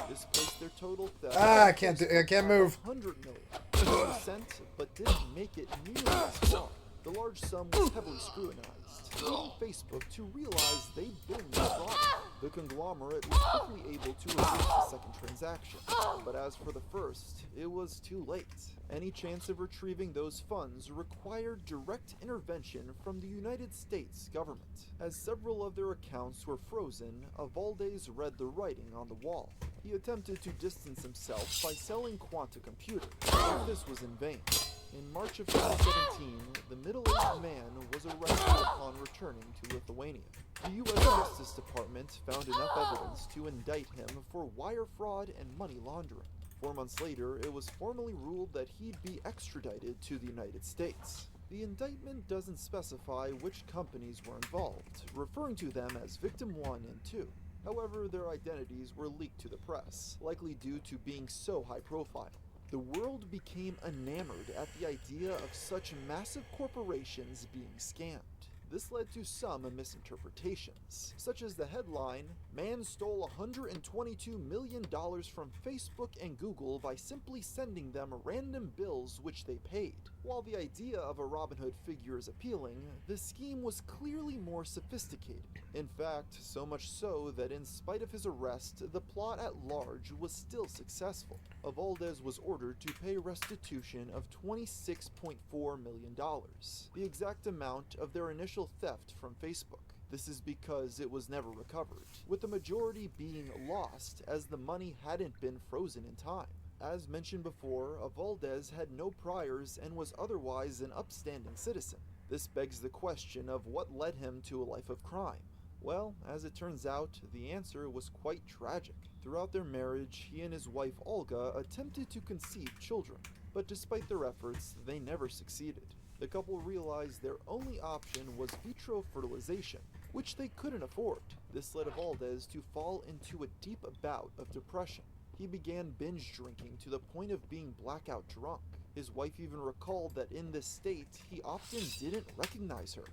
This placed their total theft. I can't move. $100 million. %, but didn't make it nearly as far. The large sum was heavily scrutinized, leading Facebook to realize they'd been defrauded. The conglomerate was quickly able to reverse the second transaction, but as for the first, it was too late. Any chance of retrieving those funds required direct intervention from the United States government. As several of their accounts were frozen, Valdez read the writing on the wall. He attempted to distance himself by selling quantum computers, but this was in vain. In March of 2017, the middle-aged man was arrested upon returning to Lithuania. The U.S. Justice Department found enough evidence to indict him for wire fraud and money laundering. 4 months later, it was formally ruled that he'd be extradited to the United States. The indictment doesn't specify which companies were involved, referring to them as Victim 1 and 2. However, their identities were leaked to the press, likely due to being so high profile. The world became enamored at the idea of such massive corporations being scammed. This led to some misinterpretations, such as the headline, "Man stole $122 million from Facebook and Google by simply sending them random bills which they paid." While the idea of a Robin Hood figure is appealing, the scheme was clearly more sophisticated. In fact, so much so that in spite of his arrest, the plot at large was still successful. Valdez was ordered to pay restitution of $26.4 million, the exact amount of their initial theft from Facebook. This is because it was never recovered, with the majority being lost as the money hadn't been frozen in time. As mentioned before, Valdez had no priors and was otherwise an upstanding citizen. This begs the question of what led him to a life of crime. Well, as it turns out, the answer was quite tragic. Throughout their marriage, he and his wife Olga attempted to conceive children, but despite their efforts, they never succeeded. The couple realized their only option was vitro fertilization, which they couldn't afford. This led Valdez to fall into a deep bout of depression. He began binge drinking to the point of being blackout drunk. His wife even recalled that in this state, he often didn't recognize her.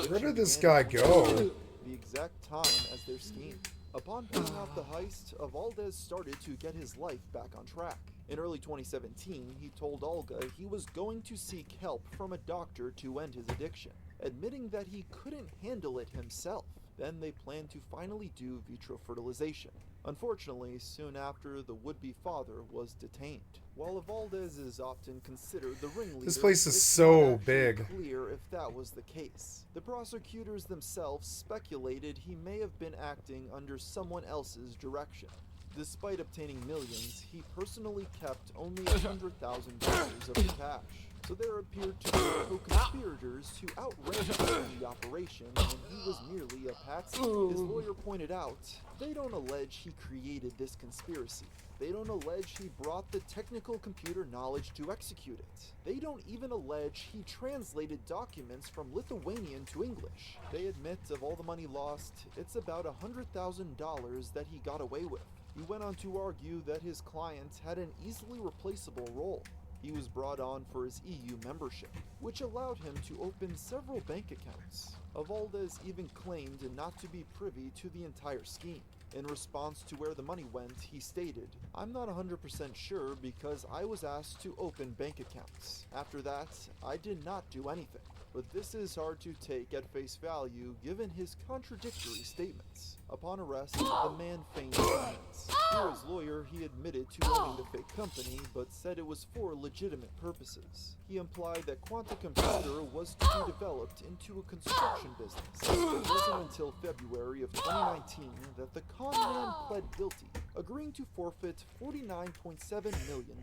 Where did this guy go? The exact time as their scheme. Upon pulling off the heist, Valdez started to get his life back on track. In early 2017, he told Olga he was going to seek help from a doctor to end his addiction, admitting that he couldn't handle it himself. Then they planned to finally do vitro fertilization. Unfortunately, soon after, the would-be father was detained. While Valdez is often considered the ringleader, This place is it's so not actually big. clear if that was the case. The prosecutors themselves speculated he may have been acting under someone else's direction. Despite obtaining millions, he personally kept only $100,000 of the cash. So there appeared to be co-conspirators to outrank him in the operation, and he was merely a patsy. His lawyer pointed out, they don't allege he created this conspiracy. They don't allege he brought the technical computer knowledge to execute it. They don't even allege he translated documents from Lithuanian to English. They admit of all the money lost, it's about $100,000 that he got away with. He went on to argue that his client had an easily replaceable role. He was brought on for his EU membership, which allowed him to open several bank accounts. Valdez even claimed not to be privy to the entire scheme. In response to where the money went, he stated, "I'm not 100% sure because I was asked to open bank accounts. After that, I did not do anything." But this is hard to take at face value given his contradictory statements. Upon arrest, the man feigned silence. Through his lawyer, he admitted to owning the fake company, but said it was for legitimate purposes. He implied that Quanta Computer was to be developed into a construction business. It wasn't until February of 2019 that the con man pled guilty, agreeing to forfeit $49.7 million.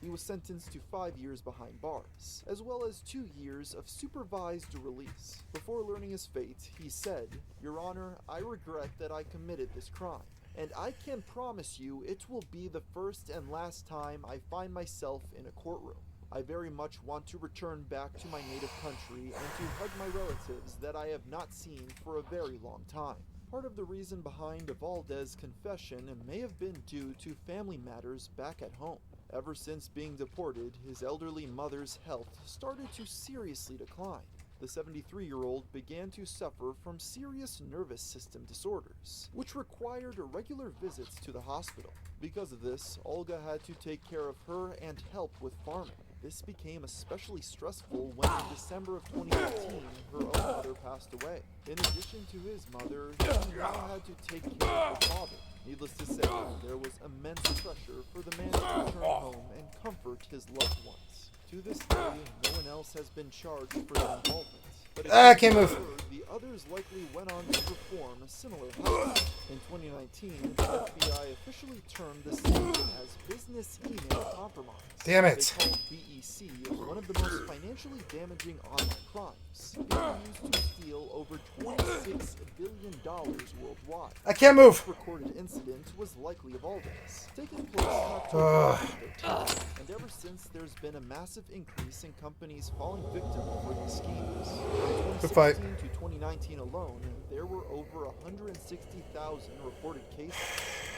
He was sentenced to 5 years behind bars, as well as 2 years of supervised release. Before learning his fate, he said, "Your Honor, I regret that I committed this crime, and I can promise you it will be the first and last time I find myself in a courtroom. I very much want to return back to my native country and to hug my relatives that I have not seen for a very long time." Part of the reason behind Valdez's confession may have been due to family matters back at home. Ever since being deported, his elderly mother's health started to seriously decline. The 73-year-old began to suffer from serious nervous system disorders, which required regular visits to the hospital. Because of this, Olga had to take care of her and help with farming. This became especially stressful when in December of 2018, her own mother passed away. In addition to his mother, he now had to take care of her father. Needless to say, there was immense pressure for the man to return home and comfort his loved ones. To this day, no one else has been charged for their involvement. But I can't move. The others likely went on to perform similar heists. In 2019, the FBI officially termed the scheme as business email compromise. Damn it. They called BEC one of the most financially damaging online crimes, being used to steal over $26 billion worldwide. I can't move. This recorded incident was likely Valdez, taking place in October 2013, and ever since there's been a massive increase in companies falling victim for these schemes. From 2016 to 2019 alone, there were over 160,000 reported cases,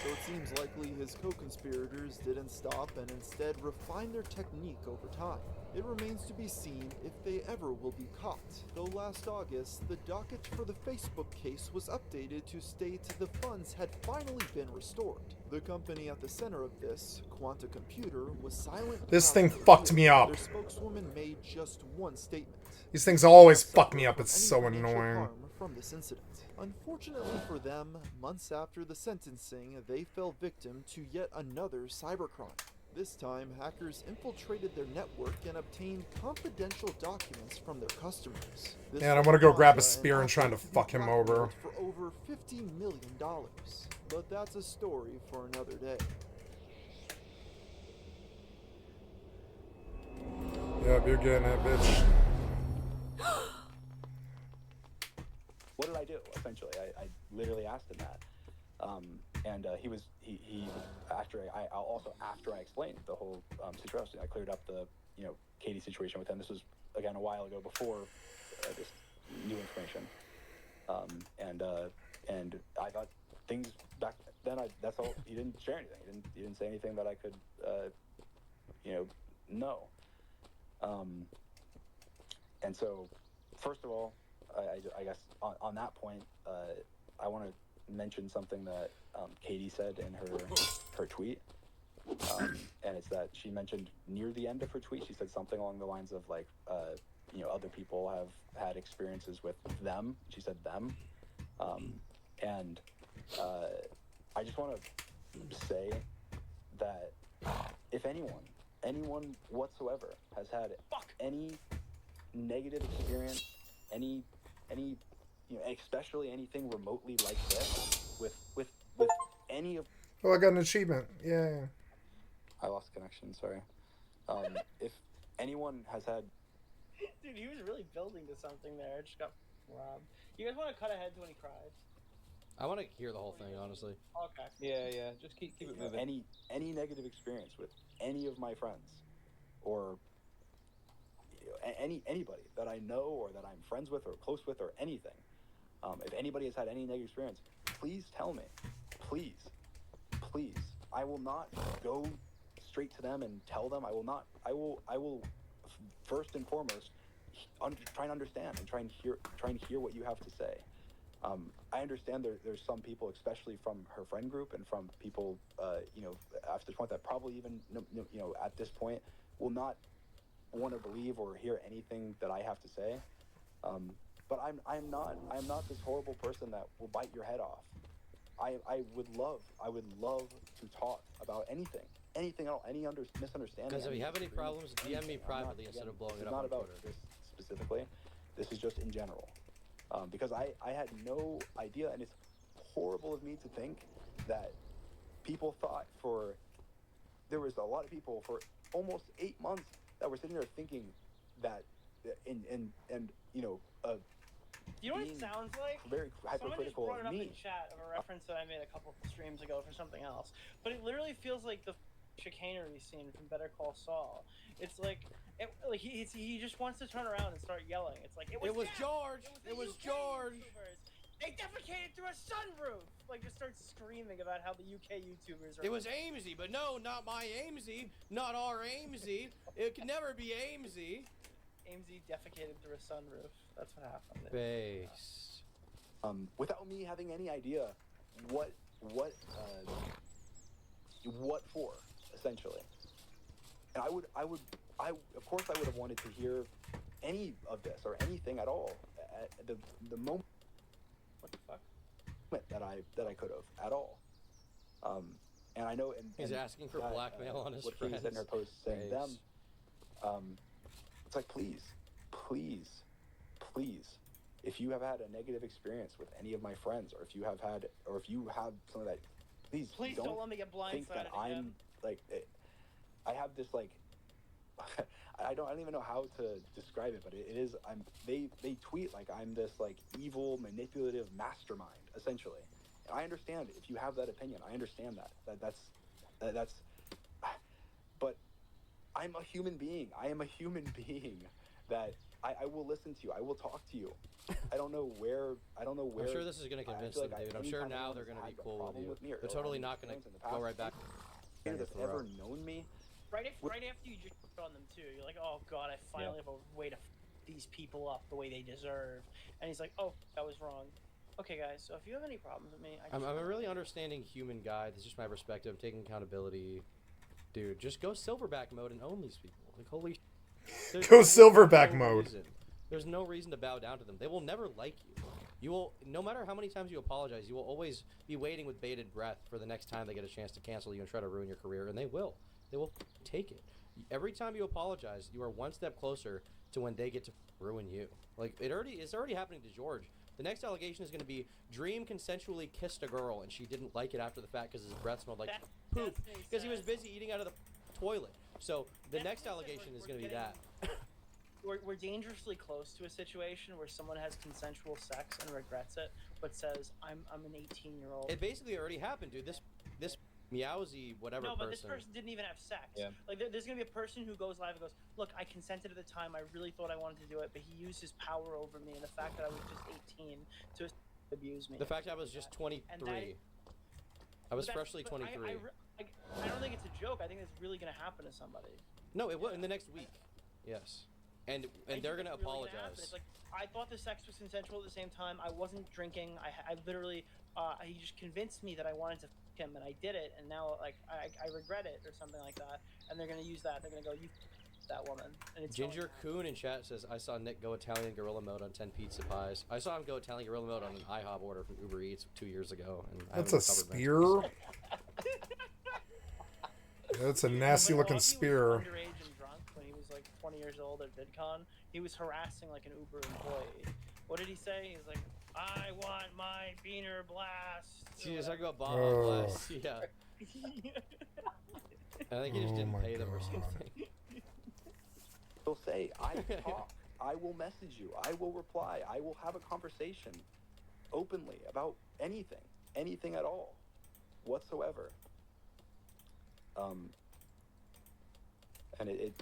so it seems likely his co-conspirators didn't stop and instead refined their technique over time. It remains to be seen if they ever will be caught, though last August, the docket for the Facebook case was updated to state the funds had finally been restored. The company at the center of this, Quanta Computer, was silent. This thing fucked me up. Their spokeswoman made just one statement. These things always fuck me up. It's so annoying. Harm from this incident. Unfortunately for them, months after the sentencing, they fell victim to yet another cybercrime. This time, hackers infiltrated their network and obtained confidential documents from their customers. Man, I want to go grab a spear and try to fuck him over. For over $50 million. But that's a story for another day. Yep, you're getting it, bitch. What did I do? Essentially, I literally asked him that, and he after I explained the whole situation, I cleared up the Katie situation with him. This was again a while ago before this new information, and I thought things back then. That's all. He didn't share anything. He didn't say anything that I could know. And so, first of all, I guess on that point, I want to mention something that Katie said in her tweet, and it's that she mentioned near the end of her tweet, she said something along the lines of like, other people have had experiences with them. She said them, and I just want to say that if anyone whatsoever has had any negative experience, any especially anything remotely like this with any of. Oh, I got an achievement. Yeah. I lost connection. Sorry. If anyone has had. Dude, he was really building to something there. I just got robbed. You guys want to cut ahead to when he cries? I want to hear the whole thing, honestly. Okay. Yeah. Just keep it moving. Any negative experience with any of my friends, or anybody that I know or that I'm friends with or close with or anything. If anybody has had any negative experience, please tell me. Please. I will not go straight to them and tell them. I will not. I will first and foremost try and understand and try and hear what you have to say. I understand there's some people, especially from her friend group and from people, after this point that probably even, at this point will not want to believe or hear anything that I have to say. But I'm not this horrible person that will bite your head off. I would love to talk about anything at all, any misunderstanding. Because if you have any problems, DM me privately instead of blowing it up on Twitter. It's not about Twitter. this specifically. This is just in general. Because I had no idea, and it's horrible of me to think that people thought there was a lot of people for almost 8 months that were sitting there thinking that, Do you know what it sounds like? Very hypercritical Someone just brought it of up me. in chat of a reference that I made a couple streams ago for something else. But it literally feels like the chicanery scene from Better Call Saul. It's like, he just wants to turn around and start yelling. It's like, It was George! It was George! They defecated through a sunroof! Like, just starts screaming about how the UK YouTubers are... It was Amesy, but no, not my Amesy. Not our Amesy. It could never be Amesy. AMZ defecated through a sunroof. That's what happened. Base. Without me having any idea what for, essentially. And of course I would have wanted to hear any of this or anything at all at the moment. What the fuck? That I could have at all. And I know, and He's asking for blackmail on his what friends. Katie said in her post saying them. It's like, please, if you have had a negative experience with any of my friends, or if you have something that, please don't let me get think that blindsided again. I'm like, I have this like, I don't even know how to describe it, but it is, they tweet like I'm this like evil, manipulative mastermind, essentially. And I understand if you have that opinion. I understand that's, but I'm a human being. I am a human being that I will listen to you. I will talk to you. I don't know where. I'm sure this is going to convince them, dude. I'm sure now they're going to be cool with you. They're totally not going to go right back. That's ever known me. Right after you just on them too, you're like, oh god, I finally have a way to these people up the way they deserve. And he's like, oh, that was wrong. Okay, guys, so if you have any problems with me, I'm a really understanding human guy. This is just my perspective. I'm taking accountability. Dude, just go silverback mode and own these people. Like, holy Go silverback mode. There's no reason to bow down to them. They will never like you. You will, no matter how many times you apologize, you will always be waiting with bated breath for the next time they get a chance to cancel you and try to ruin your career, and they will. They will take it. Every time you apologize, you are one step closer to when they get to ruin you. Like, it's already happening to George. The next allegation is going to be Dream consensually kissed a girl and she didn't like it after the fact because his breath smelled like poop because he was busy eating out of the toilet. So the next allegation is going to be that. We're dangerously close to a situation where someone has consensual sex and regrets it, but says, I'm an 18-year-old. It basically already happened, dude. This Meowsy whatever No, but person. this person didn't even have sex. Yeah. Like, there's going to be a person who goes live and goes, look, I consented at the time. I really thought I wanted to do it, but he used his power over me and the fact that I was just 18 to abuse me. The fact that I was just 23. I was freshly 23. I don't think it's a joke. I think it's really going to happen to somebody. No, it will in the next week. Yes. And they're going to apologize. It's like, I thought the sex was consensual at the same time. I wasn't drinking. I literally, he just convinced me that I wanted to f him, and I did it, and now, like, I regret it, or something like that. And they're going to use that. They're going to go, you f that woman. And it's Ginger Coon in chat says, I saw Nick go Italian gorilla mode on 10 pizza pies. I saw him go Italian gorilla mode on an IHOP order from Uber Eats 2 years ago. And That's a spear? That's a nasty looking spear. Underage and drunk when he was like 20 years old at VidCon. He was harassing like an Uber employee. What did he say? He's like, I want my beaner blast. See, just talking about bomb blast. Yeah. I think he just didn't pay them or something. They'll say, I will talk. I will message you. I will reply. I will have a conversation openly about anything. Anything at all. Whatsoever. And it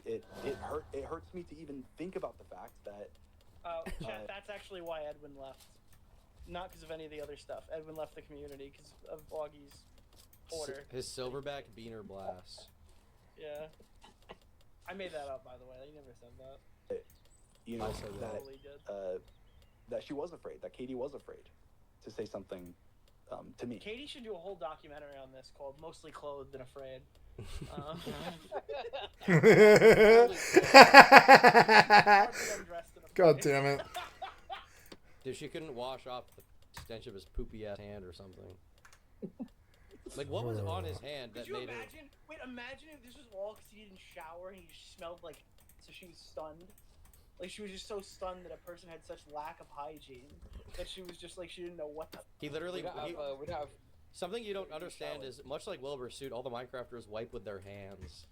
hurts me to even think about the fact that Chat, that's actually why Edwin left. Not because of any of the other stuff. Edwin left the community because of Augie's order. His silverback beaner blast. Yeah. I made that up, by the way. You never said that. You know, I said that. that, Totally did. that she was afraid, that Katie was afraid to say something to me. Katie should do a whole documentary on this called Mostly Clothed and Afraid. God damn it. Dude, she couldn't wash off the stench of his poopy ass hand or something. Like, what was on his hand that Could you made imagine? Wait, imagine if this was all because he didn't shower and he just smelled like. So she was stunned. Like, she was just so stunned that a person had such lack of hygiene that she was just like, she didn't know what the. He literally. We don't have Something you don't understand is, much like Wilbur's suit, all the Minecrafters wipe with their hands.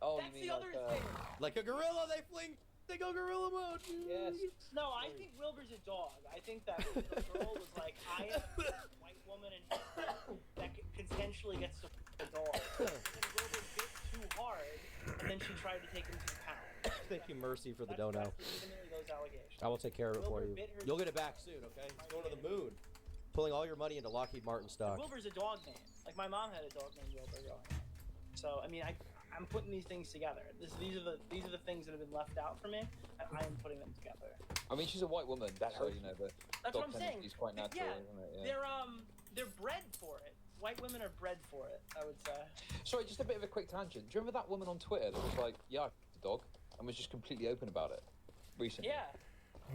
Oh, That's you mean the other thing. Like a gorilla, they go gorilla mode. Yes. No, I think Wilbur's a dog. I think that the girl was like, I am a white woman and that potentially gets to the dog. And then Wilbur bit too hard, and then she tried to take him to the pound. Thank you, Mercy, for the dono. That's legitimately those allegations. I will take care of it for Wilbur you. bit her- You'll get it back soon, okay? It's going to the moon. Pulling all your money into Lockheed Martin stock. Wilbur's a dog name. Like, my mom had a dog named Wilbur growing up. So, I mean, I'm putting these things together. These are the things that have been left out for me, and I am putting them together. I mean, she's a white woman, so you know the That's dog what I'm saying. is quite natural, Yeah, isn't it? Yeah. they're bred for it. White women are bred for it, I would say. Sorry, just a bit of a quick tangent. Do you remember that woman on Twitter that was like, "Yeah, I f***ed a dog," and was just completely open about it recently? Yeah.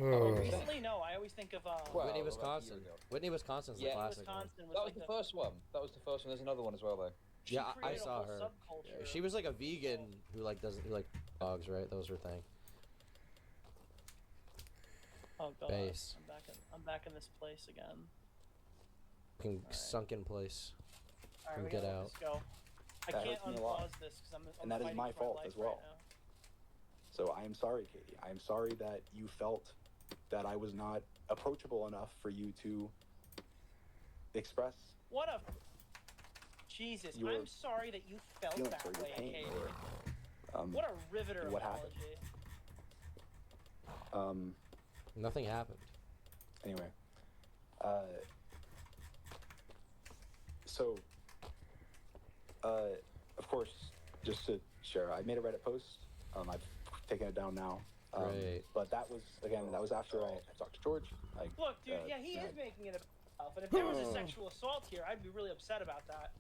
Oh. Recently, no. I always think of Whitney, Wisconsin. Whitney, Wisconsin's the Yeah, classic one. Wisconsin was That was like the first one. That was the first one. There's another one as well, though. She Yeah, I created a saw whole her. subculture. Yeah, she was like a vegan who like dogs, right? That was her thing. Oh god. Base. I'm back in this place again. Fucking sunken place. All right, And we get gotta let out. this go. I That can't hurts me a lot. unpause this because I'm And that is fighting my for fault life as well. Right now. So I am sorry, Katie. I am sorry that you felt that I was not approachable enough for you to express What a Jesus! You were I'm sorry that you felt feelings that or your way, pain Katie. or What a riveter what apology. happened. Nothing happened. Anyway, so of course, just to share, I made a Reddit post. I've taken it down now. Great. But that was after I talked to George. Look, dude, yeah, he is making it a and if there was a sexual assault here, I'd be really upset about that.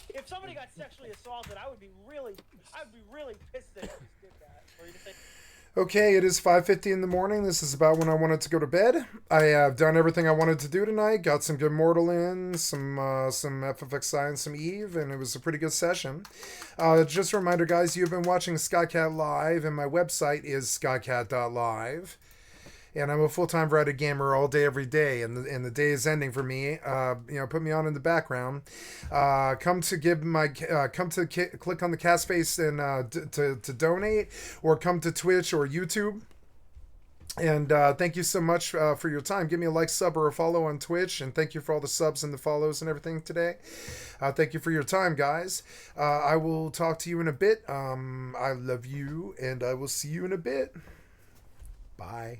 If somebody got sexually assaulted, I would be really pissed that he just did that. Or you just say, Okay, it is 5:50 in the morning. This is about when I wanted to go to bed. I have done everything I wanted to do tonight. Got some good Mortal in, some FFXI and some EvE, and it was a pretty good session. Just a reminder, guys, you've been watching Skycat Live, and my website is skycat.live. And I'm a full-time Reddit gamer all day, every day, and the day is ending for me. Put me on in the background. Click on the cast face and to donate, or come to Twitch or YouTube. And thank you so much for your time. Give me a like, sub, or a follow on Twitch, and thank you for all the subs and the follows and everything today. Thank you for your time, guys. I will talk to you in a bit. I love you, and I will see you in a bit. Bye.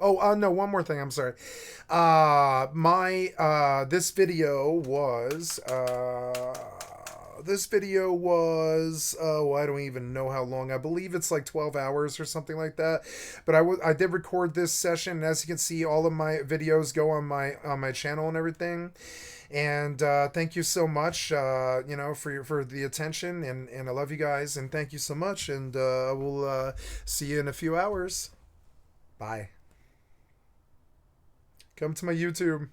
Oh, no, one more thing. I'm sorry. This video was, I don't even know how long. I believe it's like 12 hours or something like that. But I did record this session. And as you can see, all of my videos go on my channel and everything. And thank you so much, for the attention. And I love you guys. And thank you so much. And I will see you in a few hours. Bye. Come to my YouTube.